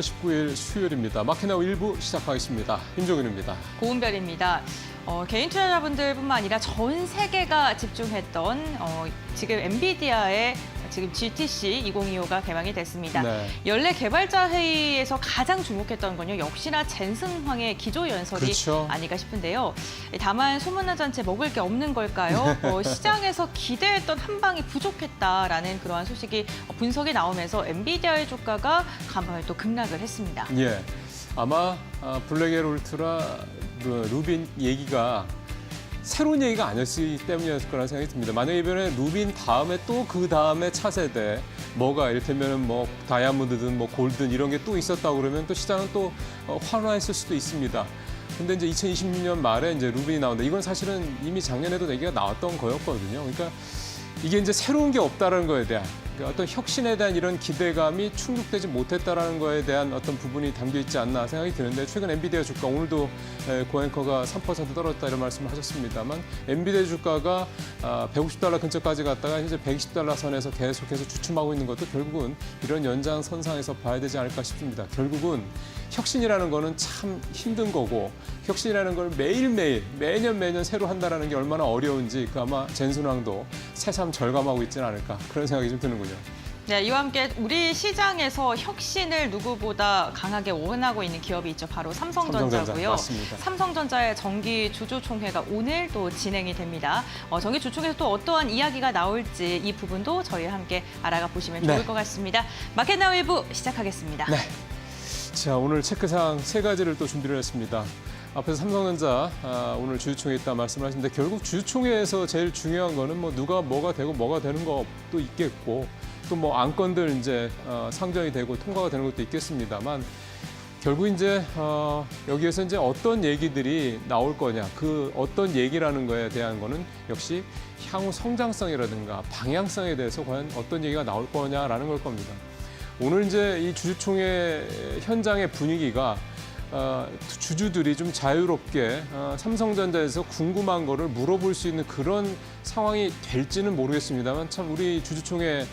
19일 수요일입니다. 마켓나우 1부 시작하겠습니다. 임종윤입니다. 고은별입니다. 개인 투자자분들뿐만 아니라 전 세계가 집중했던 지금 엔비디아의 지금 GTC 2025가 개방이 됐습니다. 네. 연례 개발자 회의에서 가장 주목했던 건요. 역시나 젠슨 황의 기조 연설이 그렇죠. 아닐까 싶은데요. 다만 소문난 잔치에 먹을 게 없는 걸까요? 시장에서 기대했던 한 방이 부족했다라는 그러한 소식이 분석이 나오면서 엔비디아의 주가가 간밤에 또 급락을 했습니다. 예, 아마 블랙 울트라 루빈 얘기가 새로운 얘기가 아니었기 때문이었을 거라는 생각이 듭니다. 만약에 이번에 루빈 다음에 또 그 다음에 차세대 뭐가 이를테면 뭐 다이아몬드든 뭐 골든 이런 게 또 있었다고 그러면 또 시장은 또 환호했을 수도 있습니다. 근데 이제 2026년 말에 이제 루빈이 나온다. 이건 사실은 이미 작년에도 얘기가 나왔던 거였거든요. 그러니까 이게 이제 새로운 게 없다라는 거에 대한 그러니까 어떤 혁신에 대한 이런 기대감이 충족되지 못했다라는 거에 대한 어떤 부분이 담겨 있지 않나 생각이 드는데 최근 엔비디아 주가 오늘도 고앵커가 3% 떨어졌다 이런 말씀을 하셨습니다만 엔비디아 주가가 $150 근처까지 갔다가 현재 $120 선에서 계속해서 주춤하고 있는 것도 결국은 이런 연장선상에서 봐야 되지 않을까 싶습니다. 결국은 혁신이라는 거는 참 힘든 거고 혁신이라는 걸 매일매일 매년 새로 한다는 게 얼마나 어려운지 그 아마 젠슨왕도 새삼 절감하고 있지는 않을까 그런 생각이 좀 드는군요. 네, 이와 함께 우리 시장에서 혁신을 누구보다 강하게 원하고 있는 기업이 있죠. 바로 삼성전자고요. 맞습니다. 삼성전자의 정기 주주총회가 오늘 또 진행이 됩니다. 정기 주총회에서 또 어떠한 이야기가 나올지 이 부분도 저희와 함께 알아가 보시면 좋을 것 같습니다. 마켓나우 1부 시작하겠습니다. 네. 자, 오늘 체크사항 3가지를 또 준비를 했습니다. 앞에서 삼성전자 오늘 주주총회 있다 말씀하셨는데 결국 주주총회에서 제일 중요한 거는 뭐 누가 뭐가 되고 뭐가 되는 것도 있겠고 또 뭐 안건들 이제 상정이 되고 통과가 되는 것도 있겠습니다만 결국 이제 여기에서 이제 어떤 얘기들이 나올 거냐 그 어떤 얘기라는 거에 대한 거는 역시 향후 성장성이라든가 방향성에 대해서 과연 어떤 얘기가 나올 거냐라는 걸 겁니다. 오늘 이제 이 주주총회 현장의 분위기가 주주들이 좀 자유롭게 삼성전자에서 궁금한 거를 물어볼 수 있는 그런 상황이 될지는 모르겠습니다만 참 우리 주주총회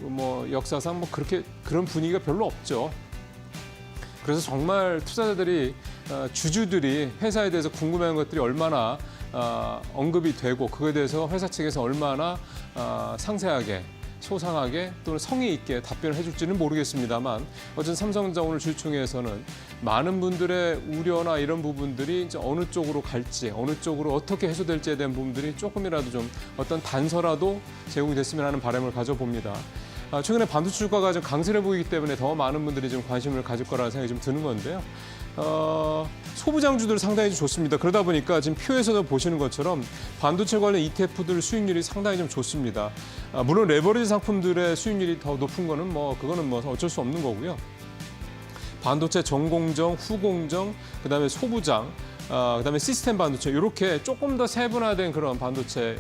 뭐 역사상 뭐 그렇게 그런 분위기가 별로 없죠. 그래서 정말 투자자들이 주주들이 회사에 대해서 궁금해하는 것들이 얼마나 언급이 되고 그거에 대해서 회사 측에서 얼마나 상세하게 소상하게 또는 성의 있게 답변을 해줄지는 모르겠습니다만 어쨌든 삼성전자 오늘 주주총회에서는 많은 분들의 우려나 이런 부분들이 이제 어느 쪽으로 갈지 어느 쪽으로 어떻게 해소될지에 대한 부분들이 조금이라도 좀 어떤 단서라도 제공이 됐으면 하는 바람을 가져봅니다. 최근에 반도체 주가가 좀 강세를 보이기 때문에 더 많은 분들이 좀 관심을 가질 거라는 생각이 좀 드는 건데요. 소부장주들 상당히 좀 좋습니다. 그러다 보니까 지금 표에서도 보시는 것처럼 반도체 관련 ETF들 수익률이 상당히 좀 좋습니다. 물론 레버리지 상품들의 수익률이 더 높은 거는 그거는 어쩔 수 없는 거고요. 반도체 전공정, 후공정, 그다음에 소부장, 그다음에 시스템 반도체 이렇게 조금 더 세분화된 그런 반도체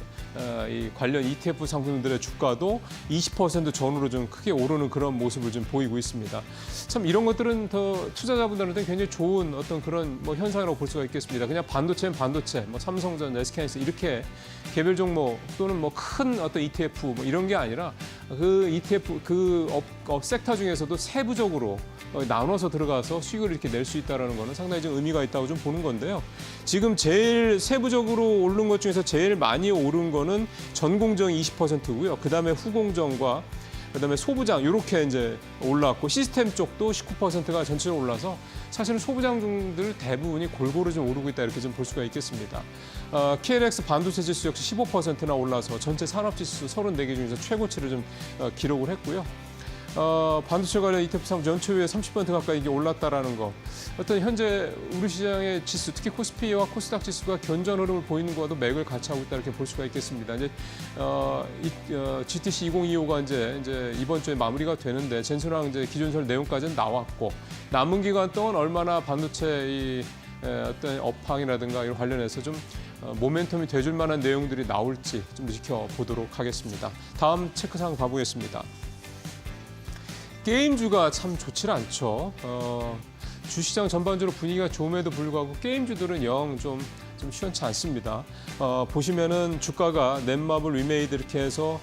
이 관련 ETF 상품들의 주가도 20% 전후로 좀 크게 오르는 그런 모습을 좀 보이고 있습니다. 참 이런 것들은 더 투자자분들한테 굉장히 좋은 어떤 그런 현상이라고 볼 수가 있겠습니다. 그냥 반도체는 반도체, 삼성전자, SK하이닉스 이렇게 개별 종목 또는 큰 어떤 ETF 이런 게 아니라 그 ETF 그 섹터 중에서도 세부적으로 나눠서 들어가서 수익을 이렇게 낼 수 있다는 거는 상당히 좀 의미가 있다고 좀 보는 건데요. 지금 제일 세부적으로 오른 것 중에서 제일 많이 오른 거는 전공정이 20%고요. 그다음에 후공정과 그다음에 소부장 이렇게 이제 올랐고 시스템 쪽도 19%가 전체적으로 올라서 사실은 소부장들 대부분이 골고루 좀 오르고 있다 이렇게 좀 볼 수가 있겠습니다. KLX 반도체 지수 역시 15%나 올라서 전체 산업 지수 34개 중에서 최고치를 좀 기록을 했고요. 반도체 관련 ETF 상품 연초에 30% 가까이 이게 올랐다라는 거. 어떤 현재 우리 시장의 지수, 특히 코스피와 코스닥 지수가 견조한 흐름을 보이는 것과도 맥을 같이 하고 있다 이렇게 볼 수가 있겠습니다. 이제 GTC 2025가 이제 이번 주에 마무리가 되는데 젠슨왕 이제 기존설 내용까지는 나왔고 남은 기간 동안 얼마나 반도체 이 어떤 업황이라든가 이런 관련해서 좀 모멘텀이 돼줄 만한 내용들이 나올지 좀 지켜보도록 하겠습니다. 다음 체크사항 가보겠습니다. 게임주가 참 좋지 않죠. 주시장 전반적으로 분위기가 좋음에도 불구하고 게임주들은 영 좀 시원치 않습니다. 보시면은 주가가 넷마블, 위메이드 이렇게 해서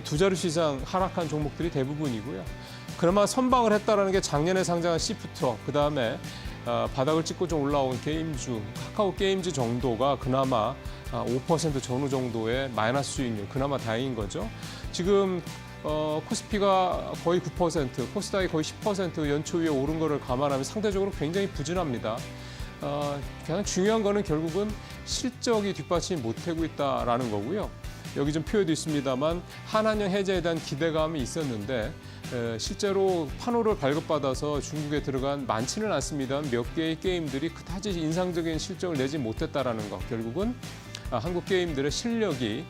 두 자릿수 이상 하락한 종목들이 대부분이고요. 그나마 선방을 했다라는 게 작년에 상장한 시프트럭, 그다음에 바닥을 찍고 좀 올라온 게임주, 카카오 게임즈 정도가 그나마 5% 전후 정도의 마이너스 수익률, 그나마 다행인 거죠. 지금 코스피가 거의 9%, 코스닥이 거의 10% 연초 위에 오른 거를 감안하면 상대적으로 굉장히 부진합니다. 가장 중요한 거는 결국은 실적이 뒷받침이 못하고 있다라는 거고요. 여기 좀 표에도 있습니다만 한한령 해제에 대한 기대감이 있었는데 실제로 판호를 발급받아서 중국에 들어간 많지는 않습니다. 몇 개의 게임들이 그다지 인상적인 실적을 내지 못했다라는 거. 결국은 한국 게임들의 실력이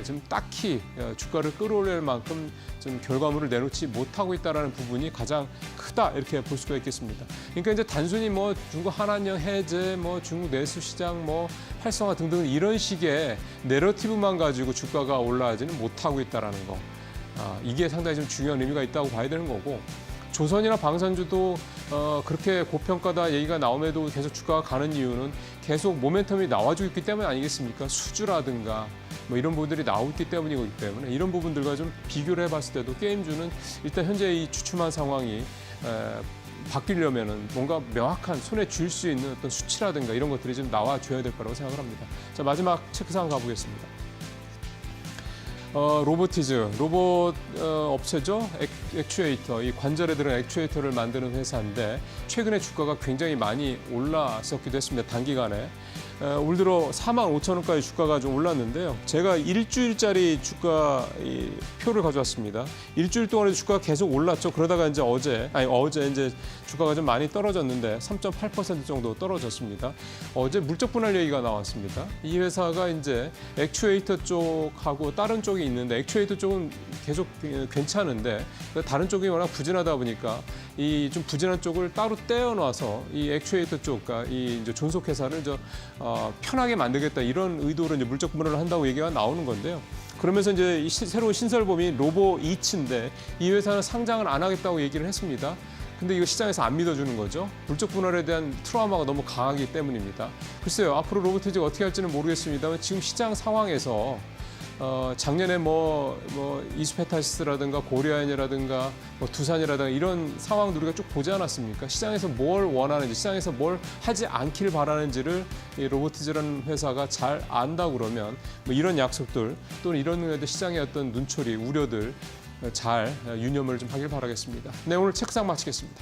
좀 딱히 주가를 끌어올릴 만큼 좀 결과물을 내놓지 못하고 있다는 부분이 가장 크다 이렇게 볼 수가 있겠습니다. 그러니까 이제 단순히 뭐 중국 한한령 해제, 뭐 중국 내수 시장 뭐 활성화 등등 이런 식의 내러티브만 가지고 주가가 올라가지는 못하고 있다는 거. 이게 상당히 좀 중요한 의미가 있다고 봐야 되는 거고. 조선이나 방산주도 그렇게 고평가다 얘기가 나옴에도 계속 주가가 가는 이유는 계속 모멘텀이 나와주고 있기 때문 아니겠습니까? 수주라든가 뭐 이런 부분들이 나오고 있기 때문이기 때문에 이런 부분들과 좀 비교를 해봤을 때도 게임주는 일단 현재 이 주춤한 상황이 바뀌려면은 뭔가 명확한 손에 쥘 수 있는 어떤 수치라든가 이런 것들이 좀 나와줘야 될 거라고 생각을 합니다. 자, 마지막 체크상 가보겠습니다. 로보티즈, 로봇 업체죠. 액추에이터, 이 관절에 들은 액추에이터를 만드는 회사인데 최근에 주가가 굉장히 많이 올랐었기도 했습니다. 단기간에. 올 들어 45,000원까지 주가가 좀 올랐는데요. 제가 일주일짜리 주가 표를 가져왔습니다. 일주일 동안에도 주가가 계속 올랐죠. 그러다가 이제 어제 이제 주가가 좀 많이 떨어졌는데 3.8% 정도 떨어졌습니다. 어제 물적 분할 얘기가 나왔습니다. 이 회사가 이제 액추에이터 쪽하고 다른 쪽이 있는데 액추에이터 쪽은 계속 괜찮은데 다른 쪽이 워낙 부진하다 보니까 이 좀 부진한 쪽을 따로 떼어놔서 이 액추에이터 쪽과 이 이제 존속 회사를 편하게 만들겠다 이런 의도로 이제 물적 분할을 한다고 얘기가 나오는 건데요. 그러면서 이제 이 새로운 신설범이 로보이츠인데 이 회사는 상장을 안 하겠다고 얘기를 했습니다. 근데 이거 시장에서 안 믿어주는 거죠. 물적 분할에 대한 트라우마가 너무 강하기 때문입니다. 글쎄요, 앞으로 로보티즈가 어떻게 할지는 모르겠습니다만 지금 시장 상황에서 작년에 이스페타시스라든가 고려아연이라든가 두산이라든가 이런 상황들 우리가 쭉 보지 않았습니까? 시장에서 뭘 원하는지, 시장에서 뭘 하지 않길 바라는지를 이 로보티즈라는 회사가 잘 안다 그러면 이런 약속들 또는 이런 시장의 어떤 눈초리, 우려들 잘 유념을 좀 하길 바라겠습니다. 네, 오늘 책상 마치겠습니다.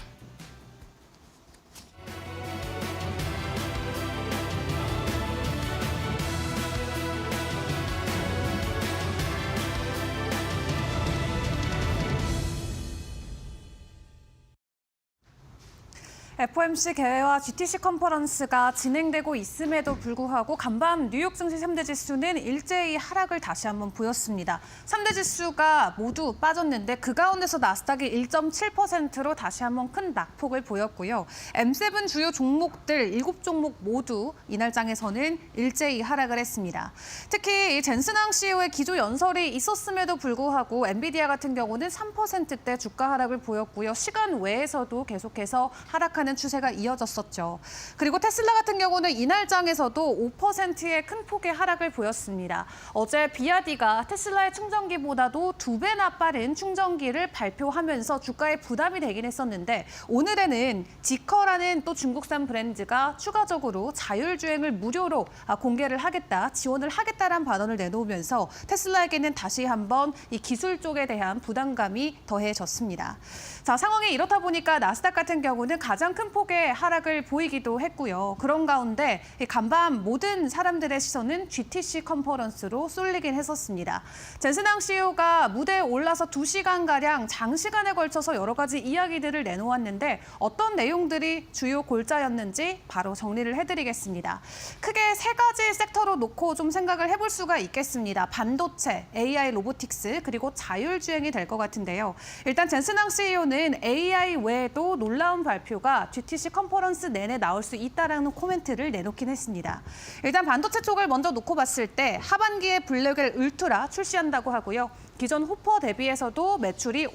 FOMC 개회와 GTC 컨퍼런스가 진행되고 있음에도 불구하고 간밤 뉴욕 증시 3대 지수는 일제히 하락을 다시 한번 보였습니다. 3대 지수가 모두 빠졌는데 그 가운데서 나스닥이 1.7%로 다시 한번 큰 낙폭을 보였고요. M7 주요 종목들 7종목 모두 이날장에서는 일제히 하락을 했습니다. 특히 이 젠슨항 CEO의 기조 연설이 있었음에도 불구하고 엔비디아 같은 경우는 3%대 주가 하락을 보였고요. 시간 외에서도 계속해서 하락하는 추세가 이어졌었죠. 그리고 테슬라 같은 경우는 이날장에서도 5%의 큰 폭의 하락을 보였습니다. 어제 비아디가 테슬라의 충전기보다도 2배나 빠른 충전기를 발표하면서 주가에 부담이 되긴 했었는데 오늘에는 지커라는 또 중국산 브랜드가 추가적으로 자율주행을 무료로 공개를 하겠다, 지원을 하겠다라는 발언을 내놓으면서 테슬라에게는 다시 한번 이 기술 쪽에 대한 부담감이 더해졌습니다. 자, 상황이 이렇다 보니까 나스닥 같은 경우는 가장 큰 폭의 하락을 보이기도 했고요. 그런 가운데 간밤 모든 사람들의 시선은 GTC 컨퍼런스로 쏠리긴 했었습니다. 젠슨항 CEO가 무대에 올라서 2시간가량 장시간에 걸쳐서 여러 가지 이야기들을 내놓았는데 어떤 내용들이 주요 골자였는지 바로 정리를 해드리겠습니다. 크게 3가지 섹터로 놓고 좀 생각을 해볼 수가 있겠습니다. 반도체, AI 로보틱스, 그리고 자율주행이 될 것 같은데요. 일단 젠슨항 CEO는 AI 외에도 놀라운 발표가 GTC 컨퍼런스 내내 나올 수 있다라는 코멘트를 내놓긴 했습니다. 일단 반도체 쪽을 먼저 놓고 봤을 때 하반기에 블랙웰 울트라 출시한다고 하고요. 기존 호퍼 대비해서도 매출이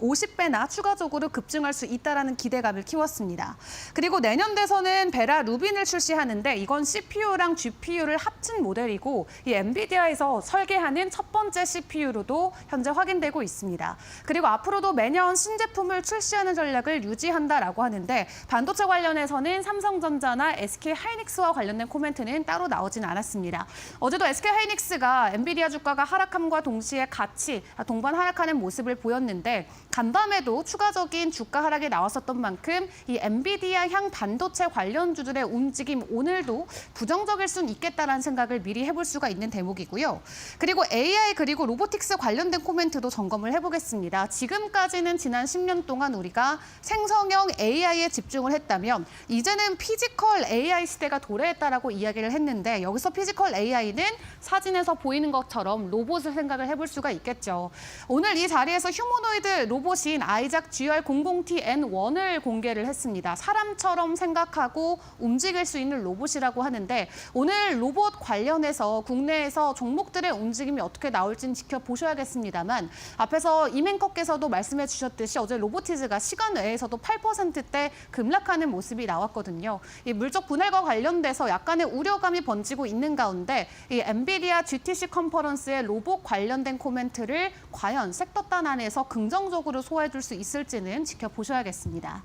50배나 추가적으로 급증할 수 있다는 기대감을 키웠습니다. 그리고 내년 돼서는 베라 루빈을 출시하는데 이건 CPU랑 GPU를 합친 모델이고 이 엔비디아에서 설계하는 첫 번째 CPU로도 현재 확인되고 있습니다. 그리고 앞으로도 매년 신제품을 출시하는 전략을 유지한다라고 하는데 반도체 관련해서는 삼성전자나 SK하이닉스와 관련된 코멘트는 따로 나오진 않았습니다. 어제도 SK하이닉스가 엔비디아 주가가 하락함과 동시에 같이 동반 하락하는 모습을 보였는데 간밤에도 추가적인 주가 하락이 나왔었던 만큼 이 엔비디아 향 반도체 관련주들의 움직임 오늘도 부정적일 수는 있겠다라는 생각을 미리 해볼 수가 있는 대목이고요. 그리고 AI 그리고 로보틱스 관련된 코멘트도 점검을 해보겠습니다. 지금까지는 지난 10년 동안 우리가 생성형 AI에 집중을 했다면 이제는 피지컬 AI 시대가 도래했다라고 이야기를 했는데 여기서 피지컬 AI는 사진에서 보이는 것처럼 로봇을 생각을 해볼 수가 있겠죠. 오늘 이 자리에서 휴머노이드 로봇인 아이작 GR00TN1을 공개를 했습니다. 사람처럼 생각하고 움직일 수 있는 로봇이라고 하는데 오늘 로봇 관련해서 국내에서 종목들의 움직임이 어떻게 나올지는 지켜보셔야겠습니다만 앞에서 임앵커께서도 말씀해 주셨듯이 어제 로보티즈가 시간 외에서도 8%대 급락하는 모습이 나왔거든요. 이 물적 분할과 관련돼서 약간의 우려감이 번지고 있는 가운데 이 엔비디아 GTC 컨퍼런스의 로봇 관련된 코멘트를 과연 섹터단 안에서 긍정적으로 소화해줄 수 있을지는 지켜보셔야겠습니다.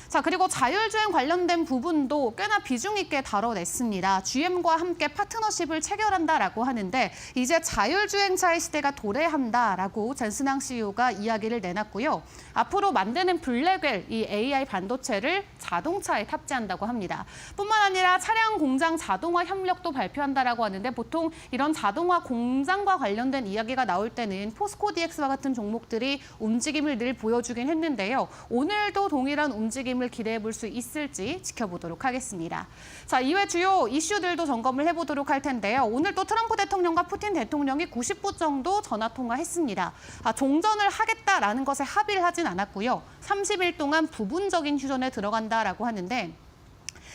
자, 그리고 자율주행 관련된 부분도 꽤나 비중 있게 다뤄냈습니다. GM과 함께 파트너십을 체결한다라고 하는데 이제 자율주행차의 시대가 도래한다라고 젠슨항 CEO가 이야기를 내놨고요. 앞으로 만드는 블랙웰, 이 AI 반도체를 자동차에 탑재한다고 합니다. 뿐만 아니라 차량 공장 자동화 협력도 발표한다라고 하는데 보통 이런 자동화 공장과 관련된 이야기가 나올 때는 포스코 DX와 같은 종목들이 움직임을 늘 보여주긴 했는데요. 오늘도 동일한 움직임을 기대해 볼 수 있을지 지켜보도록 하겠습니다. 자, 이외 주요 이슈들도 점검을 해보도록 할 텐데요. 오늘 또 트럼프 대통령과 푸틴 대통령이 90분 정도 전화 통화했습니다. 종전을 하겠다라는 것에 합의를 하진 않았고요. 30일 동안 부분적인 휴전에 들어간다라고 하는데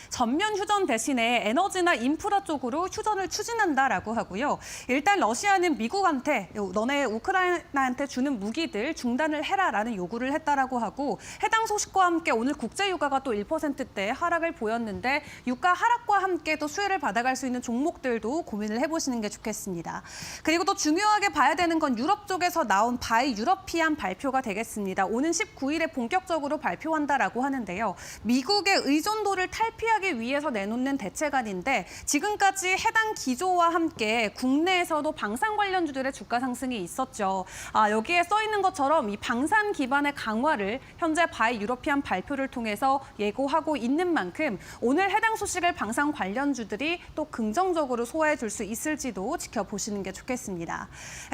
전면 휴전 대신에 에너지나 인프라 쪽으로 휴전을 추진한다라고 하고요. 일단 러시아는 미국한테 너네 우크라이나한테 주는 무기들 중단을 해라라는 요구를 했다라고 하고 해당 소식과 함께 오늘 국제 유가가 또 1%대 하락을 보였는데 유가 하락과 함께 또 수혜를 받아갈 수 있는 종목들도 고민을 해보시는 게 좋겠습니다. 그리고 또 중요하게 봐야 되는 건 유럽 쪽에서 나온 바이 유러피안 발표가 되겠습니다. 오는 19일에 본격적으로 발표한다라고 하는데요. 미국의 의존도를 탈피하기 위해서 내놓는 대책안인데 지금까지 해당 기조와 함께 국내에서도 방산 관련주들의 주가 상승이 있었죠. 여기에 써 있는 것처럼 이 방산 기반의 강화를 현재 바이 유러피안 발표를 통해서 예고하고 있는 만큼 오늘 해당 소식을 방산 관련주들이 또 긍정적으로 소화해 줄 수 있을지도 지켜보시는 게 좋겠습니다.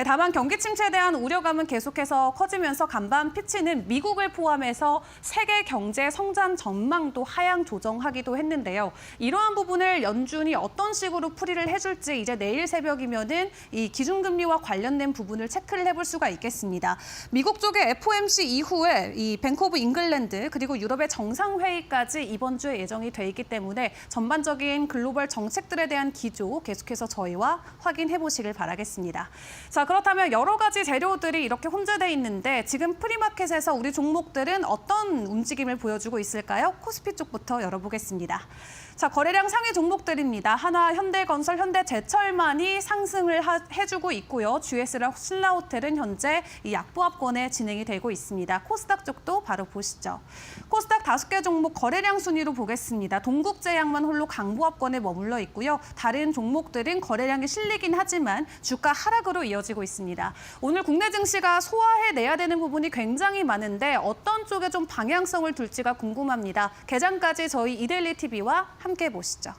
다만 경기 침체에 대한 우려감은 계속해서 커지면서 간밤 피치는 미국을 포함해서 세계 경제 성장 전망도 하향 조정하기도 했는데요. 이러한 부분을 연준이 어떤 식으로 풀이를 해줄지 이제 내일 새벽이면은 이 기준금리와 관련된 부분을 체크를 해볼 수가 있겠습니다. 미국 쪽의 FOMC 이후에 이 뱅크 오브 잉글랜드 그리고 유럽의 정상회의까지 이번 주에 예정이 돼 있기 때문에 전반적인 글로벌 정책들에 대한 기조 계속해서 저희와 확인해 보시길 바라겠습니다. 자, 그렇다면 여러 가지 재료들이 이렇게 혼재돼 있는데 지금 프리마켓에서 우리 종목들은 어떤 움직임을 보여주고 있을까요? 코스피 쪽부터 열어보겠습니다. 자, 거래량 상위 종목들입니다. 한화, 현대건설, 현대제철만이 상승을 해주고 있고요. GS랑 신라호텔은 현재 이 약보합권에 진행이 되고 있습니다. 코스닥 쪽도 바로 보시죠. 코스닥 5개 종목 거래량 순위로 보겠습니다. 동국제약만 홀로 강보합권에 머물러 있고요. 다른 종목들은 거래량이 실리긴 하지만 주가 하락으로 이어지고 있습니다. 오늘 국내 증시가 소화해내야 되는 부분이 굉장히 많은데 어떤 쪽에 좀 방향성을 둘지가 궁금합니다. 개장까지 저희 이데일리 TV와 함께 보시죠.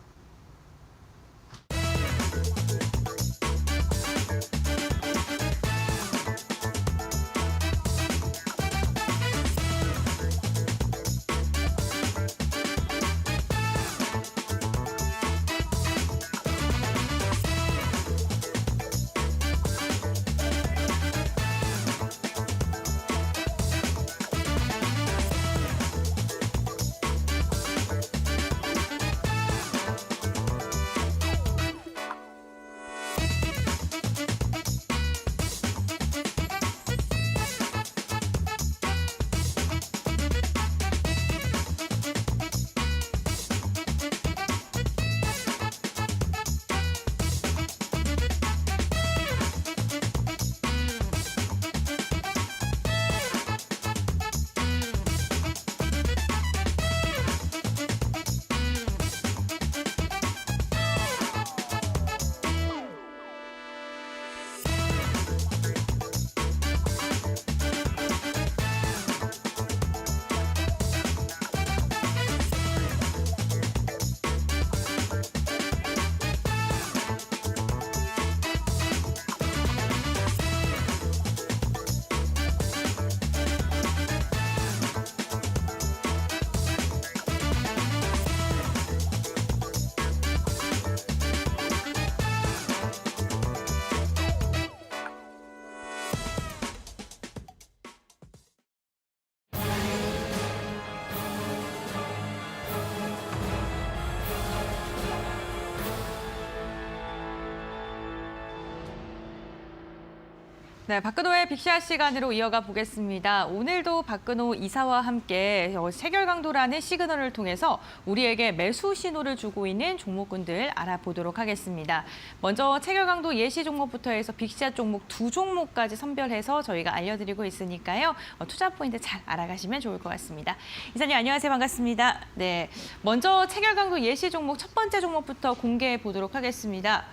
네, 박근호의 빅샷 시간으로 이어가 보겠습니다. 오늘도 박근호 이사와 함께 체결강도라는 시그널을 통해서 우리에게 매수 신호를 주고 있는 종목군들 알아보도록 하겠습니다. 먼저 체결강도 예시 종목부터 해서 빅샷 종목 2종목까지 선별해서 저희가 알려드리고 있으니까요. 투자 포인트 잘 알아가시면 좋을 것 같습니다. 이사님 안녕하세요. 반갑습니다. 네, 먼저 체결강도 예시 종목 첫 번째 종목부터 공개해 보도록 하겠습니다.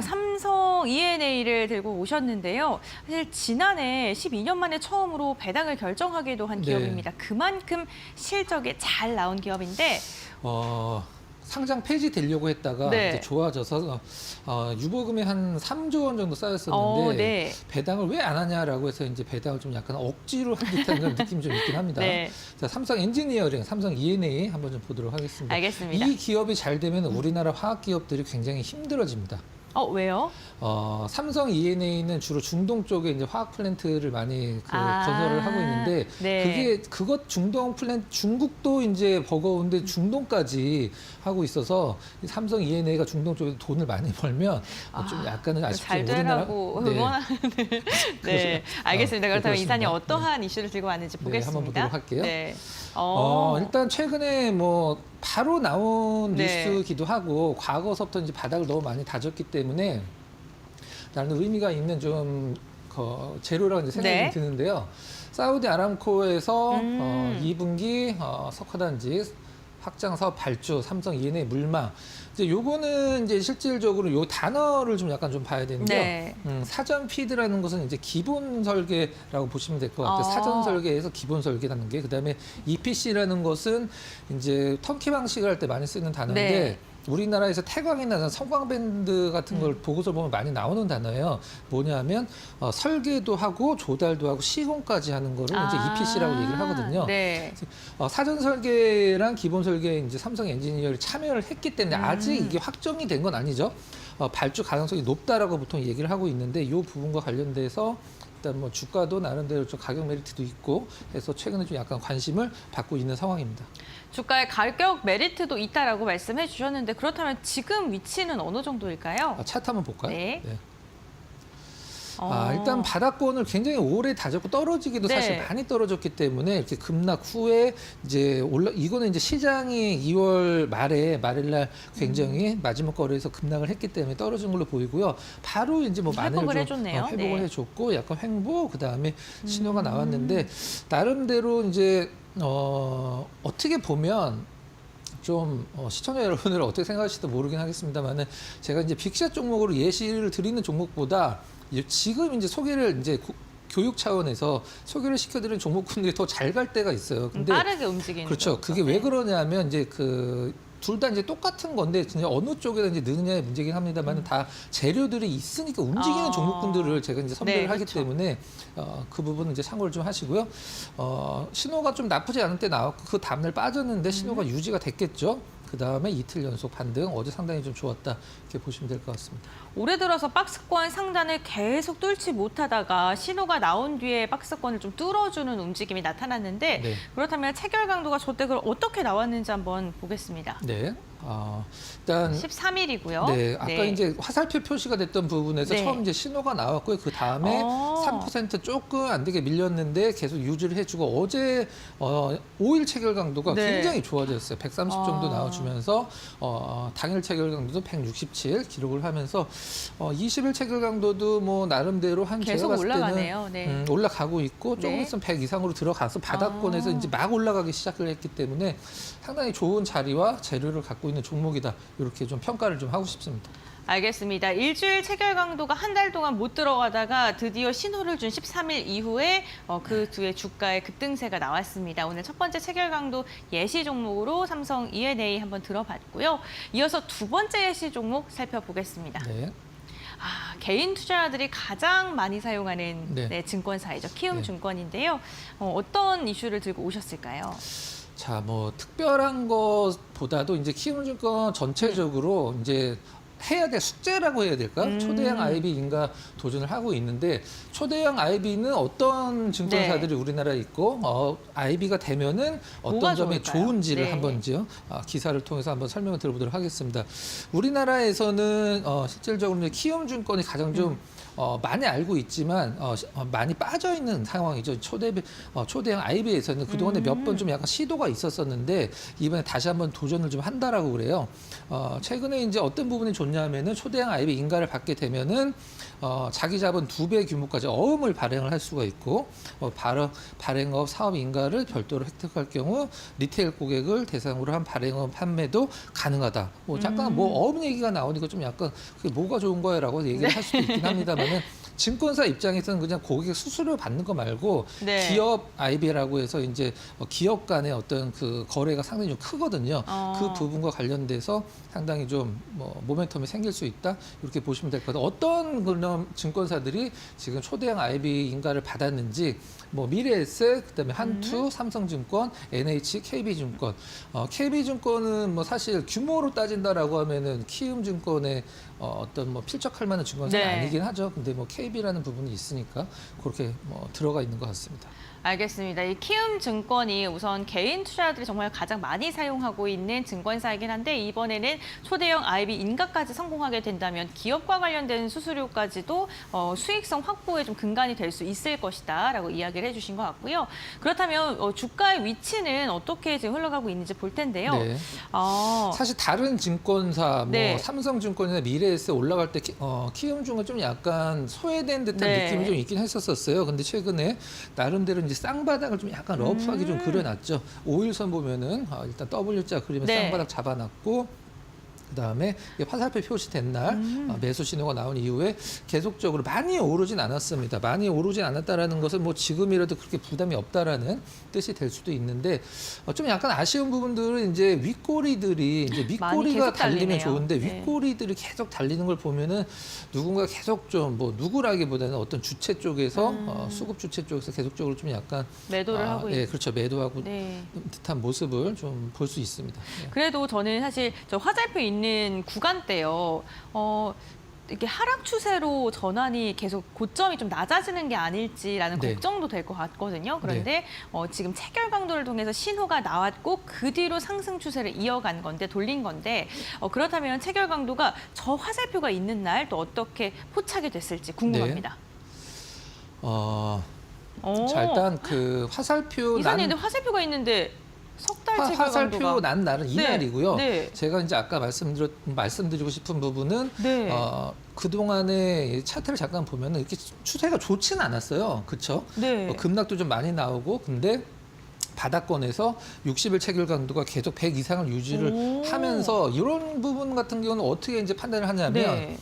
삼성 E&A를 들고 오셨는데요. 사실 지난해 12년 만에 처음으로 배당을 결정하기도 한 기업입니다. 그만큼 실적이 잘 나온 기업인데 상장 폐지되려고 했다가 네. 이제 좋아져서 유보금이 한 3조 원 정도 쌓였었는데 네. 배당을 왜 안 하냐라고 해서 이제 배당을 좀 약간 억지로 한 듯한 그런 느낌이 좀 있긴 합니다. 네. 자, 삼성 엔지니어링, 삼성 E&A 한번 좀 보도록 하겠습니다. 알겠습니다. 이 기업이 잘 되면 우리나라 화학 기업들이 굉장히 힘들어집니다. 왜요? 삼성 E&A는 주로 중동 쪽에 이제 화학 플랜트를 많이 건설을 하고 있는데 네. 그것 중동 플랜트 중국도 이제 버거운데 중동까지 하고 있어서 이 삼성 E&A가 중동 쪽에서 돈을 많이 벌면 좀 약간은 아쉽지만 잘 되라고 응원하는. 네, 알겠습니다. 그렇다면 그렇습니다. 이사님 어떠한 이슈를 들고 왔는지 네, 보겠습니다. 한번 보도록 할게요. 네. 일단 최근에 뭐 바로 나온 네. 뉴스기도 하고 과거서부터 이제 바닥을 너무 많이 다졌기 때문에 나는 의미가 있는 좀 재료라고 이제 생각이 네. 드는데요. 사우디 아람코에서 2분기 석화단지 확장 사업 발주, 삼성 E&A 물망. 이제 요거는 이제 실질적으로 요 단어를 좀 약간 좀 봐야 되는데요. 네. 사전 피드라는 것은 이제 기본 설계라고 보시면 될 것 같아요. 사전 설계에서 기본 설계라는 게, 그다음에 EPC라는 것은 이제 턴키 방식을 할 때 많이 쓰는 단어인데. 네. 우리나라에서 태광이나 성광밴드 같은 걸 보고서 보면 많이 나오는 단어예요. 뭐냐면 설계도 하고 조달도 하고 시공까지 하는 거를 이제 EPC라고 얘기를 하거든요. 네. 사전 설계랑 기본 설계에 이제 삼성 엔지니어를 참여를 했기 때문에 아직 이게 확정이 된 건 아니죠. 발주 가능성이 높다라고 보통 얘기를 하고 있는데 이 부분과 관련돼서 일단 뭐 주가도 나름대로 좀 가격 메리트도 있고 해서 최근에 좀 약간 관심을 받고 있는 상황입니다. 주가의 가격 메리트도 있다라고 말씀해 주셨는데 그렇다면 지금 위치는 어느 정도일까요? 차트 한번 볼까요? 네. 일단 바닥권을 굉장히 오래 다졌고 떨어지기도 네. 사실 많이 떨어졌기 때문에 이렇게 급락 후에 이제 이거는 이제 시장이 2월 말일날 굉장히 마지막 거래에서 급락을 했기 때문에 떨어진 걸로 보이고요. 바로 이제 뭐 회복을 만회를 해줬네요. 회복을 네. 해줬고 약간 횡보 그다음에 신호가 나왔는데 나름대로 이제 어떻게 보면 좀 시청자 여러분들 어떻게 생각하실지 모르긴 하겠습니다만은 제가 이제 빅샷 종목으로 예시를 드리는 종목보다 지금 이제 소개를 이제 교육 차원에서 소개를 시켜드리는 종목군들이 더 잘 갈 때가 있어요. 근데 빠르게 움직이는 그렇죠. 거죠. 그게 왜 네. 그러냐면 이제 둘 다 이제 똑같은 건데 그냥 어느 쪽에다 이제 느느냐의 문제긴 합니다만 다 재료들이 있으니까 움직이는 종목군들을 제가 이제 선별을 네, 하기 그렇죠. 때문에 그 부분은 이제 참고를 좀 하시고요. 신호가 좀 나쁘지 않은 때 나왔고 그 다음날 빠졌는데 신호가 유지가 됐겠죠. 그 다음에 이틀 연속 반등, 어제 상당히 좀 좋았다 이렇게 보시면 될 것 같습니다. 올해 들어서 박스권 상단을 계속 뚫지 못하다가 신호가 나온 뒤에 박스권을 좀 뚫어주는 움직임이 나타났는데 네. 그렇다면 체결 강도가 저때 그걸 어떻게 나왔는지 한번 보겠습니다. 네. 일단 13일이고요. 네, 아까 이제 화살표 표시가 됐던 부분에서 네. 처음 이제 신호가 나왔고요. 그 다음에 3% 조금 안 되게 밀렸는데 계속 유지를 해주고 어제 5일 체결 강도가 네. 굉장히 좋아졌어요. 130 정도 나와주면서 당일 체결 강도도 167 기록을 하면서 20일 체결 강도도 뭐 나름대로 한 제가 계속 봤을 올라가네요. 때는 네. 올라가고 있고 조금 네. 있으면 100 이상으로 들어가서 바닥권에서 이제 막 올라가기 시작을 했기 때문에 상당히 좋은 자리와 재료를 갖고 있는 종목이다. 이렇게 좀 평가를 좀 하고 싶습니다. 알겠습니다. 일주일 체결 강도가 한 달 동안 못 들어가다가 드디어 신호를 준 13일 이후에 그 뒤에 주가의 급등세가 나왔습니다. 오늘 첫 번째 체결 강도 예시 종목으로 삼성 E&A 한번 들어봤고요. 이어서 두 번째 예시 종목 살펴보겠습니다. 네. 개인 투자자들이 가장 많이 사용하는 네. 증권사이죠. 키움증권인데요. 네. 어떤 이슈를 들고 오셨을까요? 자, 뭐 특별한 것보다도 이제 키움증권 전체적으로 이제 해야 될 숙제라고 해야 될까? 초대형 IB 인가 도전을 하고 있는데 초대형 IB는 어떤 증권사들이 우리나라에 있고 IB가 되면은 어떤 뭐가 점이 좋을까요? 좋은지를 네. 한번 이제 기사를 통해서 한번 설명을 들어보도록 하겠습니다. 우리나라에서는 실질적으로 이제 키움증권이 가장 좀 많이 알고 있지만 많이 빠져 있는 상황이죠. 초대형 IB에서는 그동안에 몇 번 좀 약간 시도가 있었었는데 이번에 다시 한번 도전을 좀 한다라고 그래요. 최근에 이제 어떤 부분이 좋냐면은 초대형 IB 인가를 받게 되면은 자기 자본 2배 규모까지 어음을 발행을 할 수가 있고 발행업 사업 인가를 별도로 획득할 경우 리테일 고객을 대상으로 한 발행업 판매도 가능하다. 뭐 잠깐 뭐 어음 얘기가 나오니까 좀 약간 그게 뭐가 좋은 거야라고 얘기를 할 수도 있긴 합니다만은 증권사 입장에서는 그냥 고객 수수료 받는 거 말고 네. 기업 IB라고 해서 이제 기업 간의 어떤 그 거래가 상당히 좀 크거든요. 그 부분과 관련돼서 상당히 좀 뭐 모멘텀이 생길 수 있다 이렇게 보시면 될 것 같아요. 어떤 그런 증권사들이 지금 초대형 IB 인가를 받았는지 뭐 미래에셋, 그다음에 한투, 삼성증권, NH, KB증권. KB증권은 뭐 사실 규모로 따진다라고 하면은 키움증권의 어떤 뭐 필적할 만한 증권사는 네. 아니긴 하죠. 근데 뭐 KB라는 부분이 있으니까 그렇게 뭐 들어가 있는 것 같습니다. 알겠습니다. 이 키움증권이 우선 개인 투자자들이 정말 가장 많이 사용하고 있는 증권사이긴 한데 이번에는 초대형 IB 인가까지 성공하게 된다면 기업과 관련된 수수료까지도 수익성 확보에 좀 근간이 될 수 있을 것이다라고 이야기를 해주신 것 같고요. 그렇다면 주가의 위치는 어떻게 지금 흘러가고 있는지 볼 텐데요. 네. 사실 다른 증권사, 뭐 네. 삼성증권이나 미래에셋 올라갈 때 키움증은 좀 약간 소외된 듯한 네. 느낌이 좀 있긴 했었어요. 근데 최근에 나름대로 이제 쌍바닥을 좀 약간 러프하게 좀 그려놨죠. 5일선 보면은 일단 W자 그리면서 네. 쌍바닥 잡아놨고 그다음에 화살표 표시된 날 매수 신호가 나온 이후에 계속적으로 많이 오르진 않았습니다. 많이 오르진 않았다라는 것은 뭐 지금이라도 그렇게 부담이 없다라는 뜻이 될 수도 있는데 좀 약간 아쉬운 부분들은 이제 윗꼬리들이 이제 밑꼬리가 계속 달리면 달리네요. 좋은데 네. 윗꼬리들이 계속 달리는 걸 보면은 누군가 계속 좀 뭐 누구라기보다는 어떤 주체 쪽에서 수급 주체 쪽에서 계속적으로 좀 약간 매도를 하고 예, 있 그렇죠. 매도하고 네. 듯한 모습을 좀 볼 수 있습니다. 예. 그래도 저는 사실 저 화살표 있는 구간대요. 이렇게 하락 추세로 전환이 계속 고점이 좀 낮아지는 게 아닐지라는 네. 걱정도 될 것 같거든요. 그런데 지금 체결 강도를 통해서 신호가 나왔고 그 뒤로 상승 추세를 이어간 건데 돌린 건데 그렇다면 체결 강도가 저 화살표가 있는 날 또 어떻게 포착이 됐을지 궁금합니다. 자 일단 그 화살표 이사님인데 화살표가 있는데 석 달 체결 화살표 강도가 난 날은 네, 이날이고요. 네. 제가 이제 아까 말씀드리고 싶은 부분은 네. 그동안의 차트를 잠깐 보면은 이렇게 추세가 좋지는 않았어요. 그렇죠? 네. 급락도 좀 많이 나오고 근데 바닥권에서 60일 체결 강도가 계속 100 이상을 유지를 오. 하면서 이런 부분 같은 경우는 어떻게 이제 판단을 하냐면 네.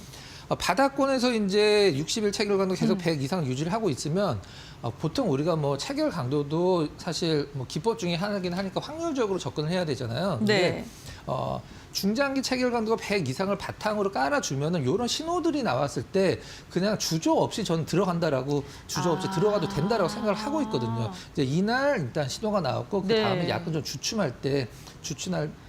바닥권에서 이제 60일 체결 강도 계속 100 이상 유지를 하고 있으면 보통 우리가 뭐 체결 강도도 사실 뭐 기법 중에 하나긴 하니까 확률적으로 접근을 해야 되잖아요. 근데 네. 중장기 체결 강도가 100 이상을 바탕으로 깔아주면은 이런 신호들이 나왔을 때 그냥 주저 없이 저는 들어간다라고 주저 없이 들어가도 된다라고 생각을 하고 있거든요. 이제 이날 일단 신호가 나왔고 그 네. 다음에 약간 좀 주춤할 때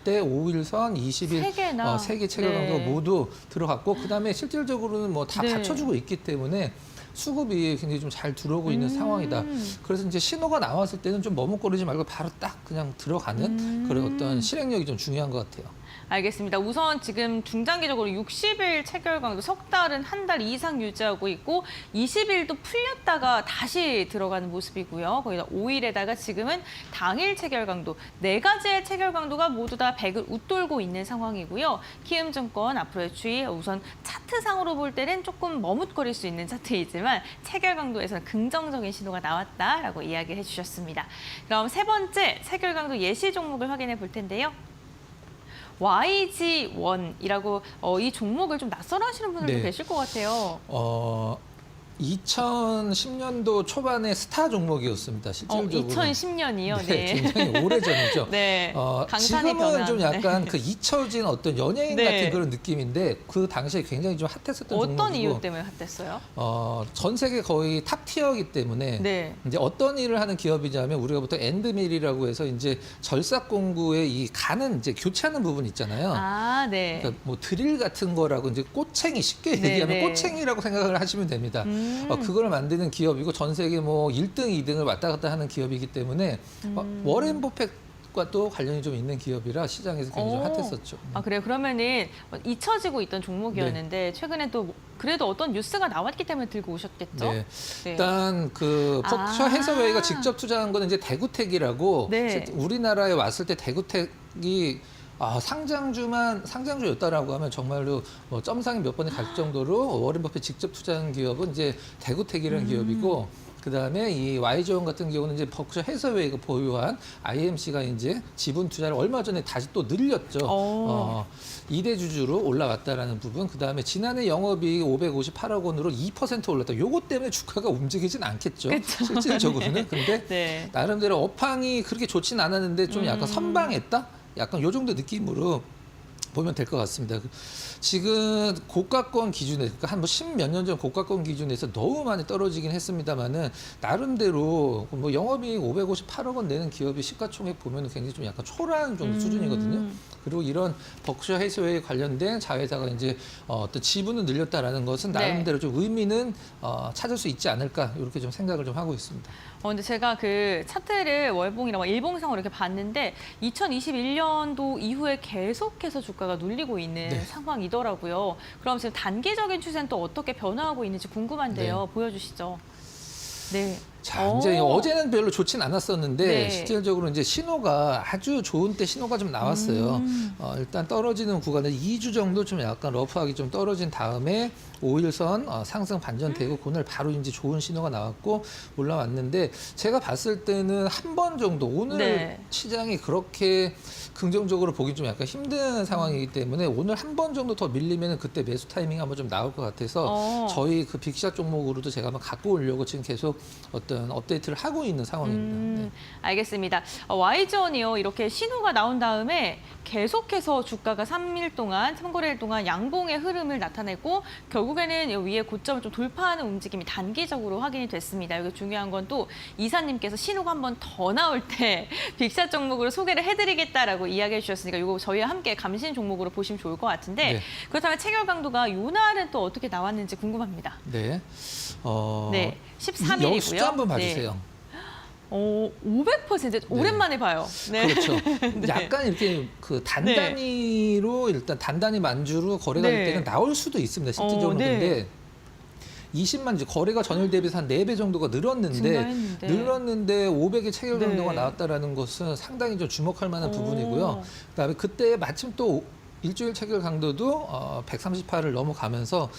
5일선, 20일 세 개나. 세 개 체결 네. 강도가 모두 들어갔고 그다음에 실질적으로는 뭐 다 네. 받쳐주고 있기 때문에 수급이 굉장히 좀 잘 들어오고 있는 상황이다. 그래서 이제 신호가 나왔을 때는 좀 머뭇거리지 말고 바로 딱 그냥 들어가는 그런 어떤 실행력이 좀 중요한 것 같아요. 알겠습니다. 우선 지금 중장기적으로 60일 체결 강도 석 달은 한 달 이상 유지하고 있고 20일도 풀렸다가 다시 들어가는 모습이고요. 거기다 5일에다가 지금은 당일 체결 강도 4가지의 체결 강도가 모두 다 100을 웃돌고 있는 상황이고요. 키움증권 앞으로의 추이 우선 차트상으로 볼 때는 조금 머뭇거릴 수 있는 차트이지만 체결 강도에서는 긍정적인 신호가 나왔다라고 이야기를 해주셨습니다. 그럼 세 번째 체결 강도 예시 종목을 확인해 볼 텐데요. YG1이라고 이 종목을 좀 낯설어 하시는 분들도 네. 계실 것 같아요. 2010년도 초반에 스타 종목이었습니다. 실질적으로. 2010년이요. 네, 네. 굉장히 오래전이죠. 네. 강산이 지금은 변한. 좀 약간 네. 그 잊혀진 어떤 연예인 네. 같은 그런 느낌인데 그 당시에 굉장히 좀 핫했었던 어떤 종목이고 이유 때문에 핫했어요? 전 세계 거의 탑 티어이기 때문에 네. 이제 어떤 일을 하는 기업이냐면 우리가 보통 엔드밀이라고 해서 이제 절삭공구에 이 가는 이제 교체하는 부분 있잖아요. 아, 네. 그러니까 뭐 드릴 같은 거라고 이제 꼬챙이 쉽게 네, 얘기하면 네. 꼬챙이라고 생각을 하시면 됩니다. 그걸 만드는 기업이고 전 세계 뭐 1등, 2등을 왔다 갔다 하는 기업이기 때문에 워렌 버핏 수급과 또 관련이 좀 있는 기업이라 시장에서 굉장히 좀 핫했었죠. 아, 그래요? 그러면은 잊혀지고 있던 종목이었는데 최근에 또 그래도 어떤 뉴스가 나왔기 때문에 들고 오셨겠죠? 네. 네. 일단 그 버크셔 해서웨이가 직접 투자한 거는 이제 대구텍이라고 네. 우리나라에 왔을 때 대구텍이 상장주였다라고 하면 정말로 뭐 점상이 몇 번에 갈 정도로 워렌 버핏 직접 투자한 기업은 이제 대구텍이라는 기업이고, 그 다음에 이 Y존 같은 경우는 이제 버크셔 해서웨이가 보유한 IMC가 이제 지분 투자를 얼마 전에 다시 또 늘렸죠. 2대 주주로 올라왔다라는 부분. 그 다음에 지난해 영업이익 558억 원으로 2% 올랐다. 요것 때문에 주가가 움직이진 않겠죠. 그쵸. 실질적으로는. 근데 네. 나름대로 업황이 그렇게 좋진 않았는데 좀 약간 선방했다? 약간 요 정도 느낌으로 보면 될 것 같습니다. 지금 고가권 기준에, 그러니까 한 뭐 10몇 년 전 고가권 기준에서 너무 많이 떨어지긴 했습니다만은 나름대로 뭐 영업이익 558억 원 내는 기업이 시가총액 보면 굉장히 좀 약간 초라한 정도 수준이거든요. 그리고 이런 버크셔 해서웨이 관련된 자회사가 이제 어떤 지분을 늘렸다라는 것은 나름대로 좀 의미는 찾을 수 있지 않을까 이렇게 좀 생각을 좀 하고 있습니다. 근데 제가 그 차트를 월봉이나 일봉상으로 이렇게 봤는데 2021년도 이후에 계속해서 주가가 눌리고 있는 네. 상황이더라고요. 그럼 지금 단기적인 추세는 또 어떻게 변화하고 있는지 궁금한데요. 네. 보여주시죠. 네. 자, 이제 어제는 별로 좋진 않았었는데 네. 실질적으로 이제 신호가 아주 좋은 때 신호가 좀 나왔어요. 일단 떨어지는 구간에 2주 정도 좀 약간 러프하게 좀 떨어진 다음에 5일선 상승 반전되고 오늘 바로 이제 좋은 신호가 나왔고 올라왔는데, 제가 봤을 때는 한 번 정도 오늘 네. 시장이 그렇게 긍정적으로 보기 좀 약간 힘든 상황이기 때문에 오늘 한 번 정도 더 밀리면 그때 매수 타이밍 한번 좀 나올 것 같아서 저희 그 빅샷 종목으로도 제가 한번 갖고 오려고 지금 계속 어떤 업데이트를 하고 있는 상황입니다. 네. 알겠습니다. Y존이요. 이렇게 신호가 나온 다음에 계속해서 주가가 3일 동안, 3거래일 동안 양봉의 흐름을 나타내고 결국에는 이 위에 고점을 좀 돌파하는 움직임이 단기적으로 확인이 됐습니다. 여기 중요한 건 또 이사님께서 신호가 한 번 더 나올 때 빅샷 종목으로 소개를 해드리겠다라고 이야기해 주셨으니까 이거 저희와 함께 감신 종목으로 보시면 좋을 것 같은데 네. 그렇다면 체결 강도가 요 날은 또 어떻게 나왔는지 궁금합니다. 네. 네, 13일이고요. 여기 숫자 한번 봐주세요. 500% 오랜만에 봐요. 네. 그렇죠. 네. 약간 이렇게 그 단단히로 일단 단단히 만주로 거래가 될 네. 때는 나올 수도 있습니다. 실질적으로. 네. 근데 20만 주 거래가 전일 대비해서 한 4배 정도가 늘었는데 증가했는데. 500의 체결 강도가 네. 나왔다라는 것은 상당히 좀 주목할 만한 부분이고요. 그다음에 그때 마침 또 일주일 체결 강도도 138을 넘어가면서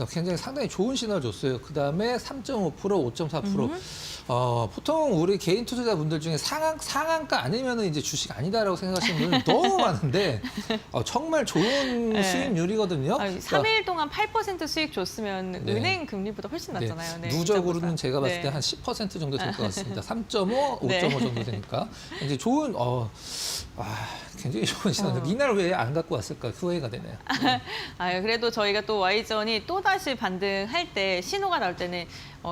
굉장히 상당히 좋은 신호를 줬어요. 그다음에 3.5%, 5.4%. 보통 우리 개인 투자자분들 중에 상한가 아니면은 이제 주식 아니다라고 생각하시는 분들 너무 많은데 정말 좋은 네. 수익률이거든요. 3일 동안 8% 수익 줬으면 네. 은행 금리보다 훨씬 낮잖아요. 네, 누적으로는 제가 봤을 네. 때 한 10% 정도 될 것 같습니다. 3.5, 5.5 네. 정도 되니까 이제 좋은 굉장히 좋은 시간인데 이날 왜 안 갖고 왔을까 후회가 되네요. 그래도 저희가 또 Y존이 또다시 반등할 때 신호가 나올 때는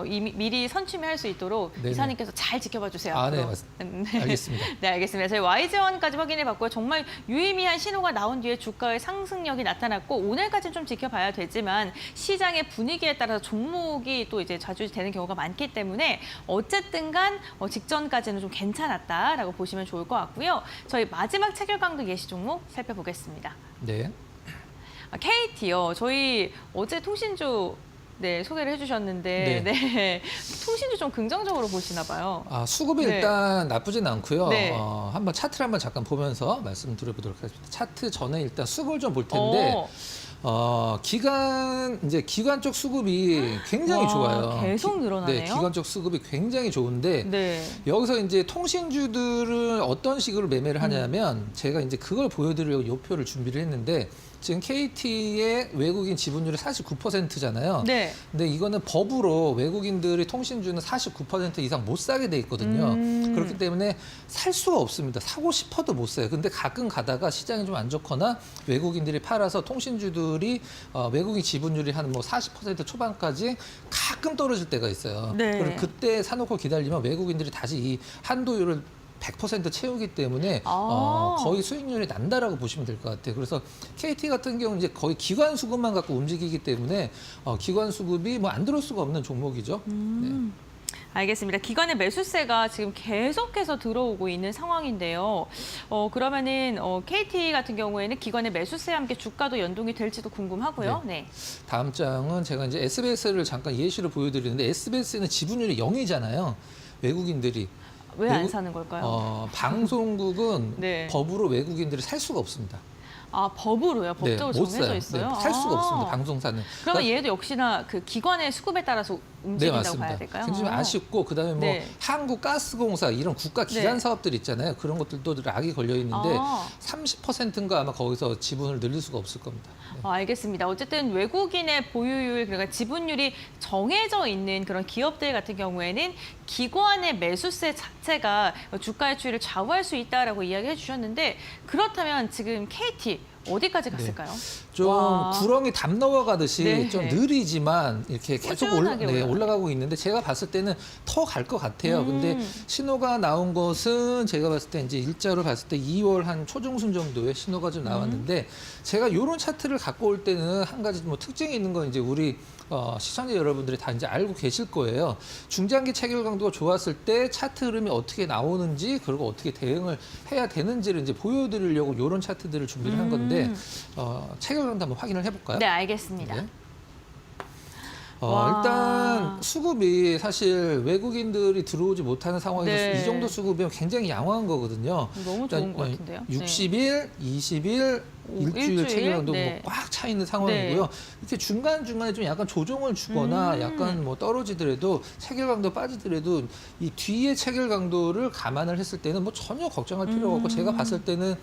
미리 선취할 수 있도록 네네. 이사님께서 잘 지켜봐 주세요. 네, 앞으로. 맞습니다. 알겠습니다. 네, 알겠습니다. 저희 Y존까지 확인해 봤고요. 정말 유의미한 신호가 나온 뒤에 주가의 상승력이 나타났고 오늘까지는 좀 지켜봐야 되지만 시장의 분위기에 따라서 종목이 또 이제 좌지우지되는 경우가 많기 때문에 어쨌든간 직전까지는 좀 괜찮았다라고 보시면 좋을 것 같고요. 저희 마지막 체결 강도 예시 종목 살펴보겠습니다. 네. KT요. 저희 어제 통신주 소개를 해주셨는데 네. 통신주 좀 긍정적으로 보시나 봐요. 수급이 네. 일단 나쁘진 않고요. 네. 한번 차트를 한번 잠깐 보면서 말씀드려보도록 하겠습니다. 차트 전에 일단 수급을 좀 볼 텐데 기관 쪽 수급이 굉장히 좋아요. 계속 늘어나네요. 네, 기관 쪽 수급이 굉장히 좋은데 여기서 이제 통신주들을 어떤 식으로 매매를 하냐면 제가 이제 그걸 보여드리려고 이 표를 준비를 했는데 지금 KT의 외국인 지분율이 49%잖아요. 네. 근데 이거는 법으로 외국인들이 통신주는 49% 이상 못 사게 돼 있거든요. 그렇기 때문에 살 수가 없습니다. 사고 싶어도 못 사요. 근데 가끔 가다가 시장이 좀 안 좋거나 외국인들이 팔아서 통신주들이 외국인 지분율이 한 뭐 40% 초반까지 가끔 떨어질 때가 있어요. 네. 그럼 그때 사놓고 기다리면 외국인들이 다시 이 한도율을 100% 채우기 때문에 거의 수익률이 난다라고 보시면 될 것 같아요. 그래서 KT 같은 경우는 이제 거의 기관 수급만 갖고 움직이기 때문에 기관 수급이 뭐 안 들어올 수가 없는 종목이죠. 네. 알겠습니다. 기관의 매수세가 지금 계속해서 들어오고 있는 상황인데요. 그러면은 KT 같은 경우에는 기관의 매수세와 함께 주가도 연동이 될지도 궁금하고요. 네. 다음 장은 제가 이제 SBS를 잠깐 예시로 보여드리는데 SBS는 지분율이 0이잖아요. 외국인들이 왜 안 사는 걸까요? 방송국은 네. 법으로 외국인들이 살 수가 없습니다. 아, 법으로요? 법적으로 못 정해져 사요. 있어요? 네, 살 수가 아. 없습니다. 방송사는. 그러면 얘도 역시나 그 기관의 수급에 따라서 움직인다고 맞습니다. 봐야 될까요? 굉장히 아쉽고 그다음에 뭐 네. 한국가스공사 이런 국가 기관 네. 사업들 있잖아요. 그런 것들도 락이 걸려 있는데 30%인가 아마 거기서 지분을 늘릴 수가 없을 겁니다. 네. 알겠습니다. 어쨌든 외국인의 보유율, 그러니까 지분율이 정해져 있는 그런 기업들 같은 경우에는 기관의 매수세 자체가 주가의 추이를 좌우할 수 있다라고 이야기해 주셨는데 그렇다면 지금 KT 어디까지 갔을까요? 좀 와. 구렁이 담 넘어가듯이 네. 좀 느리지만 이렇게 계속 꾸준하게 올라가고 있는데 제가 봤을 때는 더 갈 것 같아요. 근데 신호가 나온 것은 제가 봤을 때 이제 일자로 봤을 때 2월 한 초중순 정도의 신호가 좀 나왔는데 제가 이런 차트를 갖고 올 때는 한 가지 뭐 특징이 있는 건 이제 우리 시청자 여러분들이 다 이제 알고 계실 거예요. 중장기 체결 강도가 좋았을 때 차트 흐름이 어떻게 나오는지 그리고 어떻게 대응을 해야 되는지를 이제 보여드리려고 이런 차트들을 준비를 한 건데 체결 강도 한번 확인을 해볼까요? 네, 알겠습니다. 네. 와. 일단 수급이 사실 외국인들이 들어오지 못하는 상황에서 네. 이 정도 수급이면 굉장히 양호한 거거든요. 너무 좋은 것 같은데요. 60일, 20일, 일주일 일주일? 체결강도 네. 꽉 차 있는 상황이고요. 네. 이렇게 중간중간에 좀 약간 조정을 주거나 약간 뭐 떨어지더라도 체결강도 빠지더라도 이 뒤에 체결강도를 감안을 했을 때는 뭐 전혀 걱정할 필요가 없고 제가 봤을 때는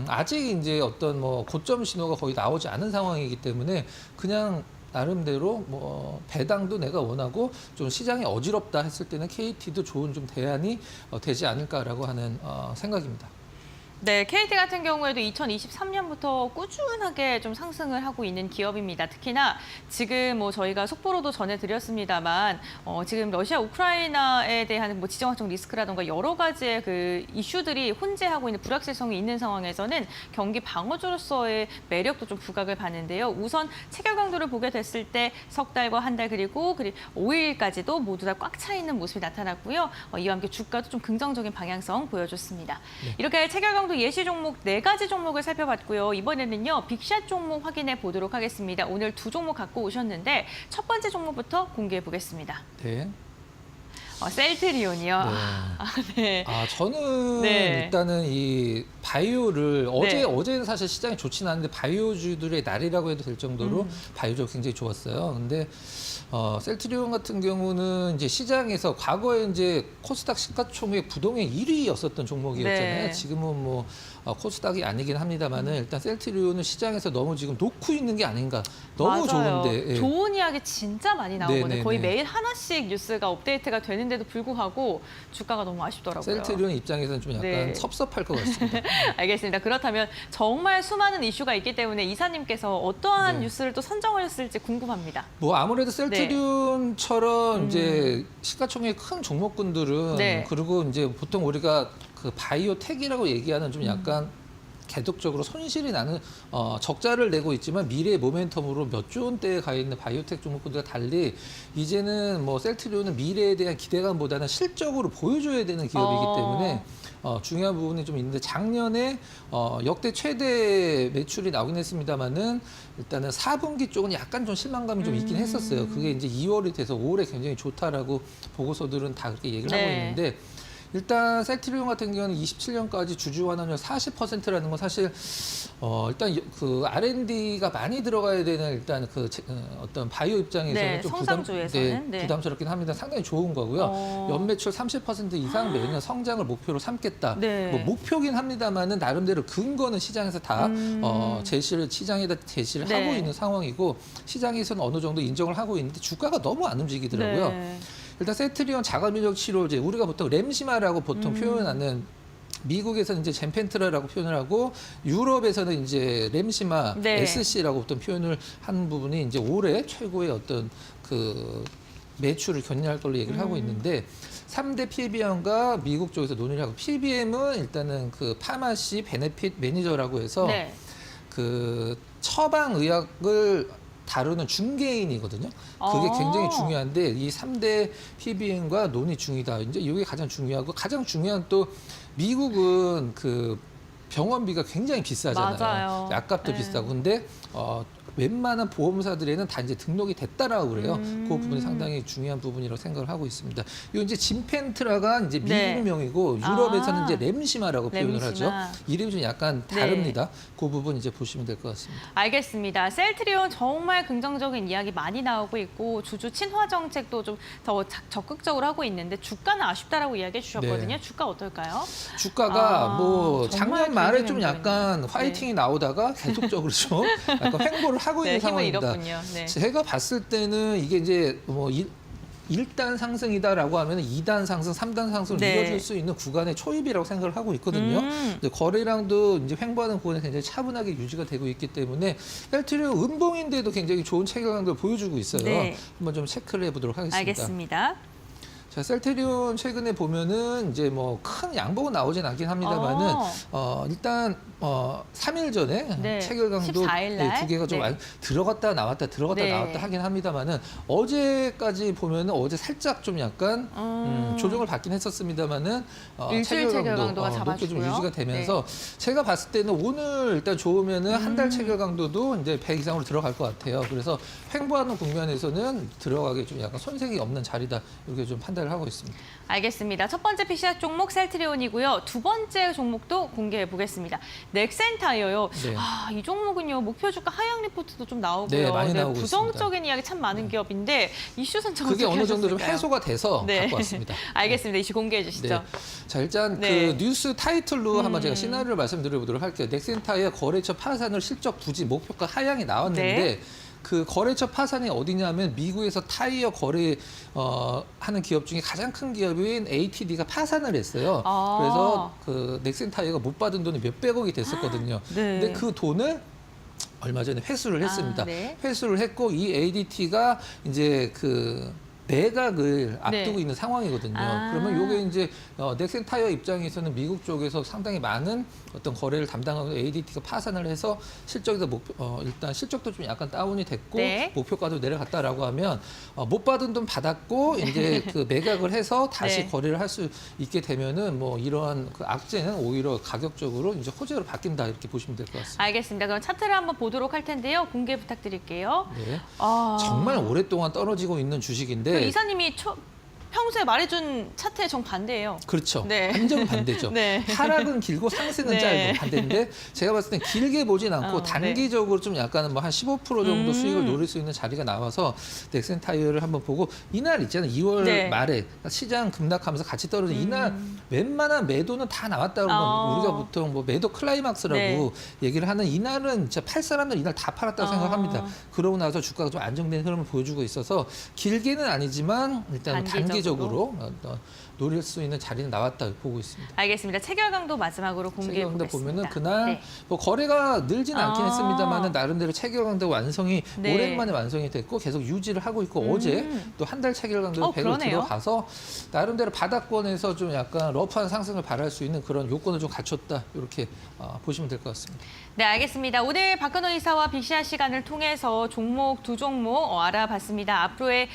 아직 이제 어떤 뭐 고점 신호가 거의 나오지 않은 상황이기 때문에 그냥 나름대로 뭐 배당도 내가 원하고 좀 시장이 어지럽다 했을 때는 KT도 좋은 좀 대안이 되지 않을까라고 하는 생각입니다. 네, KT 같은 경우에도 2023년부터 꾸준하게 좀 상승을 하고 있는 기업입니다. 특히나 지금 뭐 저희가 속보로도 전해드렸습니다만 지금 러시아 우크라이나에 대한 뭐 지정학적 리스크라든가 여러 가지의 그 이슈들이 혼재하고 있는 불확실성이 있는 상황에서는 경기 방어주로서의 매력도 좀 부각을 받는데요. 우선 체결 강도를 보게 됐을 때 석 달과 한 달 그리고 5일까지도 모두 다 꽉 차 있는 모습이 나타났고요. 이와 함께 주가도 좀 긍정적인 방향성 보여줬습니다. 네. 이렇게 체결 강도 예시 종목 4가지 종목을 살펴봤고요. 이번에는요, 빅샷 종목 확인해 보도록 하겠습니다. 오늘 2종목 갖고 오셨는데 첫 번째 종목부터 공개해 보겠습니다. 네. 셀트리온이요. 네. 네. 저는 네. 일단은 이 바이오를 네. 어제는 사실 시장이 좋지는 않은데 바이오주들의 날이라고 해도 될 정도로 바이오주가 굉장히 좋았어요. 근데 셀트리온 같은 경우는 이제 시장에서 과거에 이제 코스닥 시가총액 부동의 1위였었던 종목이었잖아요. 네. 지금은 뭐 코스닥이 아니긴 합니다만은 일단 셀트리온은 시장에서 너무 지금 놓고 있는 게 아닌가. 너무 맞아요. 좋은데. 예. 좋은 이야기 진짜 많이 나오거든요. 네네네. 거의 매일 하나씩 뉴스가 업데이트가 되는데도 불구하고 주가가 너무 아쉽더라고요. 셀트리온 입장에서는 좀 약간 네. 섭섭할 것 같습니다. 알겠습니다. 그렇다면 정말 수많은 이슈가 있기 때문에 이사님께서 어떠한 네. 뉴스를 또 선정하셨을지 궁금합니다. 뭐 아무래도 셀트리온처럼 이제 시가총액 큰 종목군들은 네. 그리고 이제 보통 우리가 그 바이오텍이라고 얘기하는 좀 약간 계속적으로 손실이 나는 적자를 내고 있지만 미래의 모멘텀으로 몇 조 원대에 가 있는 바이오텍 종목군들과 달리 이제는 뭐 셀트리온은 미래에 대한 기대감보다는 실적으로 보여줘야 되는 기업이기 때문에 중요한 부분이 좀 있는데 작년에 역대 최대 매출이 나오긴 했습니다만은 일단은 4분기 쪽은 약간 좀 실망감이 좀 있긴 했었어요. 그게 이제 2월이 돼서 올해 굉장히 좋다라고 보고서들은 다 그렇게 얘기를 하고 네. 있는데 일단 셀트리온 같은 경우는 27년까지 주주 환원율 40%라는 건 사실 일단 그 R&D가 많이 들어가야 되는 일단 그 어떤 바이오 입장에서는 네, 좀 성장주에서는. 네. 부담스럽긴 합니다. 상당히 좋은 거고요. 연매출 30% 이상 매년 성장을 목표로 삼겠다. 네. 뭐 목표긴 합니다만은 나름대로 근거는 시장에서 다 시장에다 제시를 네. 하고 있는 상황이고 시장에서는 어느 정도 인정을 하고 있는데 주가가 너무 안 움직이더라고요. 네. 일단 셀트리온 자가면역 치료제 우리가 보통 렘시마라고 보통 표현하는 미국에서는 이제 젠펜트라라고 표현을 하고 유럽에서는 이제 렘시마 네. SC라고 보통 표현을 한 부분이 이제 올해 최고의 어떤 그 매출을 견인할 걸로 얘기를 하고 있는데 3대 PBM과 미국 쪽에서 논의를 하고 PBM은 일단은 그 파마시 베네핏 매니저라고 해서 네. 그 처방 의약을 다루는 중개인이거든요. 그게 굉장히 중요한데 이 3대 PBM과 논의 중이다. 이제 이게 가장 중요하고 가장 중요한 또 미국은 그 병원비가 굉장히 비싸잖아요. 맞아요. 약값도 네. 비싸고 근데 웬만한 보험사들에는 다 이제 등록이 됐다라고 그래요. 그 부분이 상당히 중요한 부분이라고 생각을 하고 있습니다. 이 이제 진펜트라가 이제 네. 미국명이고 유럽에서는 아. 이제 렘시마라고 표현을 렘시마. 하죠. 이름이 좀 약간 네. 다릅니다. 그 부분 이제 보시면 될 것 같습니다. 알겠습니다. 셀트리온 정말 긍정적인 이야기 많이 나오고 있고 주주 친화 정책도 좀 더 적극적으로 하고 있는데 주가는 아쉽다라고 이야기해 주셨거든요. 네. 주가 어떨까요? 주가가 뭐 정말 작년 말에 좀 긍정적인 약간 보이네요. 화이팅이 나오다가 계속적으로 좀 약간 횡보를 하고 있는 네, 힘을 상황입니다. 잃었군요. 네. 제가 봤을 때는 이게 이제 뭐 1단 상승이다라고 하면 2단 상승, 3단 상승을 네. 이뤄줄 수 있는 구간의 초입이라고 생각을 하고 있거든요. 음. 근데 거래량도 이제 횡보하는 구간이 굉장히 차분하게 유지가 되고 있기 때문에 셀트리온 은봉인데도 굉장히 좋은 체결강도를 보여주고 있어요. 네. 한번 좀 체크를 해보도록 하겠습니다. 알겠습니다. 자, 셀트리온 최근에 보면은 이제 뭐 큰 양봉은 나오진 않긴 합니다만은 일단 3일 전에 네, 체결강도 14일 날. 두 개가 좀 네. 들어갔다 나왔다 들어갔다 네. 나왔다 하긴 합니다만은 어제까지 보면은 어제 살짝 좀 약간 조정을 받긴 했었습니다만은 일주일 체결강도가 높게 좀 잡아주고요. 유지가 되면서 제가 봤을 때는 오늘 일단 좋으면은 한 달 체결강도도 이제 100 이상으로 들어갈 것 같아요. 그래서 횡보하는 국면에서는 들어가기 좀 약간 손색이 없는 자리다 이렇게 좀 판단을 하고 있습니다. 알겠습니다. 첫 번째 PCI 종목 셀트리온이고요. 두 번째 종목도 공개해 보겠습니다. 넥센타이어요. 네. 이 종목은요. 목표 주가 하향 리포트도 좀 나오고요. 네, 많이 나오고 부정적인 이야기 참 많은 기업인데 이슈 선정 그게 어떻게 어느 정도 좀 하셨을까요? 해소가 돼서 네. 갖고 왔습니다. 알겠습니다. 이슈 공개해 주시죠. 네. 자, 일단 네. 그 뉴스 타이틀로 한번 제가 시나리오를 말씀드려보도록 할게요. 넥센타이어 거래처 파산을 실적 부진 목표가 하향이 나왔는데 네. 그 거래처 파산이 어디냐면 미국에서 타이어 거래 하는 기업 중에 가장 큰 기업인 ATD가 파산을 했어요. 아. 그래서 그 넥센타이어가 못 받은 돈이 몇백억이 됐었거든요. 네. 근데 그 돈을 얼마 전에 회수를 했습니다. 네. 회수를 했고 이 ADT가 이제 그 매각을 앞두고 네. 있는 상황이거든요. 아. 그러면 이게 이제 넥센타이어 입장에서는 미국 쪽에서 상당히 많은 어떤 거래를 담당하고 ADT가 파산을 해서 실적에서 일단 실적도 좀 약간 다운이 됐고 네. 목표가도 내려갔다라고 하면 못 받은 돈 받았고 이제 그 매각을 해서 다시 네. 거래를 할 수 있게 되면은 뭐 이러한 그 악재는 오히려 가격적으로 이제 호재로 바뀐다 이렇게 보시면 될 것 같습니다. 알겠습니다. 그럼 차트를 한번 보도록 할 텐데요. 공개 부탁드릴게요. 네. 아. 정말 오랫동안 떨어지고 있는 주식인데 이사님이 평소에 말해준 차트의 정반대예요. 그렇죠. 네. 완전 반대죠. 네. 하락은 길고 상승은 네. 짧은 반대인데 제가 봤을 땐 길게 보진 않고 네. 단기적으로 좀 약간 뭐 한 15% 정도 수익을 노릴 수 있는 자리가 나와서 넥센타이어를 한번 보고 이날 있잖아요. 2월 네. 말에 시장 급락하면서 같이 떨어진 이날 웬만한 매도는 다 나왔다고 우리가 보통 뭐 매도 클라이막스라고 네. 얘기를 하는 이날은 진짜 팔 사람들 이날 다 팔았다고 생각합니다. 그러고 나서 주가가 좀 안정된 흐름을 보여주고 있어서 길게는 아니지만 일단 단기적으로 노릴 수 있는 자리는 나왔다 보고 있습니다. 알겠습니다. 체결강도 마지막으로 공개해 체결강도 보겠습니다. 보면은 그날 네. 뭐 거래가 늘진 않긴 했습니다만은 나름대로 체결강도 완성이 네. 오랜만에 완성이 됐고 계속 유지를 하고 있고 어제 또 한 달 체결강도 100으로 그러네요. 들어가서 나름대로 바닥권에서 좀 약간 러프한 상승을 바랄 수 있는 그런 요건을 좀 갖췄다 이렇게 보시면 될 것 같습니다. 네, 알겠습니다. 오늘 박근호 이사와 빅샷 시간을 통해서 두 종목 알아봤습니다. 앞으로의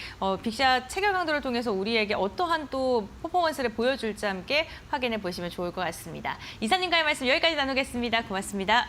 빅샷 체결 강도를 통해서 우리에게 어떠한 또 퍼포먼스를 보여줄지 함께 확인해 보시면 좋을 것 같습니다. 이사님과의 말씀 여기까지 나누겠습니다. 고맙습니다.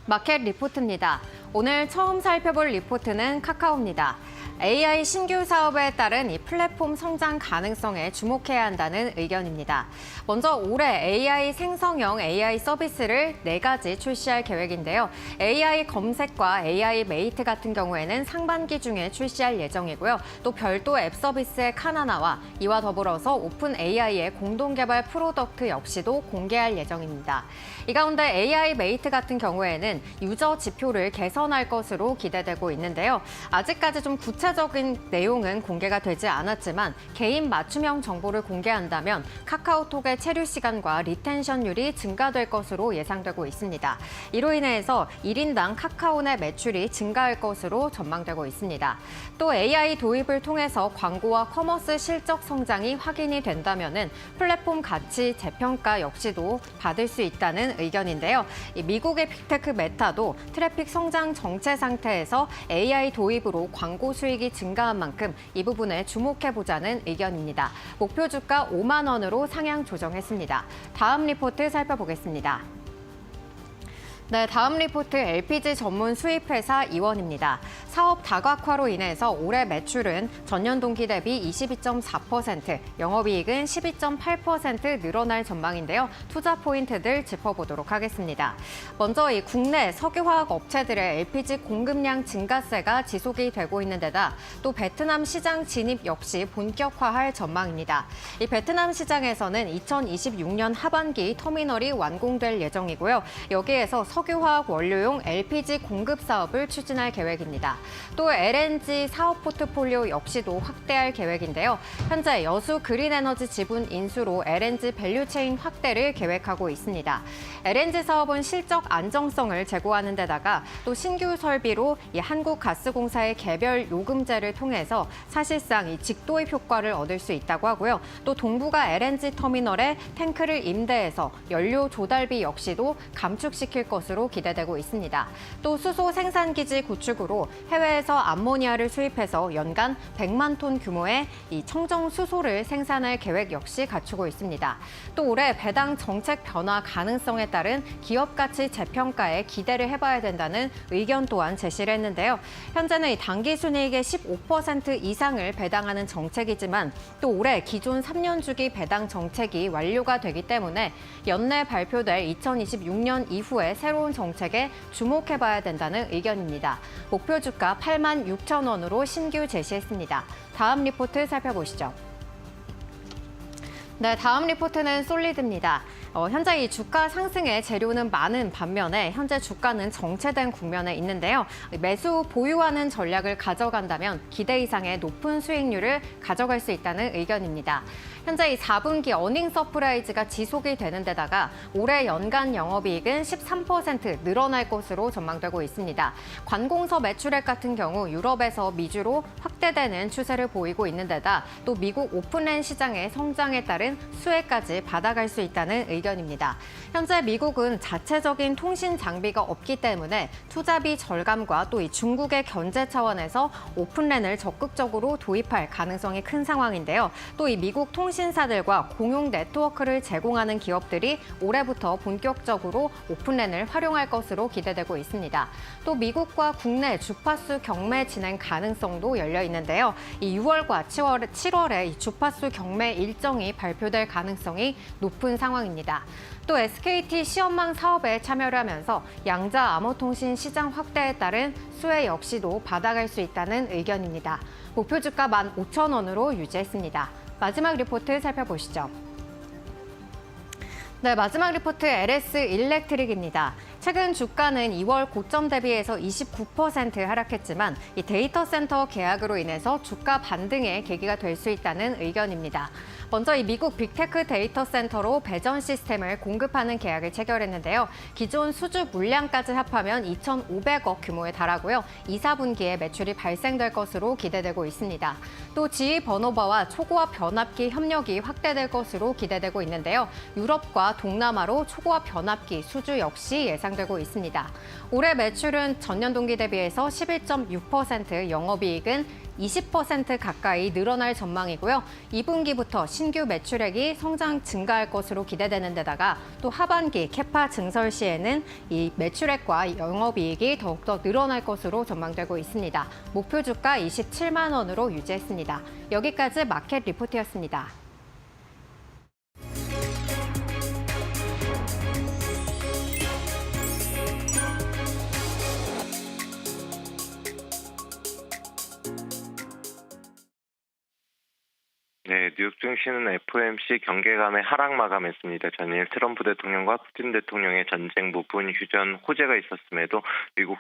마켓 리포트입니다. 오늘 처음 살펴볼 리포트는 카카오입니다. AI 신규 사업에 따른 이 플랫폼 성장 가능성에 주목해야 한다는 의견입니다. 먼저 올해 AI 생성형 AI 서비스를 4가지 출시할 계획인데요. AI 검색과 AI 메이트 같은 경우에는 상반기 중에 출시할 예정이고요. 또 별도 앱 서비스의 카나나와 이와 더불어서 오픈 AI의 공동 개발 프로덕트 역시도 공개할 예정입니다. 이 가운데 AI 메이트 같은 경우에는 유저 지표를 개선할 것으로 기대되고 있는데요. 아직까지 좀 구체적인 내용은 공개가 되지 않았지만 개인 맞춤형 정보를 공개한다면 카카오톡의 체류 시간과 리텐션율이 증가될 것으로 예상되고 있습니다. 이로 인해서 1인당 카카오넷 매출이 증가할 것으로 전망되고 있습니다. 또 AI 도입을 통해서 광고와 커머스 실적 성장이 확인이 된다면은 플랫폼 가치 재평가 역시도 받을 수 있다는 의견인데요. 미국의 빅테크 메타도 트래픽 성장 정체 상태에서 AI 도입으로 광고 수익이 증가한 만큼 이 부분에 주목해보자는 의견입니다. 목표 주가 5만 원으로 상향 조정했습니다. 다음 리포트 살펴보겠습니다. 네, 다음 리포트 LPG 전문 수입회사 이원입니다. 사업 다각화로 인해서 올해 매출은 전년 동기 대비 22.4%, 영업이익은 12.8% 늘어날 전망인데요. 투자 포인트들 짚어보도록 하겠습니다. 먼저 이 국내 석유화학 업체들의 LPG 공급량 증가세가 지속이 되고 있는 데다 또 베트남 시장 진입 역시 본격화할 전망입니다. 이 베트남 시장에서는 2026년 하반기 터미널이 완공될 예정이고요. 여기에서 석유화학 원료용 LPG 공급 사업을 추진할 계획입니다. 또 LNG 사업 포트폴리오 역시도 확대할 계획인데요. 현재 여수 그린에너지 지분 인수로 LNG 밸류체인 확대를 계획하고 있습니다. LNG 사업은 실적 안정성을 제고하는 데다가 또 신규 설비로 이 한국가스공사의 개별 요금제를 통해서 사실상 이 직도입 효과를 얻을 수 있다고 하고요. 또 동부가 LNG 터미널에 탱크를 임대해서 연료 조달비 역시도 감축시킬 것으로 기대되고 있습니다. 또 수소 생산기지 구축으로 해외에서 암모니아를 수입해서 연간 100만 톤 규모의 이 청정 수소를 생산할 계획 역시 갖추고 있습니다. 또 올해 배당 정책 변화 가능성에 따른 기업 가치 재평가에 기대를 해봐야 된다는 의견 또한 제시를 했는데요. 현재는 이 당기 순이익의 15% 이상을 배당하는 정책이지만 또 올해 기존 3년 주기 배당 정책이 완료가 되기 때문에 연내 발표될 2026년 이후에 새로운 정책에 주목해봐야 된다는 의견입니다. 목표 주가 8만 6천 원으로 신규 제시했습니다. 다음 리포트 살펴보시죠. 네, 다음 리포트는 솔리드입니다. 현재 이 주가 상승의 재료는 많은 반면에 현재 주가는 정체된 국면에 있는데요. 매수 보유하는 전략을 가져간다면 기대 이상의 높은 수익률을 가져갈 수 있다는 의견입니다. 현재 이 4분기 어닝 서프라이즈가 지속이 되는 데다가 올해 연간 영업이익은 13% 늘어날 것으로 전망되고 있습니다. 관공서 매출액 같은 경우 유럽에서 미주로 확대되는 추세를 보이고 있는 데다 또 미국 오픈랜 시장의 성장에 따른 수혜까지 받아갈 수 있다는 의견입니다. 현재 미국은 자체적인 통신 장비가 없기 때문에 투자비 절감과 또 이 중국의 견제 차원에서 오픈랜을 적극적으로 도입할 가능성이 큰 상황인데요. 또 이 미국 통신사들과 공용 네트워크를 제공하는 기업들이 올해부터 본격적으로 오픈랜을 활용할 것으로 기대되고 있습니다. 또 미국과 국내 주파수 경매 진행 가능성도 열려 있는데요. 이 6월과 7월에 이 주파수 경매 일정이 발표될 가능성이 높은 상황입니다. 또 SKT 시험망 사업에 참여를 하면서 양자 암호통신 시장 확대에 따른 수혜 역시도 받아갈 수 있다는 의견입니다. 목표 주가 15,000원으로 유지했습니다. 마지막 리포트 살펴보시죠. 네, 마지막 리포트 LS 일렉트릭입니다. 최근 주가는 2월 고점 대비해서 29% 하락했지만 이 데이터 센터 계약으로 인해서 주가 반등의 계기가 될 수 있다는 의견입니다. 먼저 이 미국 빅테크 데이터 센터로 배전 시스템을 공급하는 계약을 체결했는데요. 기존 수주 물량까지 합하면 2,500억 규모에 달하고요. 2, 4분기에 매출이 발생될 것으로 기대되고 있습니다. 또 지휘 번호바와 초고압 변압기 협력이 확대될 것으로 기대되고 있는데요. 유럽과 동남아로 초고압 변압기 수주 역시 예상되고 있습니다. 올해 매출은 전년 동기 대비해서 11.6%, 영업이익은 20% 가까이 늘어날 전망이고요. 2분기부터 신규 매출액이 성장 증가할 것으로 기대되는 데다가 또 하반기 캐파 증설 시에는 이 매출액과 영업이익이 더욱더 늘어날 것으로 전망되고 있습니다. 목표 주가 27만 원으로 유지했습니다. 여기까지 마켓 리포트였습니다. 네, 뉴욕 증시는 FOMC 경계감의 하락 마감했습니다. 전일 트럼프 대통령과 푸틴 대통령의 전쟁 부분 휴전 호재가 있었음에도 미국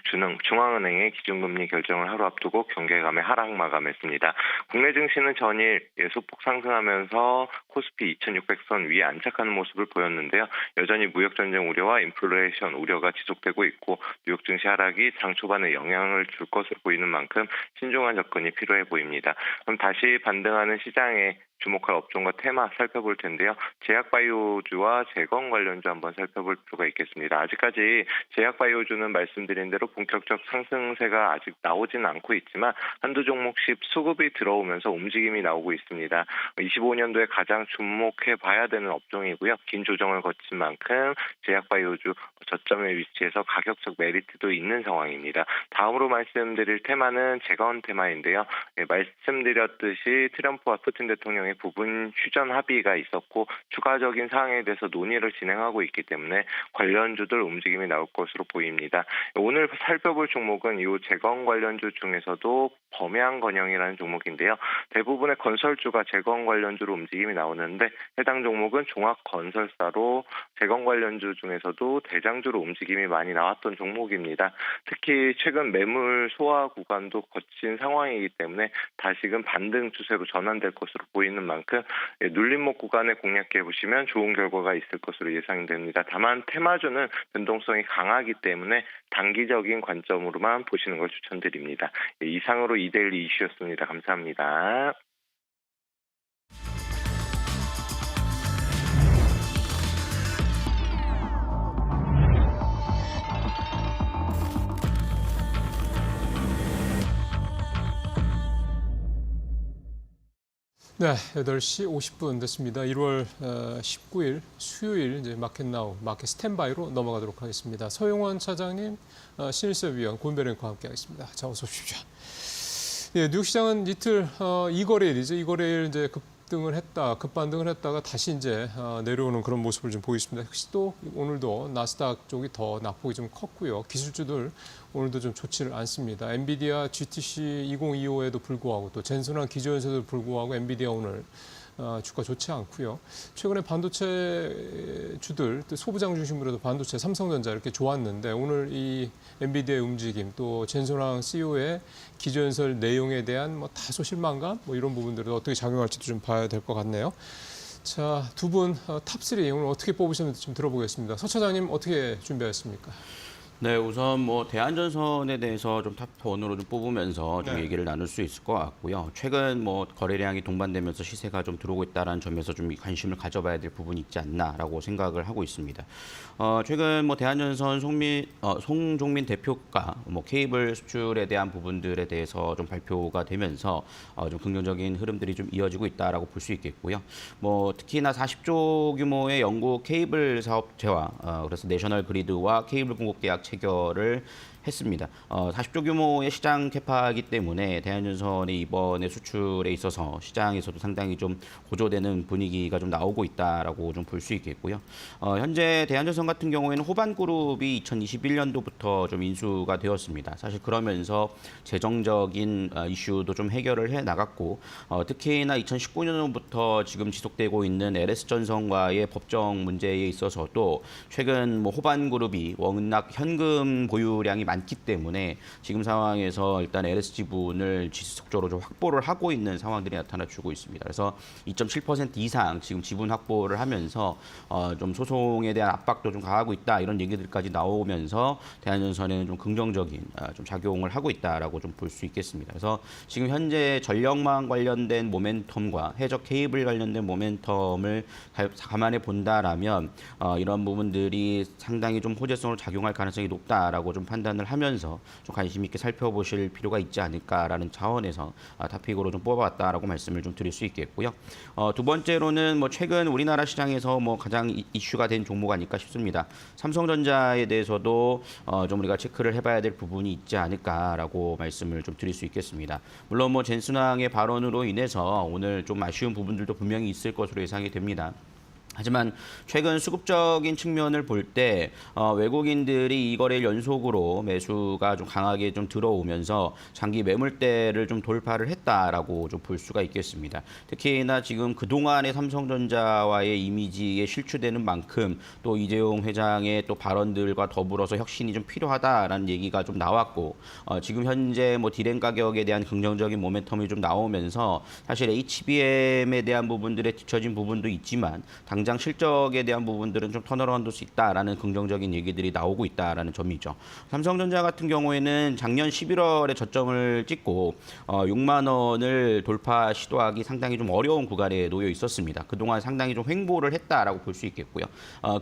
중앙은행의 기준금리 결정을 하루 앞두고 경계감의 하락 마감했습니다. 국내 증시는 전일 소폭 상승하면서 코스피 2600선 위에 안착하는 모습을 보였는데요. 여전히 무역전쟁 우려와 인플레이션 우려가 지속되고 있고 뉴욕 증시 하락이 장 초반에 영향을 줄 것으로 보이는 만큼 신중한 접근이 필요해 보입니다. 그럼 다시 반등하는 시장에 주목할 업종과 테마 살펴볼 텐데요. 제약바이오주와 재건 관련주 한번 살펴볼 필요가 있겠습니다. 아직까지 제약바이오주는 말씀드린 대로 본격적 상승세가 아직 나오지는 않고 있지만 한두 종목씩 수급이 들어오면서 움직임이 나오고 있습니다. 25년도에 가장 주목해 봐야 되는 업종이고요. 긴 조정을 거친 만큼 제약바이오주 저점에 위치해서 가격적 메리트도 있는 상황입니다. 다음으로 말씀드릴 테마는 재건 테마인데요. 말씀드렸듯이 트럼프와 푸틴 대통령의 부분 휴전 합의가 있었고 추가적인 사항에 대해서 논의를 진행하고 있기 때문에 관련주들 움직임이 나올 것으로 보입니다. 오늘 살펴볼 종목은 이 재건 관련주 중에서도 범양건영이라는 종목인데요. 대부분의 건설주가 재건 관련주로 움직임이 나오는데 해당 종목은 종합건설사로 재건 관련주 중에서도 대장주로 움직임이 많이 나왔던 종목입니다. 특히 최근 매물 소화 구간도 거친 상황이기 때문에 다시금 반등 추세로 전환될 것으로 보이는 만큼 눌림목 구간에 공략해 보시면 좋은 결과가 있을 것으로 예상됩니다. 다만 테마주는 변동성이 강하기 때문에 단기적인 관점으로만 보시는 걸 추천드립니다. 이상으로 이데일리 이슈였습니다. 감사합니다. 네, 8시 50분 됐습니다. 1월 19일 수요일 이제 마켓나우, 마켓 스탠바이로 넘어가도록 하겠습니다. 서용원 차장님, 신일섭위원, 고은별앵커와 함께하겠습니다. 자, 어서 오십시오. 예, 뉴욕 시장은 이틀 이 거래일이죠. 이 거래일 이제 급반등을 했다가 다시 이제 내려오는 그런 모습을 좀 보이습니다. 역시 또 오늘도 나스닥 쪽이 더 낙폭이 좀 컸고요. 기술주들 오늘도 좀 좋지를 않습니다. 엔비디아 GTC 2025에도 불구하고 또 젠슨한 기저연세도 불구하고 엔비디아 오늘 주가 좋지 않고요. 최근에 반도체 주들, 또 소부장 중심으로도 반도체, 삼성전자 이렇게 좋았는데 오늘 이 엔비디아의 움직임, 또 젠슨황 CEO의 기조연설 내용에 대한 뭐 다소 실망감, 뭐 이런 부분들을 어떻게 작용할지도 좀 봐야 될 것 같네요. 자, 두 분 탑3 오늘 어떻게 뽑으셨는지 좀 들어보겠습니다. 서 차장님 어떻게 준비하셨습니까? 네, 우선 뭐 대한전선에 대해서 좀 탑1으로 좀 뽑으면서 좀 얘기를 나눌 수 있을 것 같고요. 최근 뭐 거래량이 동반되면서 시세가 좀 들어오고 있다는 점에서 좀 관심을 가져봐야 될 부분이 있지 않나라고 생각을 하고 있습니다. 최근 뭐 대한전선 송종민 대표가 뭐 케이블 수출에 대한 부분들에 대해서 좀 발표가 되면서 좀 긍정적인 흐름들이 좀 이어지고 있다라고 볼 수 있겠고요. 뭐 특히나 40조 규모의 영국 케이블 사업체와 그래서 내셔널 그리드와 케이블 공급 계약 체결을 했습니다. 40조 규모의 시장 캐파이기 때문에 대한전선이 이번에 수출에 있어서 시장에서도 상당히 좀 고조되는 분위기가 좀 나오고 있다라고 좀 볼 수 있겠고요. 현재 대한전선 같은 경우에는 호반그룹이 2021년도부터 좀 인수가 되었습니다. 사실 그러면서 재정적인 이슈도 좀 해결을 해 나갔고 특히나 2019년부터 지금 지속되고 있는 LS전선과의 법정 문제에 있어서도 최근 뭐 호반그룹이 워낙 현금 보유량이 많기 때문에 지금 상황에서 일단 LS 지분을 지속적으로 좀 확보를 하고 있는 상황들이 나타나주고 있습니다. 그래서 2.7% 이상 지금 지분 확보를 하면서 좀 소송에 대한 압박도 좀 가하고 있다 이런 얘기들까지 나오면서 대한전선에는 좀 긍정적인 좀 작용을 하고 있다라고 좀 볼 수 있겠습니다. 그래서 지금 현재 전력망 관련된 모멘텀과 해적 케이블 관련된 모멘텀을 감안해 본다라면 이런 부분들이 상당히 좀 호재성으로 작용할 가능성이 높다라고 좀 판단을 확인을 하면서 좀 관심 있게 살펴보실 필요가 있지 않을까라는 차원에서 탑픽으로 좀 뽑아봤다라고 말씀을 좀 드릴 수 있겠고요. 두 번째로는 뭐 최근 우리나라 시장에서 뭐 가장 이슈가 된 종목 아닐까 싶습니다. 삼성전자에 대해서도 좀 우리가 체크를 해봐야 될 부분이 있지 않을까라고 말씀을 좀 드릴 수 있겠습니다. 물론 뭐 젠순왕의 발언으로 인해서 오늘 좀 아쉬운 부분들도 분명히 있을 것으로 예상이 됩니다. 하지만 최근 수급적인 측면을 볼 때 외국인들이 이 거래를 연속으로 매수가 좀 강하게 좀 들어오면서 장기 매물대를 좀 돌파를 했다라고 좀 볼 수가 있겠습니다. 특히나 지금 그동안의 삼성전자와의 이미지에 실추되는 만큼 또 이재용 회장의 또 발언들과 더불어서 혁신이 좀 필요하다라는 얘기가 좀 나왔고 지금 현재 뭐 디램 가격에 대한 긍정적인 모멘텀이 좀 나오면서 사실 HBM에 대한 부분들에 뒤처진 부분도 있지만 당장 실적에 대한 부분들은 좀 턴어라운드 수 있다라는 긍정적인 얘기들이 나오고 있다라는 점이죠. 삼성전자 같은 경우에는 작년 11월에 저점을 찍고 6만 원을 돌파 시도하기 상당히 좀 어려운 구간에 놓여 있었습니다. 그동안 상당히 좀 횡보를 했다라고 볼 수 있겠고요.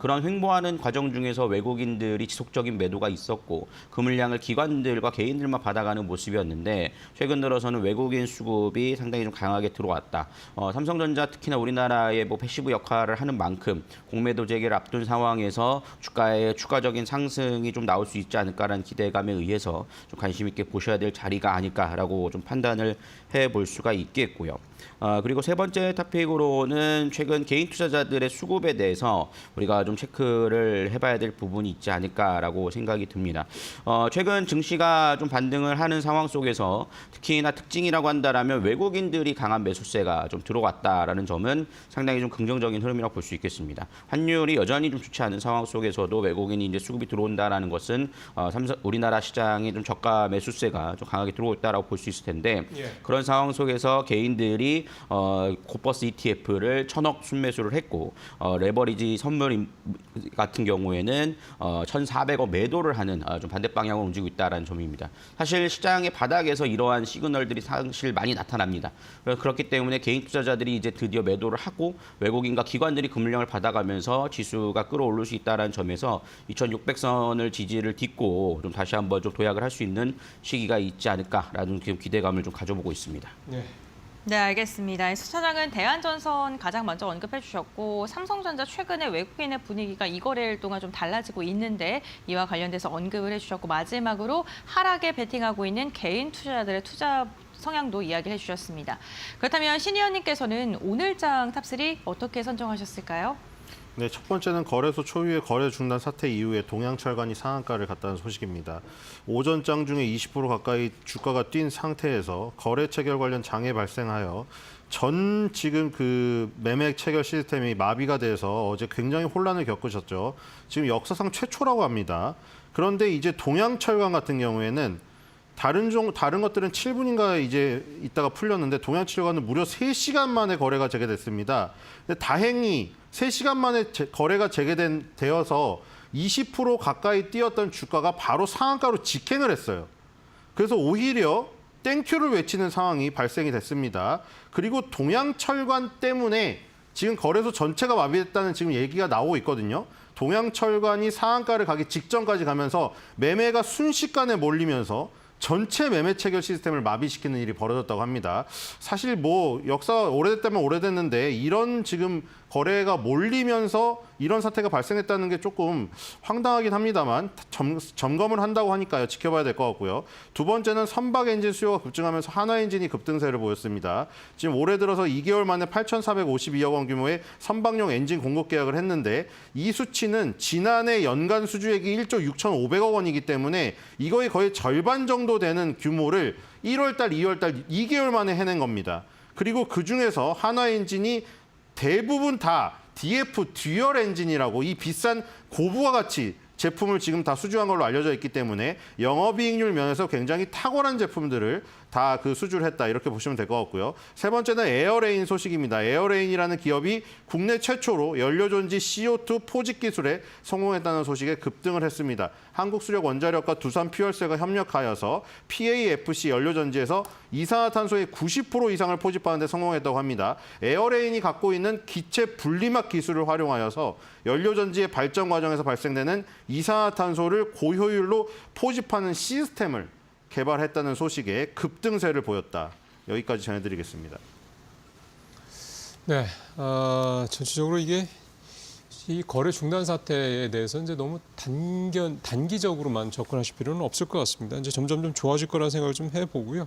그런 횡보하는 과정 중에서 외국인들이 지속적인 매도가 있었고 그 물량을 기관들과 개인들만 받아가는 모습이었는데 최근 들어서는 외국인 수급이 상당히 좀 강하게 들어왔다. 삼성전자 특히나 우리나라의 뭐 패시브 역할을 하는 만큼 공매도 재개를 앞둔 상황에서 주가의 추가적인 상승이 좀 나올 수 있지 않을까라는 기대감에 의해서 좀 관심 있게 보셔야 될 자리가 아닐까라고 좀 판단을 해볼 수가 있겠고요. 그리고 세 번째 탑픽으로는 최근 개인 투자자들의 수급에 대해서 우리가 좀 체크를 해봐야 될 부분이 있지 않을까라고 생각이 듭니다. 최근 증시가 좀 반등을 하는 상황 속에서 특히나 특징이라고 한다라면 외국인들이 강한 매수세가 좀 들어왔다라는 점은 상당히 좀 긍정적인 흐름이라고 볼 수 있겠습니다. 환율이 여전히 좀 좋지 않은 상황 속에서도 외국인이 이제 수급이 들어온다라는 것은 우리나라 시장에 좀 저가 매수세가 좀 강하게 들어오고 있다라고 볼 수 있을 텐데 그런 상황 속에서 개인들이 코퍼스 ETF를 1,000억 순매수를 했고 레버리지 선물 같은 경우에는 1,400억 매도를 하는 좀 반대 방향으로 움직이고 있다는 점입니다. 사실 시장의 바닥에서 이러한 시그널들이 사실 많이 나타납니다. 그렇기 때문에 개인 투자자들이 이제 드디어 매도를 하고 외국인과 기관들이 그 물량을 받아가면서 지수가 끌어오를 수 있다는 점에서 2,600선을 지지를 딛고 좀 다시 한번 좀 도약을 할 수 있는 시기가 있지 않을까라는 기대감을 좀 가져보고 있습니다. 네, 알겠습니다. 수 차장은 대한전선 가장 먼저 언급해 주셨고 삼성전자 최근에 외국인의 분위기가 이 거래일 동안 좀 달라지고 있는데 이와 관련돼서 언급을 해주셨고 마지막으로 하락에 베팅하고 있는 개인 투자자들의 투자 성향도 이야기해 주셨습니다. 그렇다면 신 의원님께서는 오늘장 탑3 어떻게 선정하셨을까요? 네, 첫 번째는 거래소 초유의 거래 중단 사태 이후에 동양철관이 상한가를 갔다는 소식입니다. 오전장 중에 20% 가까이 주가가 뛴 상태에서 거래 체결 관련 장애 발생하여 전 지금 그 매매 체결 시스템이 마비가 돼서 어제 굉장히 혼란을 겪으셨죠. 지금 역사상 최초라고 합니다. 그런데 이제 동양철관 같은 경우에는 다른 것들은 7분인가 이제 있다가 풀렸는데 동양철관은 무려 3시간 만에 거래가 재개됐습니다. 근데 다행히 3시간 만에 거래가 재개되어서 20% 가까이 뛰었던 주가가 바로 상한가로 직행을 했어요. 그래서 오히려 땡큐를 외치는 상황이 발생이 됐습니다. 그리고 동양철관 때문에 지금 거래소 전체가 마비됐다는 지금 얘기가 나오고 있거든요. 동양철관이 상한가를 가기 직전까지 가면서 매매가 순식간에 몰리면서 전체 매매 체결 시스템을 마비시키는 일이 벌어졌다고 합니다. 사실 뭐 역사가 오래됐다면 오래됐는데 이런 지금 거래가 몰리면서 이런 사태가 발생했다는 게 조금 황당하긴 합니다만 점검을 한다고 하니까요. 지켜봐야 될 것 같고요. 두 번째는 선박 엔진 수요가 급증하면서 한화엔진이 급등세를 보였습니다. 지금 올해 들어서 2개월 만에 8,452억 원 규모의 선박용 엔진 공급 계약을 했는데 이 수치는 지난해 연간 수주액이 1조 6,500억 원이기 때문에 이거의 거의 절반 정도 되는 규모를 1월 달, 2월 달 2개월 만에 해낸 겁니다. 그리고 그중에서 한화엔진이 대부분 다 DF 듀얼 엔진이라고 이 비싼 고부가 가치 제품을 지금 다 수주한 걸로 알려져 있기 때문에 영업이익률 면에서 굉장히 탁월한 제품들을 다 그 수주를 했다 이렇게 보시면 될 것 같고요. 세 번째는 에어레인 소식입니다. 에어레인이라는 기업이 국내 최초로 연료전지 CO2 포집 기술에 성공했다는 소식에 급등을 했습니다. 한국수력원자력과 두산퓨얼셀과 협력하여서 PAFC 연료전지에서 이산화탄소의 90% 이상을 포집하는 데 성공했다고 합니다. 에어레인이 갖고 있는 기체 분리막 기술을 활용하여서 연료전지의 발전 과정에서 발생되는 이산화탄소를 고효율로 포집하는 시스템을 개발했다는 소식에 급등세를 보였다. 여기까지 전해드리겠습니다. 네, 전체적으로 이 거래 중단 사태에 대해서 이제 너무 단기적으로만 접근하실 필요는 없을 것 같습니다. 이제 점점 좀 좋아질 거라는 생각을 좀 해보고요.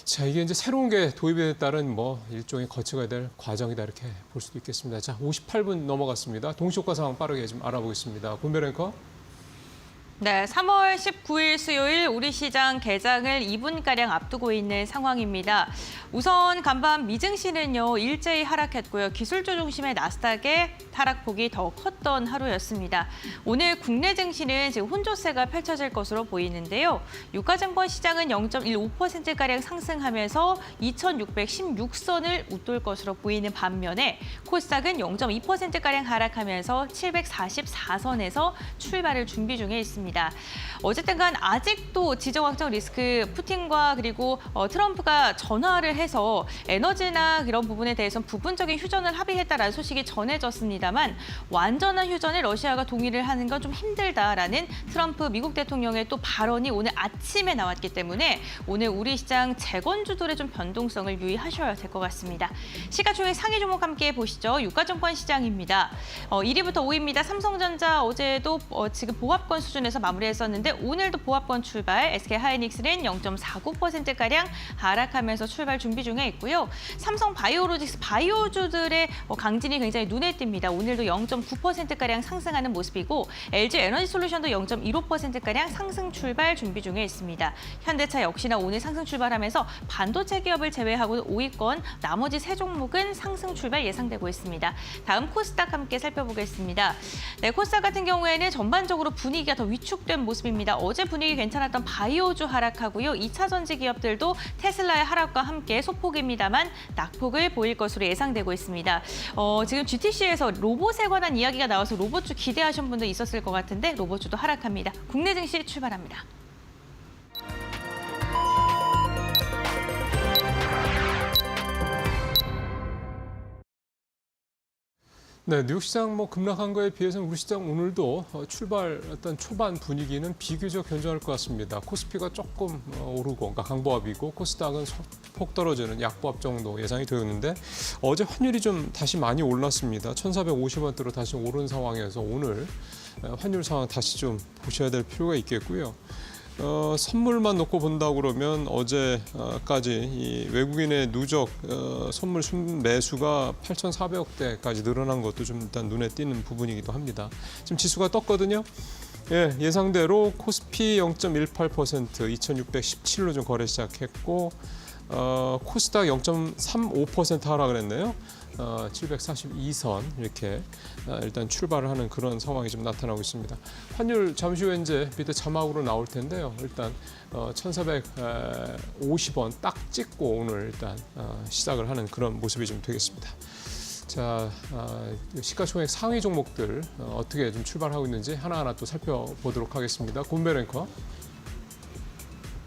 자, 이게 이제 새로운 게 도입에 따른 일종의 거쳐가야 될 과정이다 이렇게 볼 수도 있겠습니다. 자, 58분 넘어갔습니다. 동시효과 상황 빠르게 좀 알아보겠습니다. 권별 앵커. 네, 3월 19일 수요일 우리 시장 개장을 2분가량 앞두고 있는 상황입니다. 우선 간밤 미증시는요, 일제히 하락했고요. 기술주 중심의 나스닥의 하락폭이 더 컸던 하루였습니다. 오늘 국내 증시는 지금 혼조세가 펼쳐질 것으로 보이는데요. 유가증권 시장은 0.15%가량 상승하면서 2,616선을 웃돌 것으로 보이는 반면에 코스닥은 0.2%가량 하락하면서 744선에서 출발을 준비 중에 있습니다. 어쨌든 간 아직도 지정학적 리스크, 푸틴과 그리고 트럼프가 전화를 해서 에너지나 그런 부분에 대해서는 부분적인 휴전을 합의했다라는 소식이 전해졌습니다만 완전한 휴전에 러시아가 동의를 하는 건 좀 힘들다라는 트럼프 미국 대통령의 또 발언이 오늘 아침에 나왔기 때문에 오늘 우리 시장 재건주들의 좀 변동성을 유의하셔야 될 것 같습니다. 시가총액 상위 종목 함께 보시죠. 유가증권 시장입니다. 1위부터 5위입니다. 삼성전자 어제도 지금 보합권 수준에서 마무리했었는데 오늘도 보합권 출발, SK하이닉스는 0.49%가량 하락하면서 출발 준비 중에 있고요. 삼성바이오로직스 바이오주들의 강진이 굉장히 눈에 띕니다. 오늘도 0.9%가량 상승하는 모습이고 LG에너지솔루션도 0.15%가량 상승 출발 준비 중에 있습니다. 현대차 역시나 오늘 상승 출발하면서 반도체 기업을 제외하고 5위권, 나머지 세 종목은 상승 출발 예상되고 있습니다. 다음 코스닥 함께 살펴보겠습니다. 네, 코스닥 같은 경우에는 전반적으로 분위기가 더 위축된 모습입니다. 어제 분위기 괜찮았던 바이오주 하락하고요. 2차 전지 기업들도 테슬라의 하락과 함께 소폭입니다만 낙폭을 보일 것으로 예상되고 있습니다. 지금 GTC에서 로봇에 관한 이야기가 나와서 로봇주 기대하신 분도 있었을 것 같은데 로봇주도 하락합니다. 국내 증시 출발합니다. 네, 뉴욕 시장 급락한 거에 비해서는 우리 시장 오늘도 출발 어떤 초반 분위기는 비교적 견조할 것 같습니다. 코스피가 조금 오르고, 그러니까 강보합이고 코스닥은 폭 떨어지는 약보합 정도 예상이 되었는데 어제 환율이 좀 다시 많이 올랐습니다. 1,450원대로 다시 오른 상황에서 오늘 환율 상황 다시 좀 보셔야 될 필요가 있겠고요. 선물만 놓고 본다 그러면 어제까지 이 외국인의 누적 선물 매수가 8,400억대까지 늘어난 것도 좀 일단 눈에 띄는 부분이기도 합니다. 지금 지수가 떴거든요. 예, 예상대로 코스피 0.18%, 2,617로 좀 거래 시작했고 코스닥 0.35% 하락을 했네요. 742선 이렇게 일단 출발을 하는 그런 상황이 좀 나타나고 있습니다. 환율 잠시 후에 이제 밑에 자막으로 나올 텐데요. 일단 1,450원 딱 찍고 오늘 일단 시작을 하는 그런 모습이 좀 되겠습니다. 자, 시가총액 상위 종목들 어떻게 좀 출발하고 있는지 하나하나 또 살펴보도록 하겠습니다. 권별 앵커.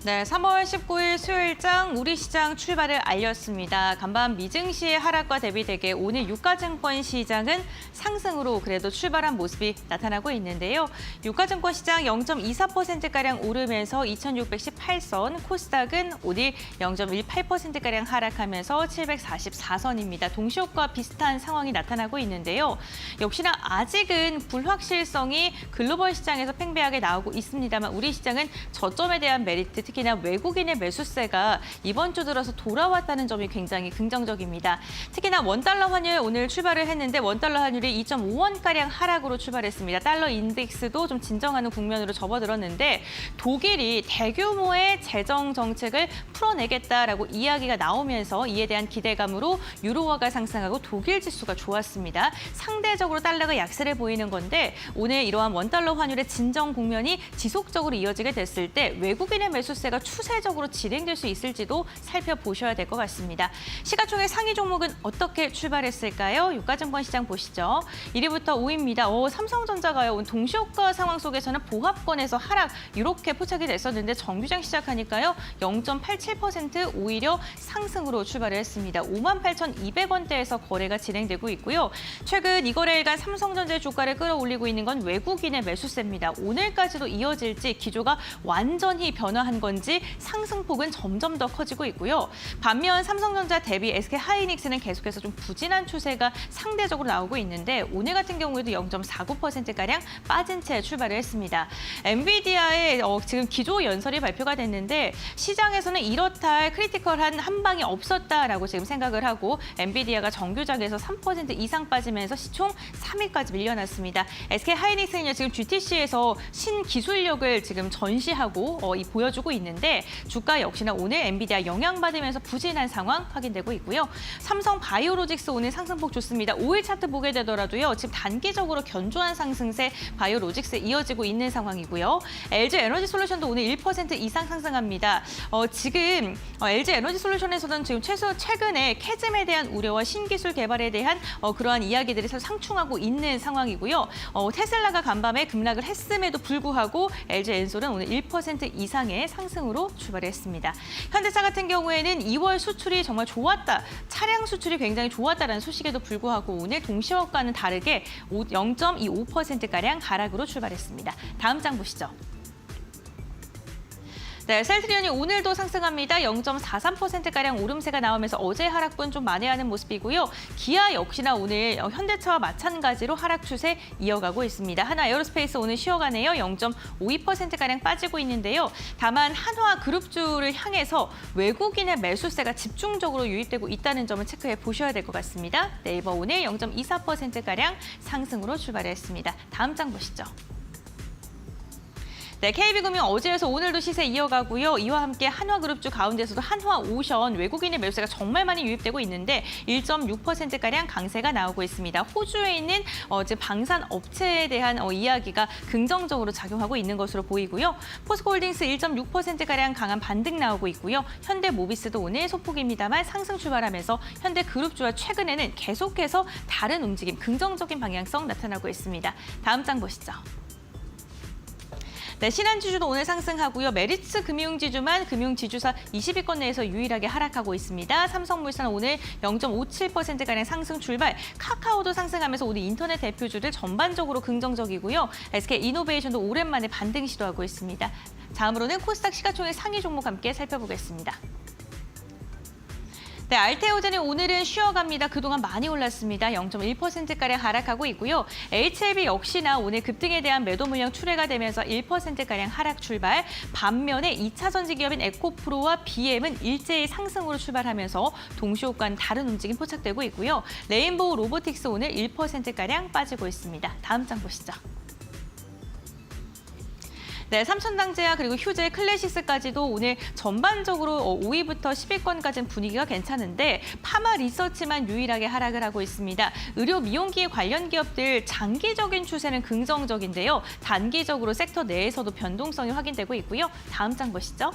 네, 3월 19일 수요일장 우리 시장 출발을 알렸습니다. 간밤 미증시의 하락과 대비되게 오늘 유가증권 시장은 상승으로 그래도 출발한 모습이 나타나고 있는데요. 유가증권 시장 0.24%가량 오르면서 2,618선, 코스닥은 오늘 0.18%가량 하락하면서 744선입니다. 동시효과 비슷한 상황이 나타나고 있는데요. 역시나 아직은 불확실성이 글로벌 시장에서 팽배하게 나오고 있습니다만 우리 시장은 저점에 대한 메리트, 특히나 외국인의 매수세가 이번 주 들어서 돌아왔다는 점이 굉장히 긍정적입니다. 특히나 원달러 환율 오늘 출발을 했는데 원달러 환율이 2.5원가량 하락으로 출발했습니다. 달러 인덱스도 좀 진정하는 국면으로 접어들었는데 독일이 대규모의 재정 정책을 풀어내겠다라고 이야기가 나오면서 이에 대한 기대감으로 유로화가 상승하고 독일 지수가 좋았습니다. 상대적으로 달러가 약세를 보이는 건데 오늘 이러한 원달러 환율의 진정 국면이 지속적으로 이어지게 됐을 때 외국인의 매수세 매수세가 추세적으로 진행될 수 있을지도 살펴보셔야 될 것 같습니다. 시가총액 상위 종목은 어떻게 출발했을까요? 유가증권 시장 보시죠. 1위부터 5위입니다. 삼성전자가요. 동시효과 상황 속에서는 보합권에서 하락 이렇게 포착이 됐었는데 정규장 시작하니까요. 0.87% 오히려 상승으로 출발을 했습니다. 58,200원대에서 거래가 진행되고 있고요. 최근 이 거래일간 삼성전자의 주가를 끌어올리고 있는 건 외국인의 매수세입니다. 오늘까지도 이어질지 기조가 완전히 변화한 건지 상승폭은 점점 더 커지고 있고요. 반면 삼성전자 대비 SK하이닉스는 계속해서 좀 부진한 추세가 상대적으로 나오고 있는데 오늘 같은 경우에도 0.49%가량 빠진 채 출발을 했습니다. 엔비디아의 지금 기조 연설이 발표가 됐는데 시장에서는 이렇다 할 크리티컬한 한 방이 없었다라고 지금 생각을 하고 엔비디아가 정규장에서 3% 이상 빠지면서 시총 3위까지 밀려났습니다. SK하이닉스는요 지금 GTC에서 신기술력을 지금 전시하고 보여주고 있는데 주가 역시나 오늘 엔비디아 영향받으면서 부진한 상황 확인되고 있고요. 삼성 바이오로직스 오늘 상승폭 좋습니다. 5일 차트 보게 되더라도요. 지금 단기적으로 견조한 상승세 바이오로직스에 이어지고 있는 상황이고요. LG 에너지 솔루션도 오늘 1% 이상 상승합니다. 지금 LG 에너지 솔루션에서는 지금 최근에 캐즘에 대한 우려와 신기술 개발에 대한 그러한 이야기들이 상충하고 있는 상황이고요. 테슬라가 간밤에 급락을 했음에도 불구하고 LG 엔솔은 오늘 1% 이상의 상승으로 출발했습니다. 현대차 같은 경우에는 2월 수출이 정말 좋았다. 차량 수출이 굉장히 좋았다라는 소식에도 불구하고 오늘 동시효과는 다르게 0.25%가량 하락으로 출발했습니다. 다음 장 보시죠. 네, 셀트리온이 오늘도 상승합니다. 0.43%가량 오름세가 나오면서 어제 하락분 좀 만회하는 모습이고요. 기아 역시나 오늘 현대차와 마찬가지로 하락 추세 이어가고 있습니다. 하나 에어로스페이스 오늘 쉬어가네요. 0.52%가량 빠지고 있는데요. 다만 한화 그룹주를 향해서 외국인의 매수세가 집중적으로 유입되고 있다는 점을 체크해 보셔야 될 것 같습니다. 네이버 오늘 0.24%가량 상승으로 출발했습니다. 다음 장 보시죠. 네, KB금융 어제에서 오늘도 시세 이어가고요. 이와 함께 한화그룹주 가운데서도 한화오션 외국인의 매수세가 정말 많이 유입되고 있는데 1.6%가량 강세가 나오고 있습니다. 호주에 있는 지금 방산 업체에 대한 이야기가 긍정적으로 작용하고 있는 것으로 보이고요. 포스코홀딩스 1.6%가량 강한 반등 나오고 있고요. 현대모비스도 오늘 소폭입니다만 상승 출발하면서 현대그룹주와 최근에는 계속해서 다른 움직임, 긍정적인 방향성 나타나고 있습니다. 다음 장 보시죠. 네, 신한지주도 오늘 상승하고요. 메리츠 금융지주만 금융지주사 20위권 내에서 유일하게 하락하고 있습니다. 삼성물산 오늘 0.57%가량 상승 출발. 카카오도 상승하면서 오늘 인터넷 대표주들 전반적으로 긍정적이고요. SK이노베이션도 오랜만에 반등 시도하고 있습니다. 다음으로는 코스닥 시가총액 상위 종목 함께 살펴보겠습니다. 네, 알테오젠이 오늘은 쉬어갑니다. 그동안 많이 올랐습니다. 0.1%가량 하락하고 있고요. HLB 역시나 오늘 급등에 대한 매도 물량 출회가 되면서 1%가량 하락 출발. 반면에 2차 전지 기업인 에코프로와 BM은 일제히 상승으로 출발하면서 동시효과는 다른 움직임 포착되고 있고요. 레인보우 로보틱스 오늘 1%가량 빠지고 있습니다. 다음 장 보시죠. 네, 삼천당제약 그리고 휴재 클래시스까지도 오늘 전반적으로 5위부터 10위권까지는 분위기가 괜찮은데 파마 리서치만 유일하게 하락을 하고 있습니다. 의료 미용기계 관련 기업들 장기적인 추세는 긍정적인데요. 단기적으로 섹터 내에서도 변동성이 확인되고 있고요. 다음 장 보시죠.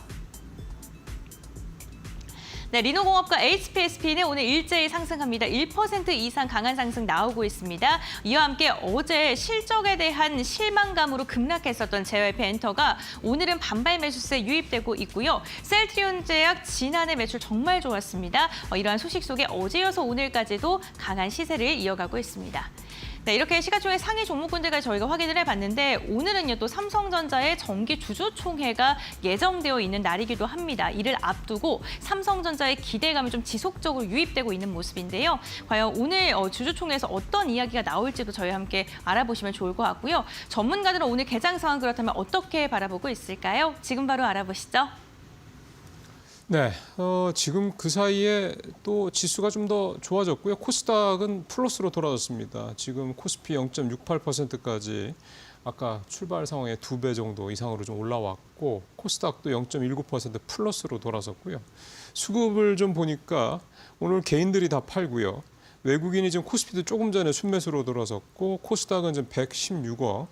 네, 리노공업과 HPSP는 오늘 일제히 상승합니다. 1% 이상 강한 상승 나오고 있습니다. 이와 함께 어제 실적에 대한 실망감으로 급락했었던 JYP 엔터가 오늘은 반발 매수세 유입되고 있고요. 셀트리온 제약 지난해 매출 정말 좋았습니다. 이러한 소식 속에 어제여서 오늘까지도 강한 시세를 이어가고 있습니다. 네, 이렇게 시가총액 상위 종목군들까지 저희가 확인을 해봤는데 오늘은요 또 삼성전자의 정기 주주총회가 예정되어 있는 날이기도 합니다. 이를 앞두고 삼성전자의 기대감이 좀 지속적으로 유입되고 있는 모습인데요. 과연 오늘 주주총회에서 어떤 이야기가 나올지도 저희와 함께 알아보시면 좋을 것 같고요. 전문가들은 오늘 개장 상황 그렇다면 어떻게 바라보고 있을까요? 지금 바로 알아보시죠. 네, 지금 그 사이에 또 지수가 좀 더 좋아졌고요. 코스닥은 플러스로 돌아섰습니다. 지금 코스피 0.68%까지 아까 출발 상황의 2배 정도 이상으로 좀 올라왔고 코스닥도 0.19% 플러스로 돌아섰고요. 수급을 좀 보니까 오늘 개인들이 다 팔고요. 외국인이 지금 코스피도 조금 전에 순매수로 돌아섰고 코스닥은 지금 116억,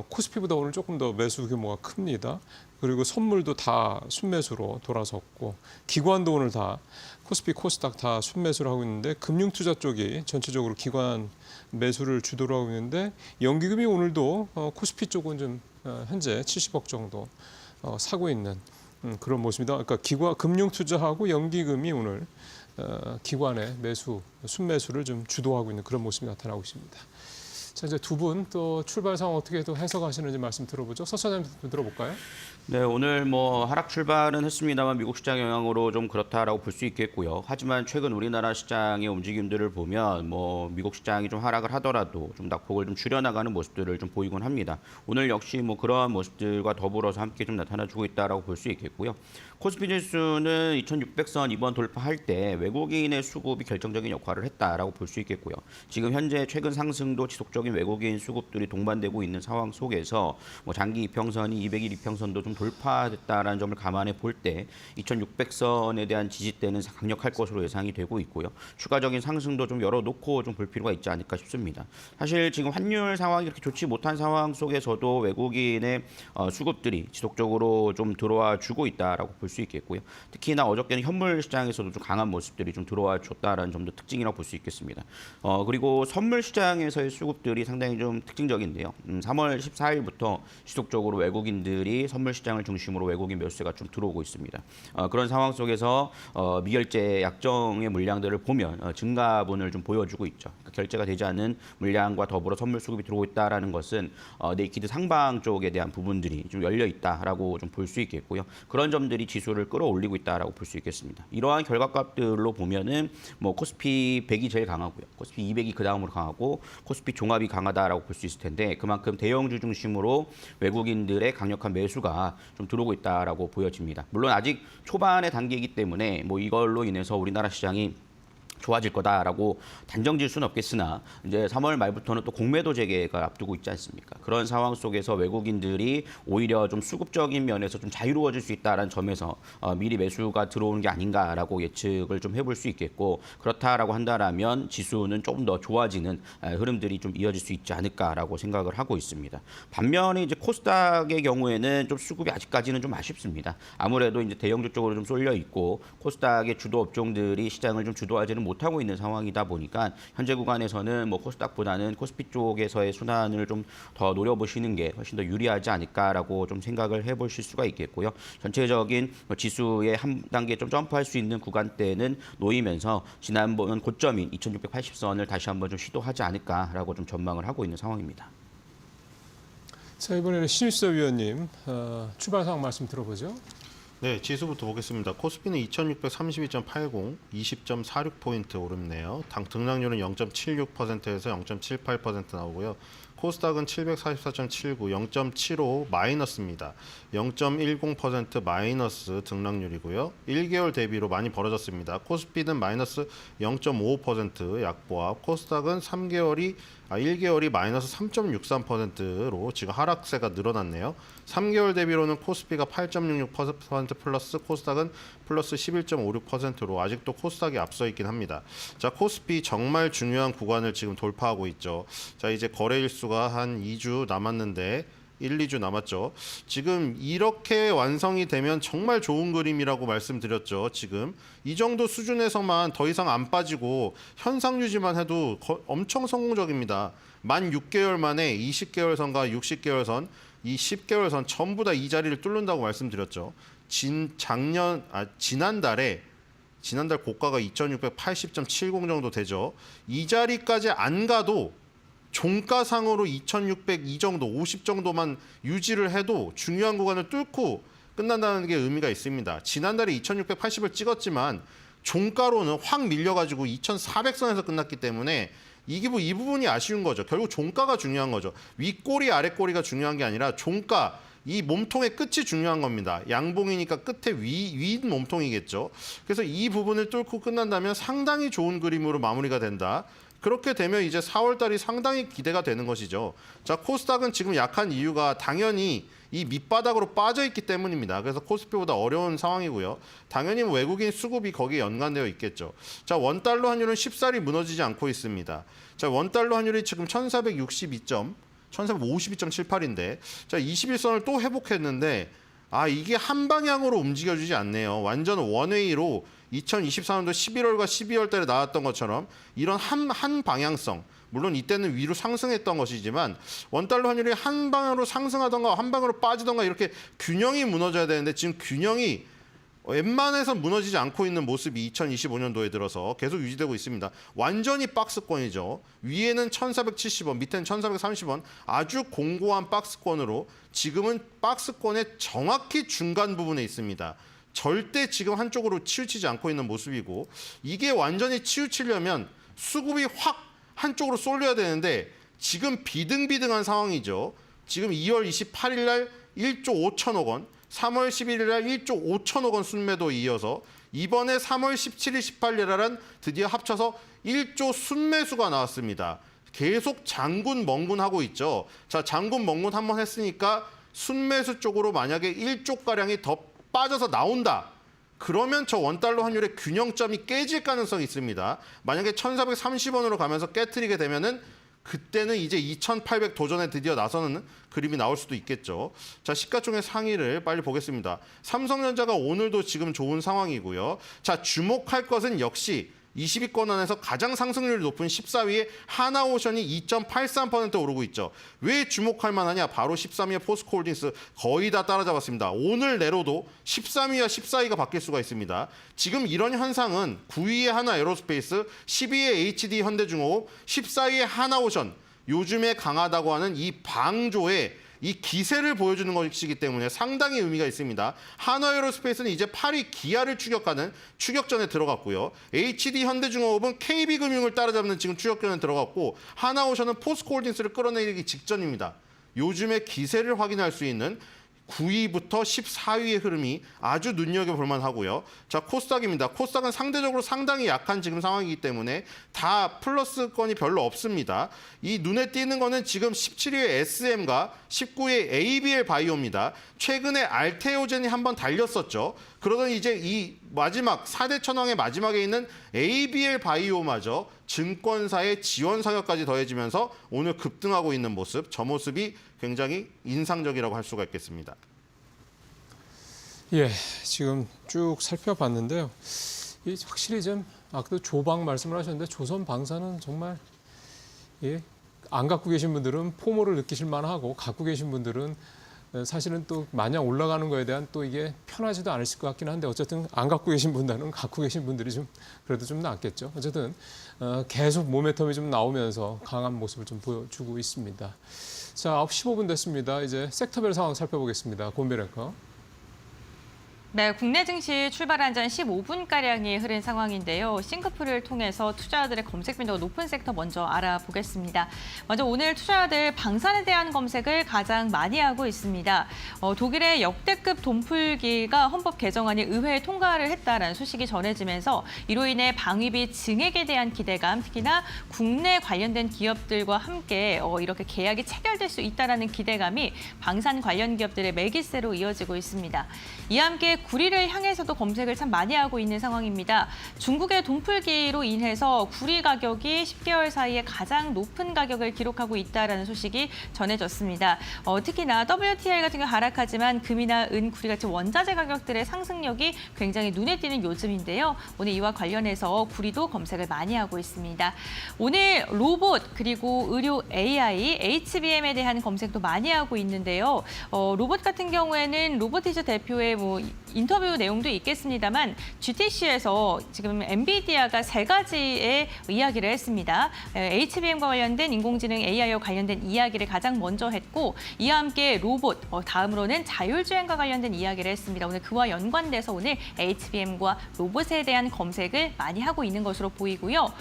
코스피보다 오늘 조금 더 매수 규모가 큽니다. 그리고 선물도 다 순매수로 돌아섰고 기관도 오늘 다 코스피, 코스닥 다 순매수를 하고 있는데 금융투자 쪽이 전체적으로 기관 매수를 주도로 하고 있는데 연기금이 오늘도 코스피 쪽은 좀 현재 70억 정도 사고 있는 그런 모습입니다. 그러니까 금융투자하고 연기금이 오늘 기관의 매수, 순매수를 좀 주도하고 있는 그런 모습이 나타나고 있습니다. 자, 이제 두 분 또 출발 상황 어떻게 또 해석하시는지 말씀 들어보죠. 서 차장님 들어볼까요? 네, 오늘 뭐 하락 출발은 했습니다만 미국 시장 영향으로 좀 그렇다라고 볼 수 있겠고요. 하지만 최근 우리나라 시장의 움직임들을 보면 뭐 미국 시장이 좀 하락을 하더라도 좀 낙폭을 좀 줄여나가는 모습들을 좀 보이곤 합니다. 오늘 역시 뭐 그러한 모습들과 더불어서 함께 좀 나타나주고 있다라고 볼 수 있겠고요. 코스피 지수는 2600선 이번 돌파할 때 외국인의 수급이 결정적인 역할을 했다라고 볼 수 있겠고요. 지금 현재 최근 상승도 지속적인 외국인 수급들이 동반되고 있는 상황 속에서 뭐 장기 이평선이 200일 이평선도 좀 돌파됐다라는 점을 감안해 볼 때 2600선에 대한 지지대는 강력할 것으로 예상이 되고 있고요. 추가적인 상승도 좀 열어놓고 좀 볼 필요가 있지 않을까 싶습니다. 사실 지금 환율 상황이 그렇게 좋지 못한 상황 속에서도 외국인의 수급들이 지속적으로 좀 들어와 주고 있다라고 볼 수 있겠고요. 특히나 어저께는 현물 시장에서도 좀 강한 모습들이 좀 들어와 줬다라는 점도 특징이라고 볼 수 있겠습니다. 그리고 선물 시장에서의 수급들이 상당히 좀 특징적인데요. 3월 14일부터 지속적으로 외국인들이 선물 시장을 중심으로 외국인 매수세가 좀 들어오고 있습니다. 그런 상황 속에서 미결제 약정의 물량들을 보면 증가분을 좀 보여주고 있죠. 그러니까 결제가 되지 않은 물량과 더불어 선물 수급이 들어오고 있다라는 것은 네이키드 상방 쪽에 대한 부분들이 좀 열려 있다라고 좀 볼 수 있겠고요. 그런 점들이 지수를 끌어올리고 있다라고 볼 수 있겠습니다. 이러한 결과값들로 보면은 뭐 코스피 100이 제일 강하고요. 코스피 200이 그 다음으로 강하고 코스피 종합이 강하다라고 볼 수 있을 텐데 그만큼 대형주 중심으로 외국인들의 강력한 매수가 좀 들어오고 있다라고 보여집니다. 물론 아직 초반의 단계이기 때문에 뭐 이걸로 인해서 우리나라 시장이 좋아질 거다라고 단정질 수는 없겠으나 이제 3월 말부터는 또 공매도 재개가 앞두고 있지 않습니까? 그런 상황 속에서 외국인들이 오히려 좀 수급적인 면에서 좀 자유로워질 수 있다는 점에서 미리 매수가 들어오는 게 아닌가라고 예측을 좀 해볼 수 있겠고 그렇다라고 한다라면 지수는 조금 더 좋아지는 흐름들이 좀 이어질 수 있지 않을까라고 생각을 하고 있습니다. 반면에 이제 코스닥의 경우에는 좀 수급이 아직까지는 좀 아쉽습니다. 아무래도 이제 대형주 쪽으로 좀 쏠려 있고 코스닥의 주도 업종들이 시장을 좀 주도하지는 못하고 있는 상황이다 보니까 현재 구간에서는 뭐 코스닥보다는 코스피 쪽에서의 순환을 좀 더 노려보시는 게 훨씬 더 유리하지 않을까라고 좀 생각을 해보실 수가 있겠고요. 전체적인 지수의 한 단계 좀 점프할 수 있는 구간대는 놓이면서 지난번 고점인 2680선을 다시 한번 좀 시도하지 않을까라고 좀 전망을 하고 있는 상황입니다. 자, 이번에는 신유서 위원님 출발 상황 말씀 들어보죠. 네, 지수부터 보겠습니다. 코스피는 2632.80, 20.46포인트 오르네요. 등락률은 0.76%에서 0.78% 나오고요. 코스닥은 744.79, 0.75 마이너스입니다. 0.10% 마이너스 등락률이고요. 1개월 대비로 많이 벌어졌습니다. 코스피는 마이너스 0.55% 약보합, 코스닥은 1개월이 마이너스 3.63%로 지금 하락세가 늘어났네요. 3개월 대비로는 코스피가 8.66% 플러스, 코스닥은 플러스 11.56%로 아직도 코스닥이 앞서 있긴 합니다. 자, 코스피 정말 중요한 구간을 지금 돌파하고 있죠. 자, 이제 거래일수가 한 2주 남았는데 2주 남았죠. 지금 이렇게 완성이 되면 정말 좋은 그림이라고 말씀드렸죠. 지금 이 정도 수준에서만 더 이상 안 빠지고 현상 유지만 해도 엄청 성공적입니다. 만 6개월 만에 20개월 선과 60개월 선, 이 10개월 선 전부 다 이 자리를 뚫는다고 말씀드렸죠. 지난달 고가가 2680.70 정도 되죠. 이 자리까지 안 가도 종가상으로 2602 정도, 50 정도만 유지를 해도 중요한 구간을 뚫고 끝난다는 게 의미가 있습니다. 지난달에 2680을 찍었지만 종가로는 확 밀려가지고 2400선에서 끝났기 때문에 이 부분이 아쉬운 거죠. 결국 종가가 중요한 거죠. 윗꼬리, 아랫꼬리가 중요한 게 아니라 종가, 이 몸통의 끝이 중요한 겁니다. 양봉이니까 끝에 윗 몸통이겠죠. 그래서 이 부분을 뚫고 끝난다면 상당히 좋은 그림으로 마무리가 된다. 그렇게 되면 이제 4월 달이 상당히 기대가 되는 것이죠. 자, 코스닥은 지금 약한 이유가 당연히 이 밑바닥으로 빠져 있기 때문입니다. 그래서 코스피보다 어려운 상황이고요. 당연히 외국인 수급이 거기에 연관되어 있겠죠. 자, 원달러 환율은 쉽사리 무너지지 않고 있습니다. 자, 원달러 환율이 지금 1462점, 1452.78인데 자 21선을 또 회복했는데 이게 한 방향으로 움직여주지 않네요. 완전 원웨이로 2024년도 11월과 12월 달에 나왔던 것처럼 이런 한 방향성, 물론 이때는 위로 상승했던 것이지만 원달러 환율이 한 방향으로 상승하던가 한 방향으로 빠지던가 이렇게 균형이 무너져야 되는데 지금 균형이 웬만해서 무너지지 않고 있는 모습이 2025년도에 들어서 계속 유지되고 있습니다. 완전히 박스권이죠. 위에는 1,470원, 밑에는 1,430원. 아주 공고한 박스권으로 지금은 박스권의 정확히 중간 부분에 있습니다. 절대 지금 한쪽으로 치우치지 않고 있는 모습이고 이게 완전히 치우치려면 수급이 확 한쪽으로 쏠려야 되는데 지금 비등비등한 상황이죠. 지금 2월 28일 날 1조 5천억 원, 3월 11일 날 1조 5천억 원 순매도 이어서 이번에 3월 17일, 18일날은 드디어 합쳐서 1조 순매수가 나왔습니다. 계속 장군 멍군하고 있죠. 자, 장군 멍군 한번 했으니까 순매수 쪽으로 만약에 1조가량이 더 빠져서 나온다. 그러면 저 원달러 환율의 균형점이 깨질 가능성이 있습니다. 만약에 1,430원으로 가면서 깨트리게 되면은 그때는 이제 2,800 도전에 드디어 나서는 그림이 나올 수도 있겠죠. 자, 시가총액 상위를 빨리 보겠습니다. 삼성전자가 오늘도 지금 좋은 상황이고요. 자, 주목할 것은 역시 20위권 안에서 가장 상승률이 높은 14위의 하나오션이 2.83% 오르고 있죠. 왜 주목할 만하냐? 바로 13위의 포스코홀딩스 거의 다 따라잡았습니다. 오늘 내로도 13위와 14위가 바뀔 수가 있습니다. 지금 이런 현상은 9위의 하나에로스페이스, 10위의 HD 현대중공업, 14위의 하나오션, 요즘에 강하다고 하는 이 방조의 이 기세를 보여주는 것이기 때문에 상당히 의미가 있습니다. 한화에어로스페이스는 이제 8위 기아를 추격하는 추격전에 들어갔고요. HD 현대중공업은 KB금융을 따라잡는 지금 추격전에 들어갔고 하나오션은 포스코홀딩스를 끌어내리기 직전입니다. 요즘의 기세를 확인할 수 있는 9위부터 14위의 흐름이 아주 눈여겨볼 만하고요. 자, 코스닥입니다. 코스닥은 상대적으로 상당히 약한 지금 상황이기 때문에 다 플러스권이 별로 없습니다. 이 눈에 띄는 거는 지금 17위의 SM과 19위의 ABL 바이오입니다. 최근에 알테오젠이 한번 달렸었죠. 그러던 이제 이 마지막 4대 천왕의 마지막에 있는 ABL 바이오마저 증권사의 지원 사격까지 더해지면서 오늘 급등하고 있는 모습, 저 모습이 굉장히 인상적이라고 할 수가 있겠습니다. 예, 지금 쭉 살펴봤는데요. 이 확실히 좀 아까도 조방 말씀을 하셨는데 조선 방사는 정말 안 갖고 계신 분들은 포모를 느끼실 만하고 갖고 계신 분들은 사실은 또 마냥 올라가는 거에 대한 또 이게 편하지도 않으실 것 같긴 한데 어쨌든 안 갖고 계신 분들은 갖고 계신 분들이 좀 그래도 좀 낫겠죠. 어쨌든 계속 모멘텀이 좀 나오면서 강한 모습을 좀 보여주고 있습니다. 자, 9시 15분 됐습니다. 이제 섹터별 상황 살펴보겠습니다. 권별 앵커. 네, 국내 증시 출발한 지 15분가량이 흐른 상황인데요. 싱크풀을 통해서 투자자들의 검색 빈도가 높은 섹터 먼저 알아보겠습니다. 먼저 오늘 투자자들 방산에 대한 검색을 가장 많이 하고 있습니다. 독일의 역대급 돈풀기가 헌법 개정안이 의회에 통과를 했다라는 소식이 전해지면서 이로 인해 방위비 증액에 대한 기대감, 특히나 국내 관련된 기업들과 함께 이렇게 계약이 체결될 수 있다라는 기대감이 방산 관련 기업들의 매기세로 이어지고 있습니다. 이와 함께 구리를 향해서도 검색을 참 많이 하고 있는 상황입니다. 중국의 돈풀기로 인해서 구리 가격이 10개월 사이에 가장 높은 가격을 기록하고 있다는 소식이 전해졌습니다. 특히나 WTI 같은 경우 하락하지만 금이나 은, 구리 같은 원자재 가격들의 상승력이 굉장히 눈에 띄는 요즘인데요. 오늘 이와 관련해서 구리도 검색을 많이 하고 있습니다. 오늘 로봇 그리고 의료 AI, HBM에 대한 검색도 많이 하고 있는데요. 로봇 같은 경우에는 로보티즈 대표의 인터뷰 내용도 있겠습니다만 GTC에서 지금 엔비디아가 3가지의 이야기를 했습니다. HBM과 관련된 인공지능 AI와 관련된 이야기를 가장 먼저 했고 이와 함께 로봇, 다음으로는 자율주행과 관련된 이야기를 했습니다. 오늘 그와 연관돼서 오늘 HBM과 로봇에 대한 검색을 많이 하고 있는 것으로 보이고요.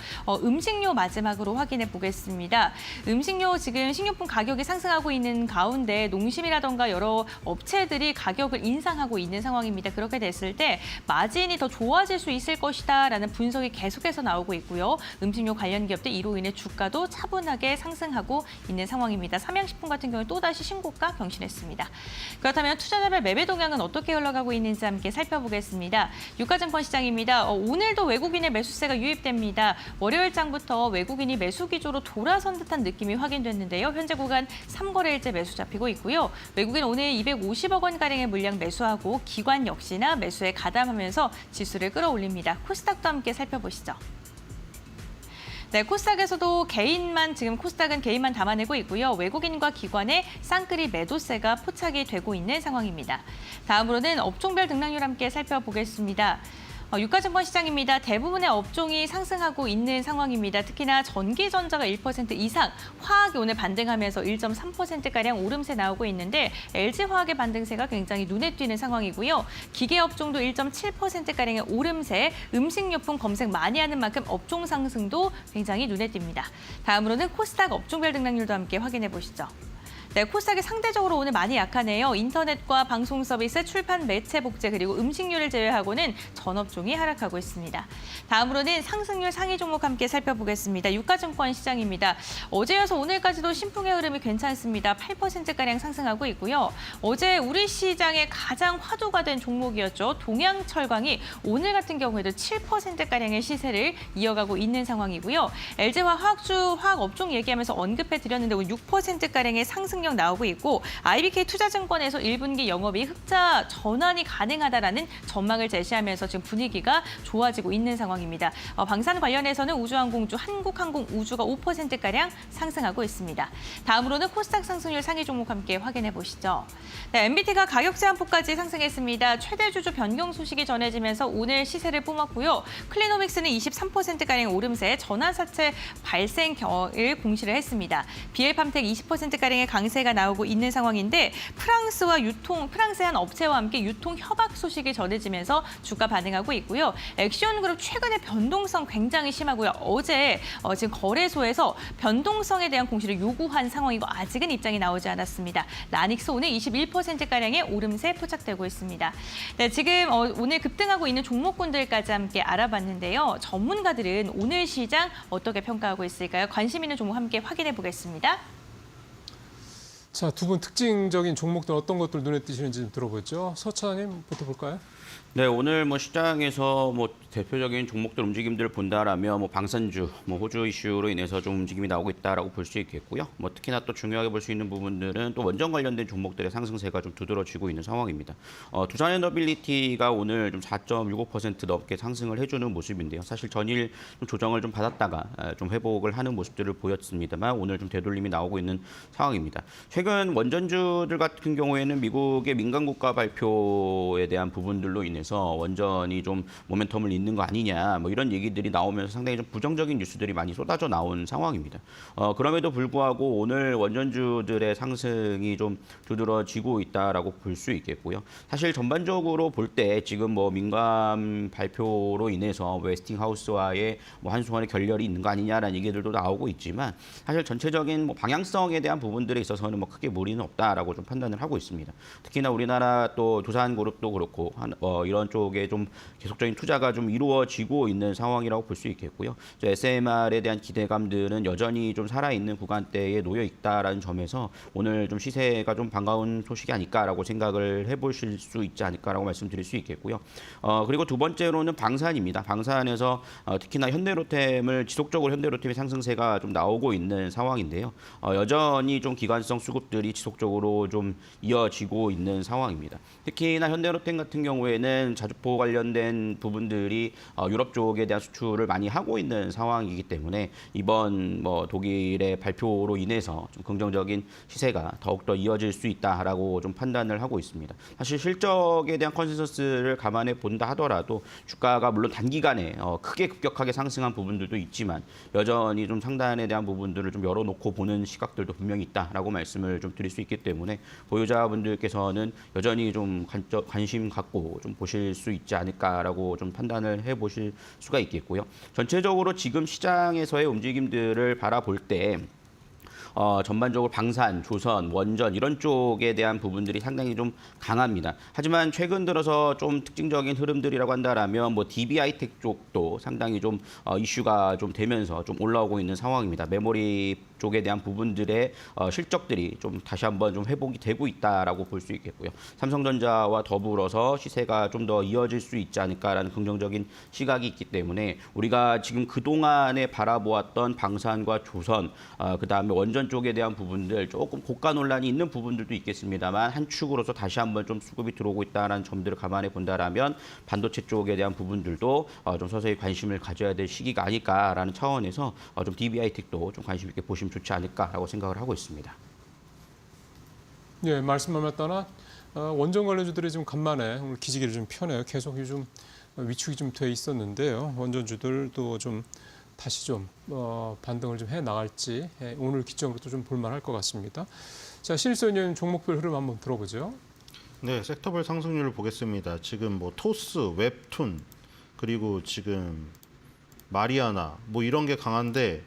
음식료 마지막으로 확인해 보겠습니다. 음식료 지금 식료품 가격이 상승하고 있는 가운데 농심이라던가 여러 업체들이 가격을 인상하고 있는 상황입니다. 상황입니다. 그렇게 됐을 때 마진이 더 좋아질 수 있을 것이다라는 분석이 계속해서 나오고 있고요. 음식료 관련 기업들 이로 인해 주가도 차분하게 상승하고 있는 상황입니다. 삼양식품 같은 경우에 또다시 신고가 경신했습니다. 그렇다면 투자자별 매매 동향은 어떻게 흘러가고 있는지 함께 살펴보겠습니다. 유가증권 시장입니다. 오늘도 외국인의 매수세가 유입됩니다. 월요일장부터 외국인이 매수 기조로 돌아선 듯한 느낌이 확인됐는데요. 현재 구간 3거래일째 매수 잡히고 있고요. 외국인 오늘 250억 원가량의 물량 매수하고 기관 역시나 매수에 가담하면서 지수를 끌어올립니다. 코스닥도 함께 살펴보시죠. 네, 코스닥에서도 코스닥은 개인만 담아내고 있고요. 외국인과 기관의 쌍끌이 매도세가 포착이 되고 있는 상황입니다. 다음으로는 업종별 등락률 함께 살펴보겠습니다. 유가증권 시장입니다. 대부분의 업종이 상승하고 있는 상황입니다. 특히나 전기전자가 1% 이상, 화학이 오늘 반등하면서 1.3%가량 오름세 나오고 있는데 LG화학의 반등세가 굉장히 눈에 띄는 상황이고요. 기계업종도 1.7%가량의 오름세, 음식료품 검색 많이 하는 만큼 업종 상승도 굉장히 눈에 띕니다. 다음으로는 코스닥 업종별 등락률도 함께 확인해 보시죠. 네, 코스닥이 상대적으로 오늘 많이 약하네요. 인터넷과 방송 서비스, 출판, 매체, 복제 그리고 음식료를 제외하고는 전 업종이 하락하고 있습니다. 다음으로는 상승률 상위 종목 함께 살펴보겠습니다. 유가증권 시장입니다. 어제여서 오늘까지도 신풍의 흐름이 괜찮습니다. 8%가량 상승하고 있고요. 어제 우리 시장의 가장 화두가 된 종목이었죠. 동양철강이 오늘 같은 경우에도 7%가량의 시세를 이어가고 있는 상황이고요. LG화학 화학 업종 얘기하면서 언급해 드렸는데 오늘 6%가량의 상승 나오고 있고 IBK 투자증권에서 1분기 영업이 흑자 전환이 가능하다라는 전망을 제시하면서 지금 분위기가 좋아지고 있는 상황입니다. 방산 관련해서는 우주항공주 한국항공우주가 5%가량 상승하고 있습니다. 다음으로는 코스닥 상승률 상위 종목 함께 확인해 보시죠. 네, MBT가 가격 제한폭까지 상승했습니다. 최대 주주 변경 소식이 전해지면서 오늘 시세를 뿜었고요. 클리노믹스는 23%가량 오름세 전환사채 발생을 공시를 했습니다. 비엘팜텍 20%가량의 강세가 나오고 있는 상황인데 프랑스의 한 업체와 함께 유통 협약 소식이 전해지면서 주가 반응하고 있고요. 액시온그룹 최근에 변동성 굉장히 심하고요. 어제 지금 거래소에서 변동성에 대한 공시를 요구한 상황이고 아직은 입장이 나오지 않았습니다. 라닉스 오늘 21%가량의 오름세 포착되고 있습니다. 네, 지금 오늘 급등하고 있는 종목군들까지 함께 알아봤는데요. 전문가들은 오늘 시장 어떻게 평가하고 있을까요? 관심 있는 종목 함께 확인해 보겠습니다. 자, 두 분 특징적인 종목들 어떤 것들 눈에 띄시는지 좀 들어보죠. 서 차장님부터 볼까요? 네, 오늘 시장에서 대표적인 종목들 움직임들을 본다라면 방산주, 호주 이슈로 인해서 좀 움직임이 나오고 있다라고 볼 수 있겠고요. 특히나 또 중요하게 볼 수 있는 부분들은 또 원전 관련된 종목들의 상승세가 좀 두드러지고 있는 상황입니다. 두산에너빌리티가 오늘 좀 4.65% 넘게 상승을 해주는 모습인데요. 사실 전일 좀 조정을 좀 받았다가 좀 회복을 하는 모습들을 보였습니다만 오늘 좀 되돌림이 나오고 있는 상황입니다. 최근 원전주들 같은 경우에는 미국의 민간 국가 발표에 대한 부분들로 인해서 원전이 좀 모멘텀을 잇는 거 아니냐 이런 얘기들이 나오면서 상당히 좀 부정적인 뉴스들이 많이 쏟아져 나온 상황입니다. 그럼에도 불구하고 오늘 원전주들의 상승이 좀 두드러지고 있다라고 볼 수 있겠고요. 사실 전반적으로 볼 때 지금 민간 발표로 인해서 웨스팅하우스와의 한순간의 결렬이 있는 거 아니냐라는 얘기들도 나오고 있지만 사실 전체적인 방향성에 대한 부분들에 있어서는 크게 무리는 없다라고 좀 판단을 하고 있습니다. 특히나 우리나라 또 두산그룹도 그렇고 이런 쪽에 좀 계속적인 투자가 좀 이루어지고 있는 상황이라고 볼 수 있겠고요. SMR에 대한 기대감들은 여전히 좀 살아있는 구간대에 놓여 있다라는 점에서 오늘 좀 시세가 좀 반가운 소식이 아닐까라고 생각을 해보실 수 있지 않을까라고 말씀드릴 수 있겠고요. 그리고 두 번째로는 방산입니다. 방산에서 특히나 지속적으로 현대로템의 상승세가 좀 나오고 있는 상황인데요. 여전히 좀 기관성 수급들이 지속적으로 좀 이어지고 있는 상황입니다. 특히나 현대로템 같은 경우에는 자주포 관련된 부분들이 유럽 쪽에 대한 수출을 많이 하고 있는 상황이기 때문에 이번 독일의 발표로 인해서 좀 긍정적인 시세가 더욱더 이어질 수 있다라고 좀 판단을 하고 있습니다. 사실 실적에 대한 컨센서스를 감안해 본다 하더라도 주가가 물론 단기간에 크게 급격하게 상승한 부분들도 있지만 여전히 좀 상단에 대한 부분들을 좀 열어놓고 보는 시각들도 분명히 있다라고 말씀을 좀 드릴 수 있기 때문에 보유자분들께서는 여전히 좀 관심 갖고 좀 보실 수 있지 않을까라고 좀 판단을 해보실 수가 있겠고요. 전체적으로 지금 시장에서의 움직임들을 바라볼 때 전반적으로 방산, 조선, 원전 이런 쪽에 대한 부분들이 상당히 좀 강합니다. 하지만 최근 들어서 좀 특징적인 흐름들이라고 한다라면 뭐 DB 하이텍 쪽도 상당히 좀 이슈가 좀 되면서 좀 올라오고 있는 상황입니다. 메모리 쪽에 대한 부분들의 실적들이 좀 다시 한번 좀 회복이 되고 있다라고 볼 수 있겠고요. 삼성전자와 더불어서 시세가 좀 더 이어질 수 있지 않을까라는 긍정적인 시각이 있기 때문에 우리가 지금 그동안에 바라보았던 방산과 조선, 그다음에 원전 쪽에 대한 부분들 조금 고가 논란이 있는 부분들도 있겠습니다만 한 축으로서 다시 한번 좀 수급이 들어오고 있다는 점들을 감안해 본다라면 반도체 쪽에 대한 부분들도 좀 서서히 관심을 가져야 될 시기가 아닐까라는 차원에서 좀 DBI텍도 좀 관심 있게 보시면 좋지 않을까라고 생각을 하고 있습니다. 예, 말씀만 따라 원전 관련주들이 좀 간만에 오늘 기지개를 좀 펴네요. 계속 요즘 위축이 좀 돼 있었는데요. 원전주들도 좀 다시 좀 반등을 좀 해 나갈지 오늘 기점으로 또 좀 볼만할 것 같습니다. 자, 신일선 종목별 흐름 한번 들어보죠. 네, 섹터별 상승률을 보겠습니다. 지금 뭐 토스, 웹툰, 그리고 지금 마리아나 뭐 이런 게 강한데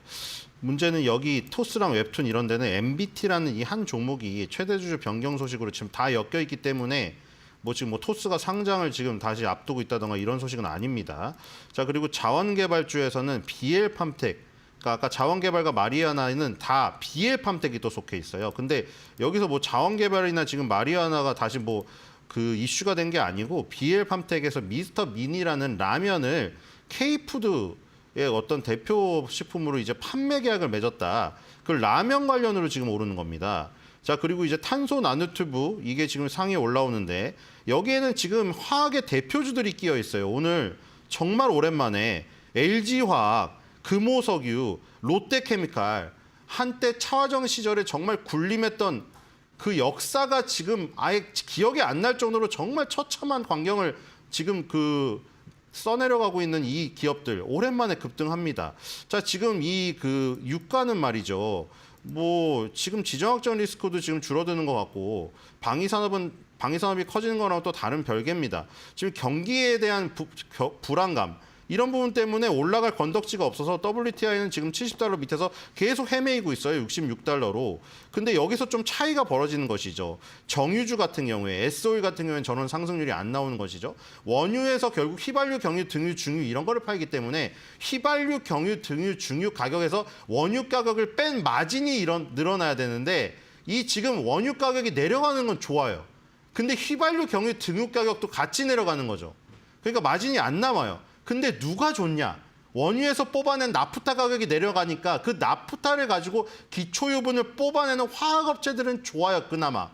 문제는 여기 토스랑 웹툰 이런 데는 MBT라는 이 한 종목이 최대 주주 변경 소식으로 지금 다 엮여 있기 때문에 뭐 지금 뭐 토스가 상장을 지금 다시 앞두고 있다던가 이런 소식은 아닙니다. 자, 그리고 자원개발주에서는 BL팜텍, 그러니까 아까 자원개발과 마리아나는 다 BL팜텍이 또 속해 있어요. 근데 여기서 뭐 자원개발이나 지금 마리아나가 다시 뭐 그 이슈가 된 게 아니고 BL팜텍에서 미스터 미니라는 라면을 K푸드의 어떤 대표 식품으로 이제 판매 계약을 맺었다. 그 라면 관련으로 지금 오르는 겁니다. 자, 그리고 이제 탄소 나노튜브 이게 지금 상위에 올라오는데 여기에는 지금 화학의 대표주들이 끼어 있어요. 오늘 정말 오랜만에 LG화학, 금호석유, 롯데케미칼 한때 차화정 시절에 정말 군림했던 그 역사가 지금 아예 기억이 안 날 정도로 정말 처참한 광경을 지금 그 써내려가고 있는 이 기업들 오랜만에 급등합니다. 자, 지금 이 그 유가는 말이죠. 뭐 지금 지정학적 리스크도 지금 줄어드는 것 같고 방위산업이 커지는 거랑 또 다른 별개입니다. 지금 경기에 대한 불안감 이런 부분 때문에 올라갈 건덕지가 없어서 WTI는 지금 $70 밑에서 계속 헤매이고 있어요. $66로. 근데 여기서 좀 차이가 벌어지는 것이죠. 정유주 같은 경우에 S-오일 같은 경우에는 저런 상승률이 안 나오는 것이죠. 원유에서 결국 휘발유, 경유, 등유, 중유 이런 거를 팔기 때문에 휘발유, 경유, 등유, 중유 가격에서 원유 가격을 뺀 마진이 늘어나야 되는데 이 지금 원유 가격이 내려가는 건 좋아요. 근데 휘발유, 경유, 등유 가격도 같이 내려가는 거죠. 그러니까 마진이 안 남아요. 근데 누가 좋냐? 원유에서 뽑아낸 나프타 가격이 내려가니까 그 나프타를 가지고 기초유분을 뽑아내는 화학업체들은 좋아요, 그나마.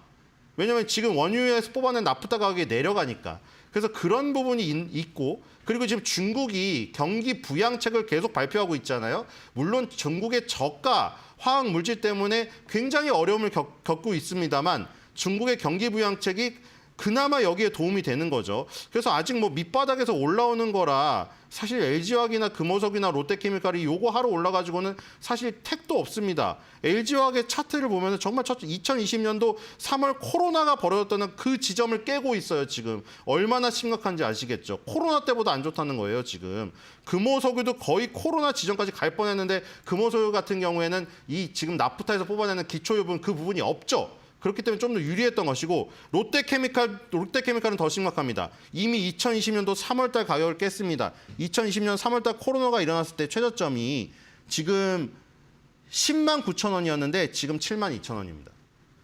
왜냐하면 지금 원유에서 뽑아낸 나프타 가격이 내려가니까. 그래서 그런 부분이 있고 그리고 지금 중국이 경기 부양책을 계속 발표하고 있잖아요. 물론 중국의 저가 화학 물질 때문에 굉장히 어려움을 겪고 있습니다만 중국의 경기 부양책이 그나마 여기에 도움이 되는 거죠. 그래서 아직 뭐 밑바닥에서 올라오는 거라 사실 LG화학이나 금호석이나 롯데케미칼이 요거 하러 올라가지고는 사실 택도 없습니다. LG화학의 차트를 보면 정말 2020년도 3월 코로나가 벌어졌다는 그 지점을 깨고 있어요. 지금 얼마나 심각한지 아시겠죠. 코로나 때보다 안 좋다는 거예요. 지금 금호석유도 거의 코로나 지점까지 갈 뻔했는데 금호석유 같은 경우에는 이 지금 나프타에서 뽑아내는 기초유분 그 부분이 없죠. 그렇기 때문에 좀 더 유리했던 것이고 롯데케미칼은 더 심각합니다. 이미 2020년도 3월달 가격을 깼습니다. 2020년 3월달 코로나가 일어났을 때 최저점이 지금 10만 9천 원이었는데 지금 7만 2천 원입니다.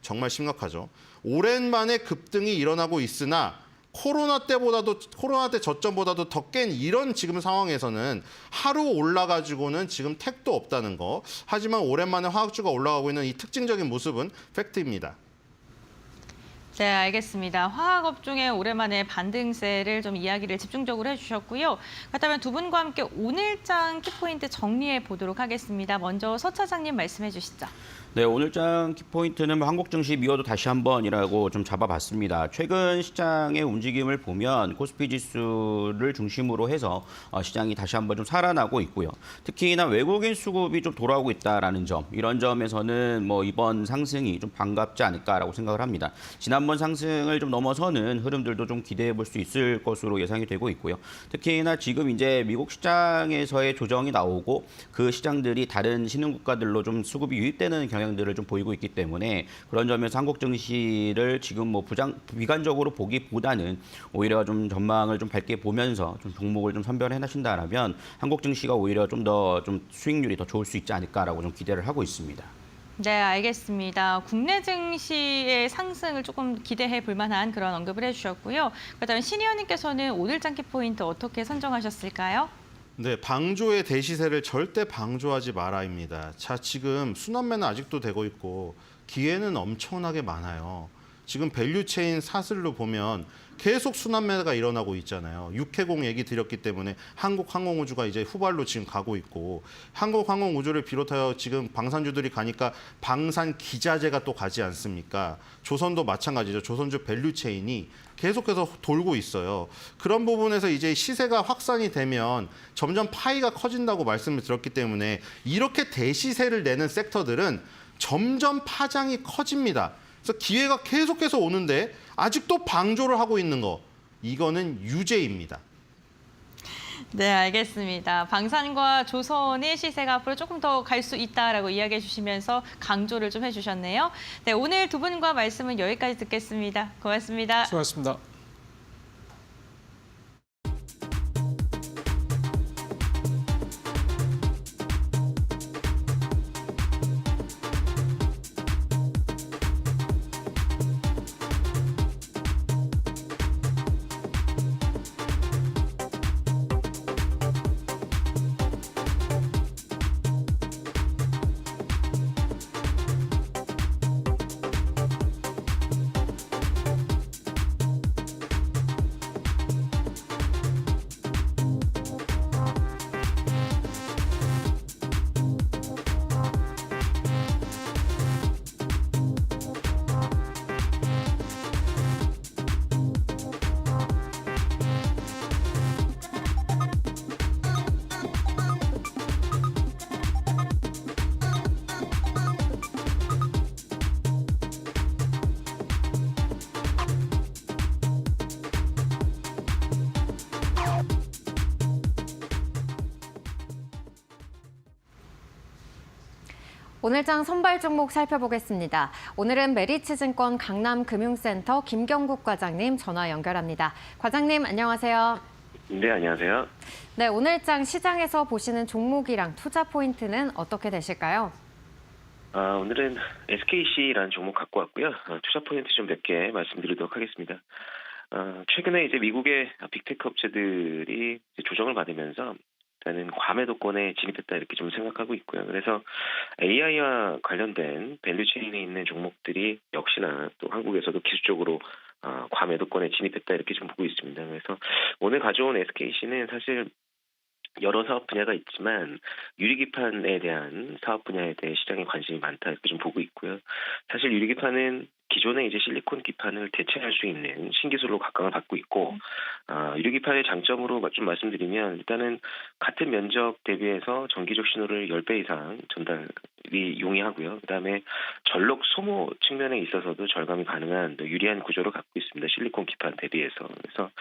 정말 심각하죠. 오랜만에 급등이 일어나고 있으나 코로나 때 저점보다도 더 깬 이런 지금 상황에서는 하루 올라가지고는 지금 택도 없다는 거. 하지만 오랜만에 화학주가 올라가고 있는 이 특징적인 모습은 팩트입니다. 네, 알겠습니다. 화학업종의 오랜만에 반등세를 좀 이야기를 집중적으로 해주셨고요. 그렇다면 두 분과 함께 오늘장 키포인트 정리해 보도록 하겠습니다. 먼저 서 차장님 말씀해 주시죠. 네, 오늘장 키포인트는 한국 증시 미워도 다시 한번이라고 좀 잡아봤습니다. 최근 시장의 움직임을 보면 코스피 지수를 중심으로 해서 시장이 다시 한번 좀 살아나고 있고요. 특히나 외국인 수급이 좀 돌아오고 있다라는 점, 이런 점에서는 뭐 이번 상승이 좀 반갑지 않을까라고 생각을 합니다. 지난번 상승을 좀 넘어서는 흐름들도 좀 기대해 볼 수 있을 것으로 예상이 되고 있고요. 특히나 지금 이제 미국 시장에서의 조정이 나오고 그 시장들이 다른 신흥국가들로 좀 수급이 유입되는 경향 경향들을 좀 보이고 있기 때문에 그런 점에서 한국 증시를 지금 뭐 비관적으로 보기보다는 오히려 좀 전망을 좀 밝게 보면서 좀 종목을 좀 선별해 나신다라면 한국 증시가 오히려 좀 더 좀 수익률이 더 좋을 수 있지 않을까라고 좀 기대를 하고 있습니다. 네, 알겠습니다. 국내 증시의 상승을 조금 기대해 볼 만한 그런 언급을 해주셨고요. 그렇다면 신 의원님께서는 오늘 장기 포인트 어떻게 선정하셨을까요? 네, 방조의 대시세를 절대 방조하지 마라입니다. 자, 지금 순환매는 아직도 되고 있고 기회는 엄청나게 많아요. 지금 밸류체인 사슬로 보면 계속 순환매가 일어나고 있잖아요. 육해공 얘기 드렸기 때문에 한국항공우주가 이제 후발로 지금 가고 있고 한국항공우주를 비롯하여 지금 방산주들이 가니까 방산기자재가 또 가지 않습니까? 조선도 마찬가지죠. 조선주 밸류체인이 계속해서 돌고 있어요. 그런 부분에서 이제 시세가 확산이 되면 점점 파이가 커진다고 말씀을 드렸기 때문에 이렇게 대시세를 내는 섹터들은 점점 파장이 커집니다. 그래서 기회가 계속해서 오는데 아직도 방조를 하고 있는 거, 이거는 유죄입니다. 네, 알겠습니다. 방산과 조선의 시세가 앞으로 조금 더 갈 수 있다라고 이야기해 주시면서 강조를 좀 해주셨네요. 네, 오늘 두 분과 말씀은 여기까지 듣겠습니다. 고맙습니다. 수고하셨습니다. 오늘장 선발 종목 살펴보겠습니다. 오늘은 메리츠증권 강남금융센터 김경국 과장님 전화 연결합니다. 과장님 안녕하세요. 네, 안녕하세요. 네, 오늘장 시장에서 보시는 종목이랑 투자 포인트는 어떻게 되실까요? 오늘은 SKC라는 종목 갖고 왔고요. 투자 포인트 좀 몇 개 말씀드리도록 하겠습니다. 최근에 이제 미국의 빅테크 업체들이 이제 조정을 받으면서 일단은 과매도권에 진입했다 이렇게 좀 생각하고 있고요. 그래서 AI와 관련된 밸류체인에 있는 종목들이 역시나 또 한국에서도 기술적으로 과매도권에 진입했다 이렇게 좀 보고 있습니다. 그래서 오늘 가져온 SKC는 사실 여러 사업 분야가 있지만 유리기판에 대한 사업 분야에 대해 시장에 관심이 많다 이렇게 좀 보고 있고요. 사실 유리기판은 기존의 이제 실리콘 기판을 대체할 수 있는 신기술로 각광을 받고 있고, 유리기판의 장점으로 좀 말씀드리면 일단은 같은 면적 대비해서 전기적 신호를 10배 이상 전달이 용이하고요. 그다음에 전력 소모 측면에 있어서도 절감이 가능한 유리한 구조를 갖고 있습니다. 실리콘 기판 대비해서. 그래서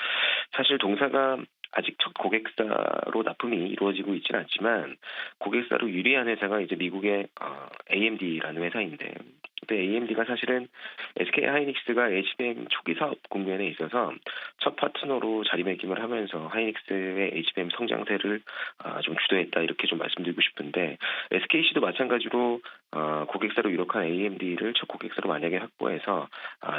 사실 동사가 아직 첫 고객사로 납품이 이루어지고 있지는 않지만 고객사로 유리한 회사가 이제 미국의 AMD라는 회사인데, 근데 AMD가 사실은 SK 하이닉스가 HBM 초기 사업 국면에 있어서 첫 파트너로 자리매김을 하면서 하이닉스의 HBM 성장세를 좀 주도했다 이렇게 좀 말씀드리고 싶은데, SKC도 마찬가지로 고객사로 유력한 AMD를 첫 고객사로 만약에 확보해서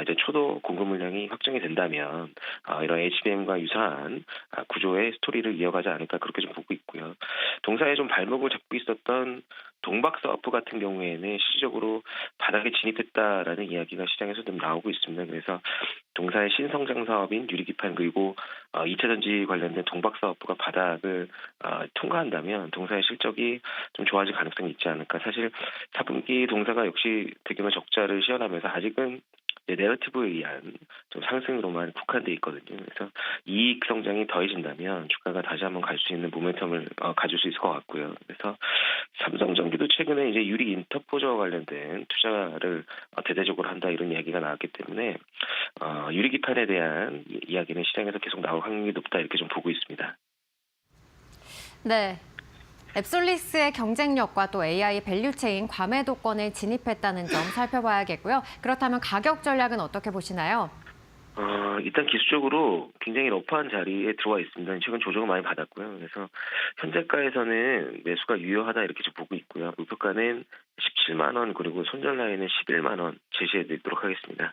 이제 초도 공급 물량이 확정이 된다면 이런 HBM과 유사한 구조의 스토리를 이어가지 않을까 그렇게 좀 보고 있고요. 동사에 좀 발목을 잡고 있었던 동박사업부 같은 경우에는 실질적으로 바닥에 진입했다라는 이야기가 시장에서 좀 나오고 있습니다. 그래서 동사의 신성장 사업인 유리기판 그리고 2차 전지 관련된 동박사업부가 바닥을 통과한다면 동사의 실적이 좀 좋아질 가능성이 있지 않을까. 사실 4분기 동사가 역시 대규모 적자를 시현하면서 아직은 내러티브에 의한 좀 상승으로만 국한돼 있거든요. 그래서 이익 성장이 더해진다면 주가가 다시 한번 갈 수 있는 모멘텀을 가질 수 있을 것 같고요. 그래서 삼성전기도 최근에 이제 유리 인터포저와 관련된 투자를 대대적으로 한다 이런 이야기가 나왔기 때문에 유리기판에 대한 이야기는 시장에서 계속 나올 확률이 높다 이렇게 좀 보고 있습니다. 네. 앱솔리스의 경쟁력과 또 AI 밸류체인 과매도권을 진입했다는 점 살펴봐야겠고요. 그렇다면 가격 전략은 어떻게 보시나요? 일단 기술적으로 굉장히 러프한 자리에 들어와 있습니다. 최근 조정을 많이 받았고요. 그래서 현재가에서는 매수가 유효하다 이렇게 좀 보고 있고요. 목표가는 17만 원 그리고 손절 라인은 11만 원 제시해드리도록 하겠습니다.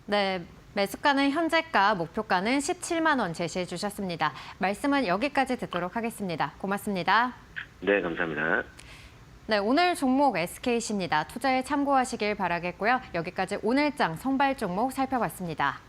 네, 매수가는 현재가, 목표가는 17만 원 제시해 주셨습니다. 말씀은 여기까지 듣도록 하겠습니다. 고맙습니다. 네, 감사합니다. 네, 오늘 종목 SKC입니다. 투자에 참고하시길 바라겠고요. 여기까지 오늘장 선발 종목 살펴봤습니다.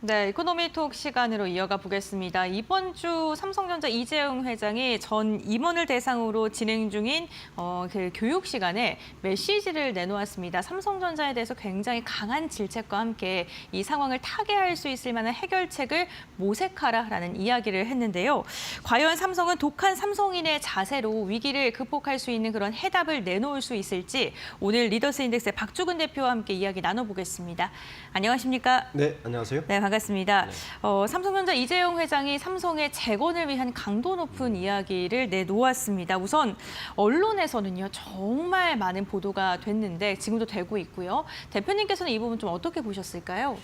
네, 이코노미톡 시간으로 이어가 보겠습니다. 이번 주 삼성전자 이재용 회장이 전 임원을 대상으로 진행 중인 그 교육 시간에 메시지를 내놓았습니다. 삼성전자에 대해서 굉장히 강한 질책과 함께 이 상황을 타개할 수 있을 만한 해결책을 모색하라라는 이야기를 했는데요. 과연 삼성은 독한 삼성인의 자세로 위기를 극복할 수 있는 그런 해답을 내놓을 수 있을지 오늘 리더스 인덱스의 박주근 대표와 함께 이야기 나눠보겠습니다. 안녕하십니까? 네, 안녕하세요. 네, 반갑습니다. 삼성전자 이재용 회장이 삼성의 재건을 위한 강도 높은 이야기를 내놓았습니다. 우선 언론에서는요, 정말 많은 보도가 됐는데 지금도 되고 있고요. 대표님께서는 이 부분 좀 어떻게 보셨을까요?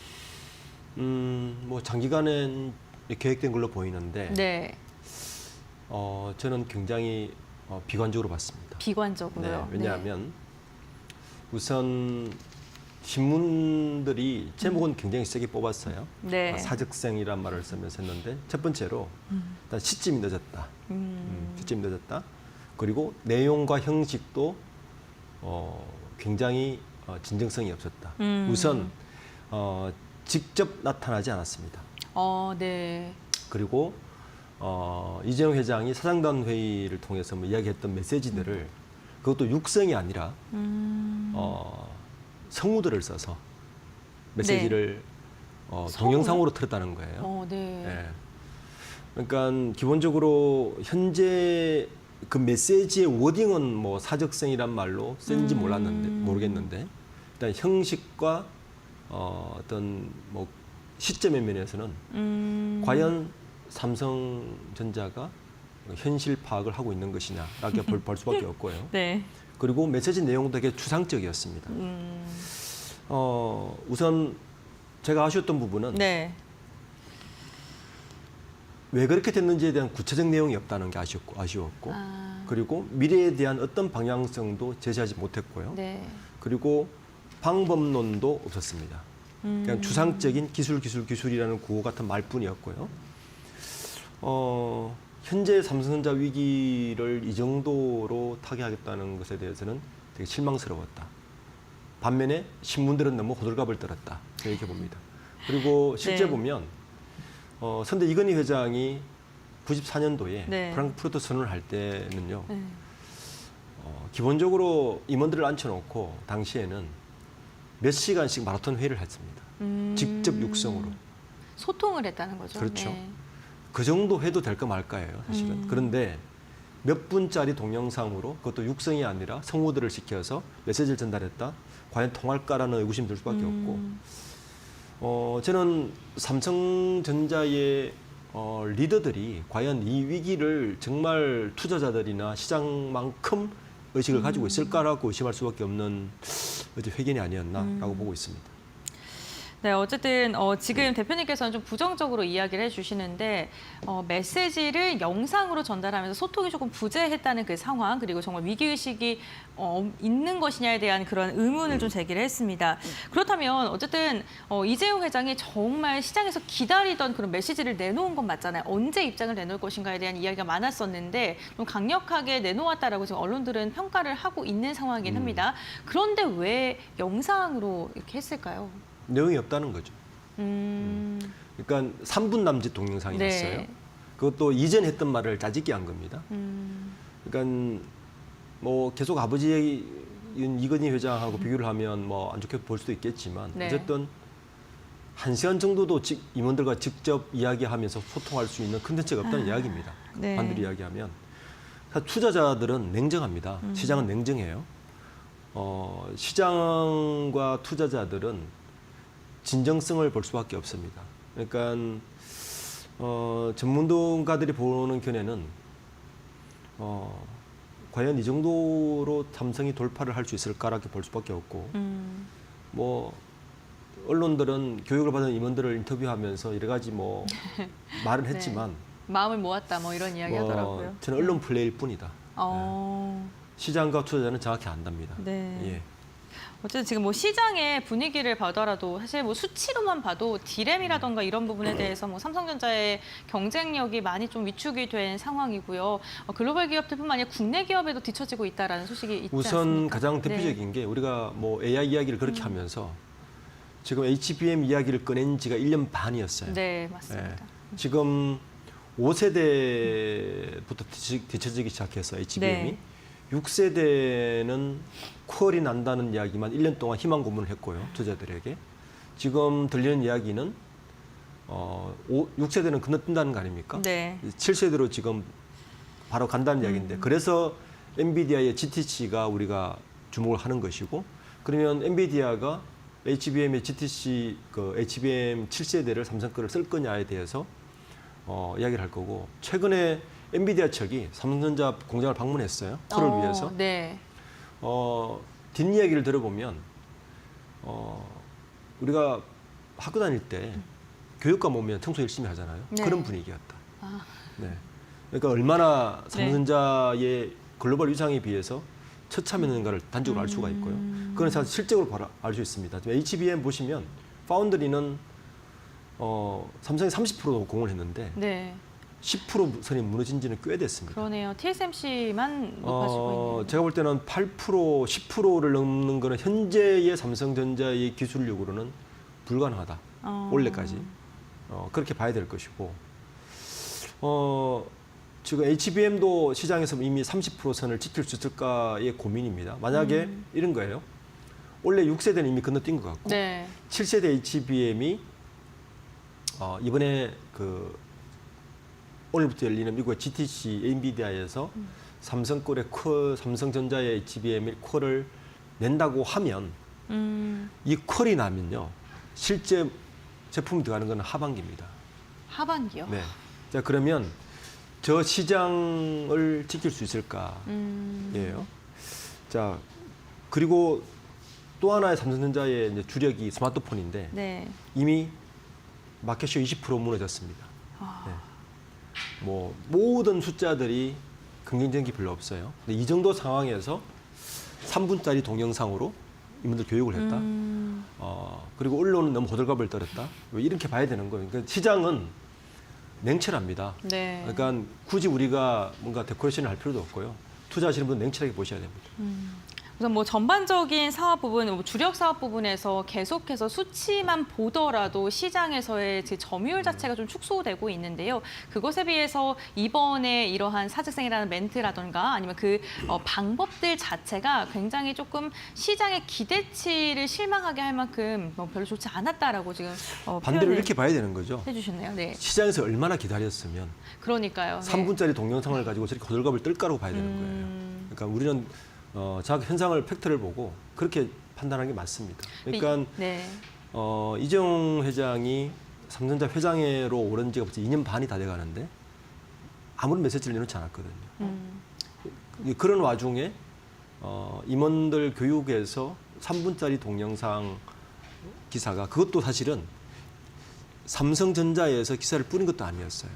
뭐 장기간은 계획된 걸로 보이는데, 네, 저는 굉장히 비관적으로 봤습니다. 비관적으로요. 네, 왜냐하면 우선 신문들이 제목은 굉장히 세게 뽑았어요. 네. 사적생이란 말을 쓰면서 했는데 첫 번째로 일단 시점이 늦었다. 시점이 늦었다. 그리고 내용과 형식도 굉장히 진정성이 없었다. 우선 직접 나타나지 않았습니다. 네. 그리고 이재용 회장이 사장단 회의를 통해서 뭐 이야기했던 메시지들을 그것도 육성이 아니라 성우들을 써서 메시지를 동영상으로 틀었다는 거예요. 네. 예. 그러니까 기본적으로 현재 그 메시지의 워딩은 뭐 사적성이란 말로 쓴지 모르겠는데 일단 형식과 어떤 뭐 시점의 면에서는 과연 삼성전자가 현실 파악을 하고 있는 것이냐라고 볼 수밖에 없고요. 네. 그리고 메시지 내용도 되게 추상적이었습니다. 우선 제가 아쉬웠던 부분은 네. 왜 그렇게 됐는지에 대한 구체적 내용이 없다는 게 아쉬웠고 그리고 미래에 대한 어떤 방향성도 제시하지 못했고요. 네. 그리고 방법론도 없었습니다. 그냥 추상적인 기술이라는 구호 같은 말뿐이었고요. 현재 삼성전자 위기를 이 정도로 타개하겠다는 것에 대해서는 되게 실망스러웠다. 반면에 신문들은 너무 호들갑을 떨었다. 이렇게 봅니다. 그리고 실제 네. 보면 선대 이건희 회장이 94년도에 네. 프랑크푸르트 선언을 할 때는요. 기본적으로 임원들을 앉혀놓고 당시에는 몇 시간씩 마라톤 회의를 했습니다. 직접 육성으로. 소통을 했다는 거죠. 그렇죠. 네. 그 정도 해도 될까 말까예요, 사실은. 그런데 몇 분짜리 동영상으로 그것도 육성이 아니라 성우들을 시켜서 메시지를 전달했다. 과연 통할까라는 의구심이 들 수밖에 없고 저는 삼성전자의 리더들이 과연 이 위기를 정말 투자자들이나 시장만큼 의식을 가지고 있을까라고 의심할 수밖에 없는 회견이 아니었나라고 보고 있습니다. 네, 어쨌든 지금 대표님께서는 좀 부정적으로 이야기를 해주시는데 메시지를 영상으로 전달하면서 소통이 조금 부재했다는 그 상황 그리고 정말 위기의식이 있는 것이냐에 대한 그런 의문을 좀 제기를 했습니다. 그렇다면 어쨌든 이재용 회장이 정말 시장에서 기다리던 그런 메시지를 내놓은 건 맞잖아요. 언제 입장을 내놓을 것인가에 대한 이야기가 많았었는데 좀 강력하게 내놓았다라고 지금 언론들은 평가를 하고 있는 상황이긴 합니다. 그런데 왜 영상으로 이렇게 했을까요? 내용이 없다는 거죠. 그러니까 3분 남짓 동영상이었어요. 네. 그것도 이전 했던 말을 짜집기 한 겁니다. 그러니까 뭐 계속 아버지 이건희 회장하고 비교를 하면 뭐 안 좋게 볼 수도 있겠지만 네. 어쨌든 1시간 정도도 임원들과 직접 이야기하면서 소통할 수 있는 컨텐츠가 없다는 이야기입니다. 네. 반대로 이야기하면 투자자들은 냉정합니다. 시장은 냉정해요. 시장과 투자자들은 진정성을 볼 수밖에 없습니다. 그러니까 전문가들이 보는 견해는 과연 이 정도로 삼성이 돌파를 할 수 있을까라고 볼 수밖에 없고 뭐 언론들은 교육을 받은 임원들을 인터뷰하면서 여러 가지 뭐 말은 했지만 마음을 모았다 뭐 이런 이야기 하더라고요. 저는 언론 플레이일 뿐이다. 시장과 투자자는 정확히 안답니다. 네. 예. 어쨌든 지금 뭐 시장의 분위기를 봐더라도 사실 뭐 수치로만 봐도 디램이라던가 이런 부분에 대해서 뭐 삼성전자의 경쟁력이 많이 좀 위축이 된 상황이고요. 글로벌 기업들뿐만 아니라 국내 기업에도 뒤처지고 있다라는 소식이 있지 우선 않습니까? 가장 대표적인 게 우리가 뭐 AI 이야기를 그렇게 하면서 지금 HBM 이야기를 꺼낸 지가 1년 반이었어요. 네, 맞습니다. 예. 지금 5세대부터 뒤처지기 시작해서 HBM이 네. 6세대는 퀄이 난다는 이야기만 1년 동안 희망 고문을 했고요. 투자들에게. 지금 들리는 이야기는 6세대는 건너뛴다는 거 아닙니까? 네. 7세대로 지금 바로 간다는 이야기인데 그래서 엔비디아의 GTC가 우리가 주목을 하는 것이고 그러면 엔비디아가 HBM의 GTC 그 HBM 7세대를 삼성 거를 쓸 거냐에 대해서 이야기를 할 거고 최근에 엔비디아 측이 삼성전자 공장을 방문했어요. 콜을 위해서. 네. 뒷이야기를 들어보면 우리가 학교 다닐 때 교육감 오면 청소 열심히 하잖아요. 네. 그런 분위기였다. 네. 그러니까 얼마나 삼성전자의 글로벌 위상에 비해서 처참했는가를 단적으로 알 수가 있고요. 그건 사실 실적으로 알 수 있습니다. HBM 보시면 파운드리는 삼성이 30% 공을 했는데 네. 10% 선이 무너진 지는 꽤 됐습니다. 그러네요. TSMC만 높아지고 있네요. 제가 볼 때는 8%, 10%를 넘는 거는 현재의 삼성전자의 기술력으로는 불가능하다. 올해까지. 그렇게 봐야 될 것이고. 지금 HBM도 시장에서 이미 30% 선을 지킬 수 있을까의 고민입니다. 만약에 이런 거예요. 원래 6세대는 이미 건너뛴 것 같고 네. 7세대 HBM이 이번에 오늘부터 열리는 미국의 GTC 엔비디아에서 삼성전자의 HBM 퀄을 낸다고 하면 이 퀄이 나면요 실제 제품이 들어가는 건 하반기입니다. 하반기요? 네. 자 그러면 저 시장을 지킬 수 있을까? 예요. 자 그리고 또 하나의 삼성전자의 이제 주력이 스마트폰인데 네. 이미 마켓쇼 20% 무너졌습니다. 네. 뭐 모든 숫자들이 긍정적인 게 별로 없어요. 근데 이 정도 상황에서 3분짜리 동영상으로 임원들 교육을 했다. 그리고 언론은 너무 호들갑을 떨었다. 왜 이렇게 봐야 되는 거예요. 그러니까 시장은 냉철합니다. 네. 그러니까 굳이 우리가 뭔가 데코레이션을 할 필요도 없고요. 투자하시는 분은 냉철하게 보셔야 됩니다. 우선 뭐 전반적인 사업 부분, 뭐 주력 사업 부분에서 계속해서 수치만 보더라도 시장에서의 점유율 자체가 좀 축소되고 있는데요. 그것에 비해서 이번에 이러한 사직생이라는 멘트라던가 아니면 그 방법들 자체가 굉장히 조금 시장의 기대치를 실망하게 할 만큼 별로 좋지 않았다라고 지금 반대로 표현을 이렇게 봐야 되는 거죠. 해주셨네요. 네. 시장에서 얼마나 기다렸으면 그러니까요. 네. 3분짜리 동영상을 가지고 저렇게 호들갑을 떨까라고 봐야 되는 거예요. 그러니까 우리는 정확히 현상을 팩트를 보고 그렇게 판단하는 게 맞습니다. 그러니까 네. 이재용 회장이 삼성전자 회장으로 오른 지가 벌써 2년 반이 다 돼가는데 아무런 메시지를 내놓지 않았거든요. 그런 와중에 임원들 교육에서 3분짜리 동영상 기사가 그것도 사실은 삼성전자에서 기사를 뿌린 것도 아니었어요.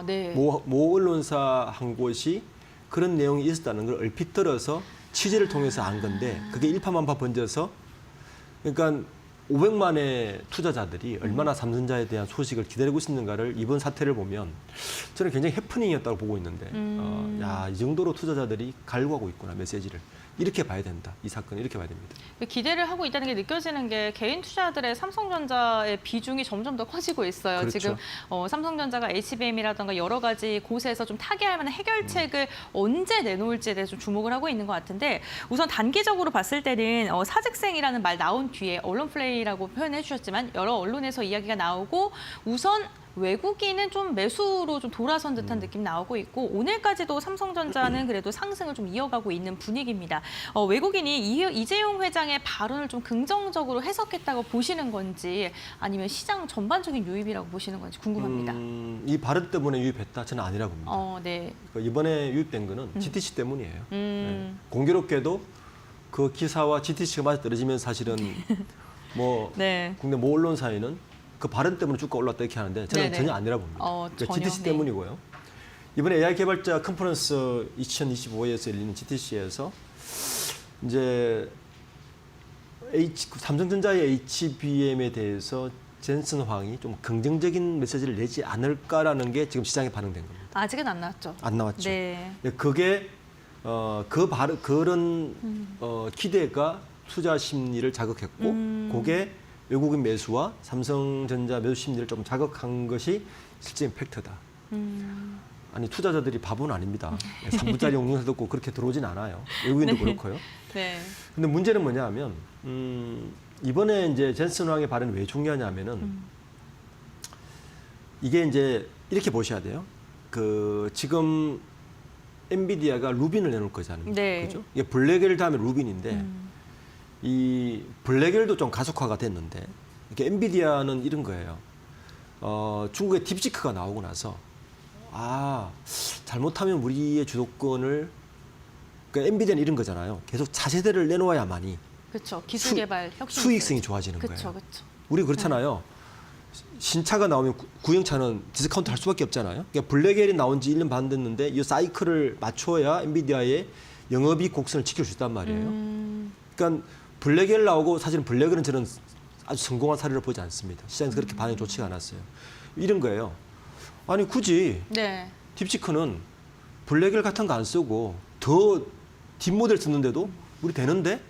네. 모 언론사 한 곳이 그런 내용이 있었다는 걸 얼핏 들어서 취재를 통해서 안 건데 그게 일파만파 번져서 그러니까 500만의 투자자들이 얼마나 삼성전자에 대한 소식을 기다리고 있었는가를 이번 사태를 보면 저는 굉장히 해프닝이었다고 보고 있는데 야, 이 정도로 투자자들이 갈구하고 있구나, 메시지를. 이렇게 봐야 된다. 이 사건을 이렇게 봐야 됩니다. 기대를 하고 있다는 게 느껴지는 게 개인 투자들의 삼성전자의 비중이 점점 더 커지고 있어요. 그렇죠. 지금 삼성전자가 HBM이라든가 여러 가지 곳에서 좀 타개할 만한 해결책을 언제 내놓을지에 대해서 좀 주목을 하고 있는 것 같은데 우선 단기적으로 봤을 때는 사직생이라는 말 나온 뒤에 언론 플레이라고 표현해 주셨지만 여러 언론에서 이야기가 나오고 우선 외국인은 좀 매수로 좀 돌아선 듯한 느낌 나오고 있고 오늘까지도 삼성전자는 그래도 상승을 좀 이어가고 있는 분위기입니다. 외국인이 이재용 회장의 발언을 좀 긍정적으로 해석했다고 보시는 건지 아니면 시장 전반적인 유입이라고 보시는 건지 궁금합니다. 이 발언 때문에 유입했다? 저는 아니라고 봅니다. 네. 이번에 유입된 거는 GTC 때문이에요. 네. 공교롭게도 그 기사와 GTC가 맞아떨어지면 사실은 뭐 네. 국내 모 언론사에는 그 발언 때문에 주가 올랐다 이렇게 하는데 저는 네네. 전혀 아니라고 봅니다. 그러니까 전혀, GTC 네. 때문이고요. 이번에 AI 개발자 컨퍼런스 2025에서 열리는 GTC에서 이제 삼성전자의 HBM에 대해서 젠슨 황이 좀 긍정적인 메시지를 내지 않을까라는 게 지금 시장에 반영된 겁니다. 아직은 안 나왔죠. 안 나왔죠. 네. 그게 그런 기대가 투자 심리를 자극했고, 그게 외국인 매수와 삼성전자 매수 심리를 좀 자극한 것이 실제 팩트다. 아니 투자자들이 바보는 아닙니다. 3분짜리 용량사 듣고 그렇게 들어오진 않아요. 외국인도 네. 그렇고요. 네. 근데 문제는 뭐냐면 이번에 이제 젠슨 황의 발언이 왜 중요하냐면은 이게 이제 이렇게 보셔야 돼요. 그 지금 엔비디아가 루빈을 내놓을 거잖아요. 네. 그죠? 이게 블랙엘 다음에 루빈인데 이 블랙엘도 좀 가속화가 됐는데 이게 엔비디아는 이런 거예요. 중국의 딥시크가 나오고 나서 잘못하면 우리의 주도권을 그러니까 엔비디아는 이런 거잖아요. 계속 차세대를 내놓아야만이 그렇죠. 기술 개발 혁신 수익성이 좋아지는 거예요. 그렇죠. 우리 그렇잖아요. 신차가 나오면 구형차는 디스카운트 할 수밖에 없잖아요. 그러니까 블랙엘이 나온 지 1년 반 됐는데 이 사이클을 맞춰야 엔비디아의 영업이익 곡선을 지킬 수 있단 말이에요. 그러니까 블랙엘 나오고 사실은 블랙엘은 저는 아주 성공한 사례를 보지 않습니다. 시장에서 그렇게 반응이 좋지가 않았어요. 이런 거예요. 아니 굳이 네. 딥시크는 블랙엘 같은 거 안 쓰고 더 뒷모델 쓰는데도 우리 되는데?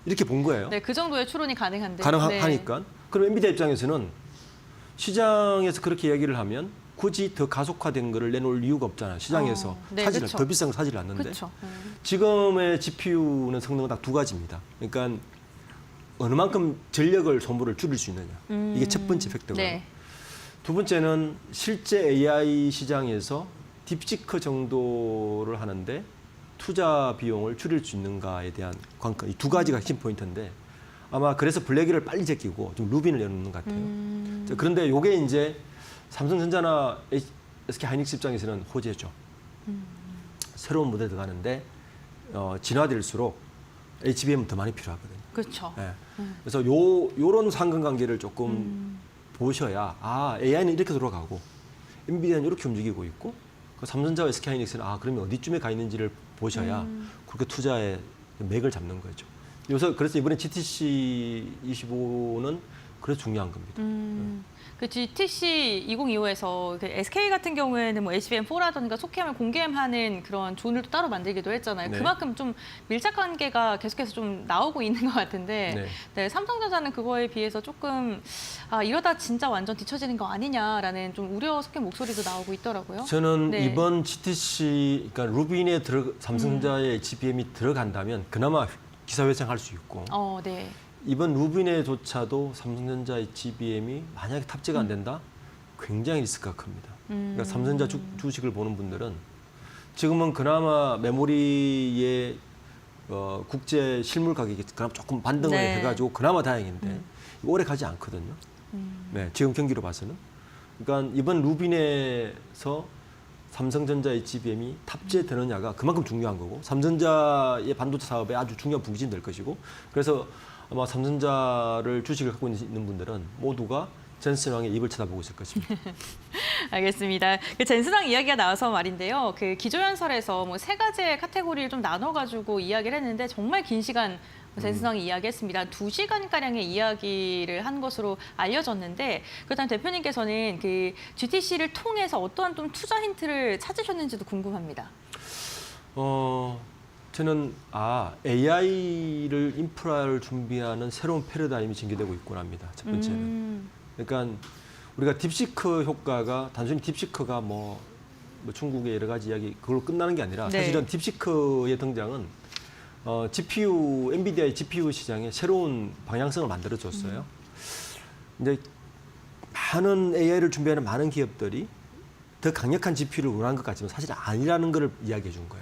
이렇게 본 거예요. 네, 그 정도의 추론이 가능한데. 가능하니까. 네. 그럼 엔비디아 입장에서는 시장에서 그렇게 이야기를 하면 굳이 더 가속화된 거를 내놓을 이유가 없잖아요. 시장에서 네, 사지를 그쵸. 더 비싼 거 사지를 않는데. 그렇죠. 지금의 GPU는 성능은 딱 두 가지입니다. 그러니까 어느 만큼 전력을 소모를 줄일 수 있느냐. 이게 첫 번째 팩터고요. 네. 두 번째는 실제 AI 시장에서 딥시크 정도를 하는데 투자 비용을 줄일 수 있는가에 대한 관건. 이 두 가지가 핵심 포인트인데 아마 그래서 블랙을 빨리 제끼고 좀 루빈을 내놓는 것 같아요. 자, 그런데 이게 이제 삼성전자나 SK하이닉스 입장에서는 호재죠. 새로운 모델 들어가는데 진화될수록 HBM은 더 많이 필요하거든요. 그렇죠. 네. 그래서 요런 상관관계를 조금 보셔야 AI는 이렇게 돌아가고 엔비디아는 이렇게 움직이고 있고 그 삼성전자와 SK하이닉스는 그러면 어디쯤에 가 있는지를 보셔야 그렇게 투자의 맥을 잡는 거죠. 그래서 이번에 GTC 25는 그래서 중요한 겁니다. 그 GTC 2025에서 그 SK 같은 경우에는 뭐 HBM4라든가 속해하면 공개하는 그런 존을 또 따로 만들기도 했잖아요. 네. 그만큼 좀 밀착 관계가 계속해서 좀 나오고 있는 것 같은데 네, 삼성전자는 그거에 비해서 조금 이러다 진짜 완전 뒤처지는 거 아니냐라는 좀 우려 섞인 목소리도 나오고 있더라고요. 저는 네. 이번 GTC, 그러니까 루빈에 삼성전자의 HBM이 들어간다면 그나마 기사회생할 수 있고 네. 이번 루빈에조차도 삼성전자 HBM이 만약에 탑재가 안 된다? 굉장히 리스크가 큽니다. 그러니까 삼성전자 주식을 보는 분들은 지금은 그나마 메모리의 국제 실물 가격이 그나마 조금 반등을 네. 해가지고 그나마 다행인데 이거 오래 가지 않거든요. 네, 지금 경기로 봐서는. 그러니까 이번 루빈에서 삼성전자 HBM이 탑재되느냐가 그만큼 중요한 거고 삼성전자의 반도체 사업에 아주 중요한 부기진 될 것이고 그래서 아마 삼성전자를 주식을 갖고 있는 분들은 모두가 젠슨 왕의 입을 쳐다보고 있을 것입니다. 알겠습니다. 그 젠슨왕 이야기가 나와서 말인데요. 그 기조연설에서 뭐 3가지의 카테고리를 좀 나눠가지고 이야기를 했는데 정말 긴 시간 젠슨왕이 이야기했습니다. 2시간가량의 이야기를 한 것으로 알려졌는데 그렇다면 대표님께서는 그 GTC를 통해서 어떠한 좀 투자 힌트를 찾으셨는지도 궁금합니다. 저는 AI를 인프라를 준비하는 새로운 패러다임이 전개되고 있구나 합니다. 첫 번째는. 그러니까 우리가 딥시크 효과가 단순히 딥시크가 뭐 중국의 여러 가지 이야기 그걸로 끝나는 게 아니라 네. 사실은 딥시크의 등장은 GPU 엔비디아의 GPU 시장에 새로운 방향성을 만들어 줬어요. 이제 많은 AI를 준비하는 많은 기업들이 더 강력한 GPU를 원하는 것 같지만 사실 아니라는 걸 이야기해 준 거예요.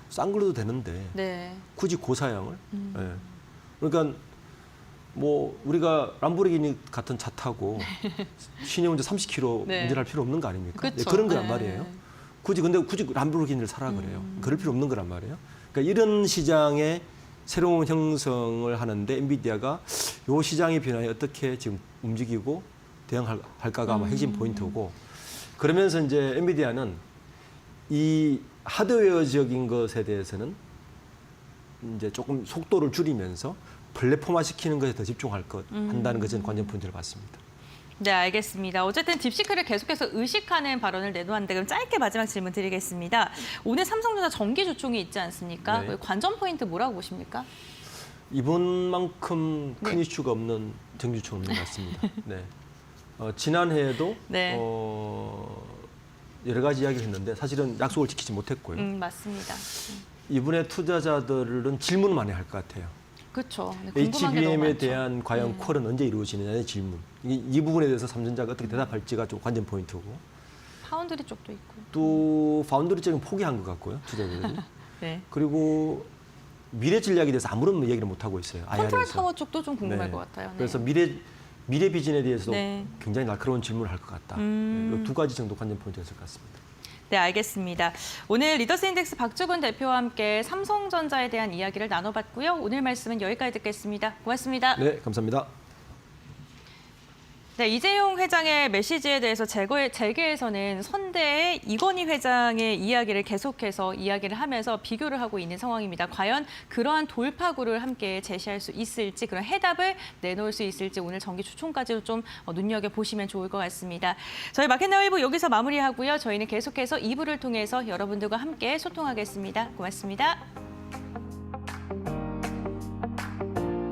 싼 걸로도 되는데 네. 굳이 고사양을. 예. 그러니까 뭐 우리가 람보르기니 같은 차 타고 시내 운전 30km 네. 운전할 필요 없는 거 아닙니까? 그쵸. 그런 거란 네. 말이에요. 굳이 람보르기니를 사라 그래요. 그럴 필요 없는 거란 말이에요. 그러니까 이런 시장의 새로운 형성을 하는데 엔비디아가 이 시장의 변화에 어떻게 지금 움직이고 대응할까가 아마 핵심 포인트고 그러면서 이제 엔비디아는 이 하드웨어적인 것에 대해서는 이제 조금 속도를 줄이면서 플랫폼화 시키는 것에 더 집중할 것 한다는 것은 관전 포인트를 봤습니다. 네, 알겠습니다. 어쨌든 딥시크를 계속해서 의식하는 발언을 내놓았는데 그럼 짧게 마지막 질문 드리겠습니다. 오늘 삼성전자 정기 주총이 있지 않습니까? 네. 관전 포인트 뭐라고 보십니까? 이번만큼 큰 네. 이슈가 없는 정규총 없는 것 같습니다. 네. 지난해에도 네. 여러 가지 이야기를 했는데 사실은 약속을 지키지 못했고요. 맞습니다. 이번에 투자자들은 질문을 많이 할 것 같아요. 그렇죠. 네, 궁금한 게 너무 HBM에 많죠. 대한 과연 콜은 언제 이루어지느냐의 질문. 이 부분에 대해서 삼성전자가 어떻게 대답할지가 좀 관전 포인트고. 파운드리 쪽도 있고. 또 파운드리 쪽은 포기한 것 같고요, 투자자들이. 네. 그리고 미래 전략에 대해서 아무런 얘기를 못 하고 있어요. 컨트롤 IR에서. 타워 쪽도 좀 궁금할 것 같아요. 네. 그래서 미래 비전에 대해서도 네. 굉장히 날카로운 질문을 할 것 같다. 이 2가지 정도 관전 포인트가 있을 것 같습니다. 네, 알겠습니다. 오늘 리더스 인덱스 박주근 대표와 함께 삼성전자에 대한 이야기를 나눠봤고요. 오늘 말씀은 여기까지 듣겠습니다. 고맙습니다. 네, 감사합니다. 네, 이재용 회장의 메시지에 대해서 재계에서는 선대의 이건희 회장의 이야기를 계속해서 이야기를 하면서 비교를 하고 있는 상황입니다. 과연 그러한 돌파구를 함께 제시할 수 있을지, 그런 해답을 내놓을 수 있을지 오늘 정기 주총까지도 좀 눈여겨보시면 좋을 것 같습니다. 저희 마켓나우 1부 여기서 마무리하고요. 저희는 계속해서 2부를 통해서 여러분들과 함께 소통하겠습니다. 고맙습니다.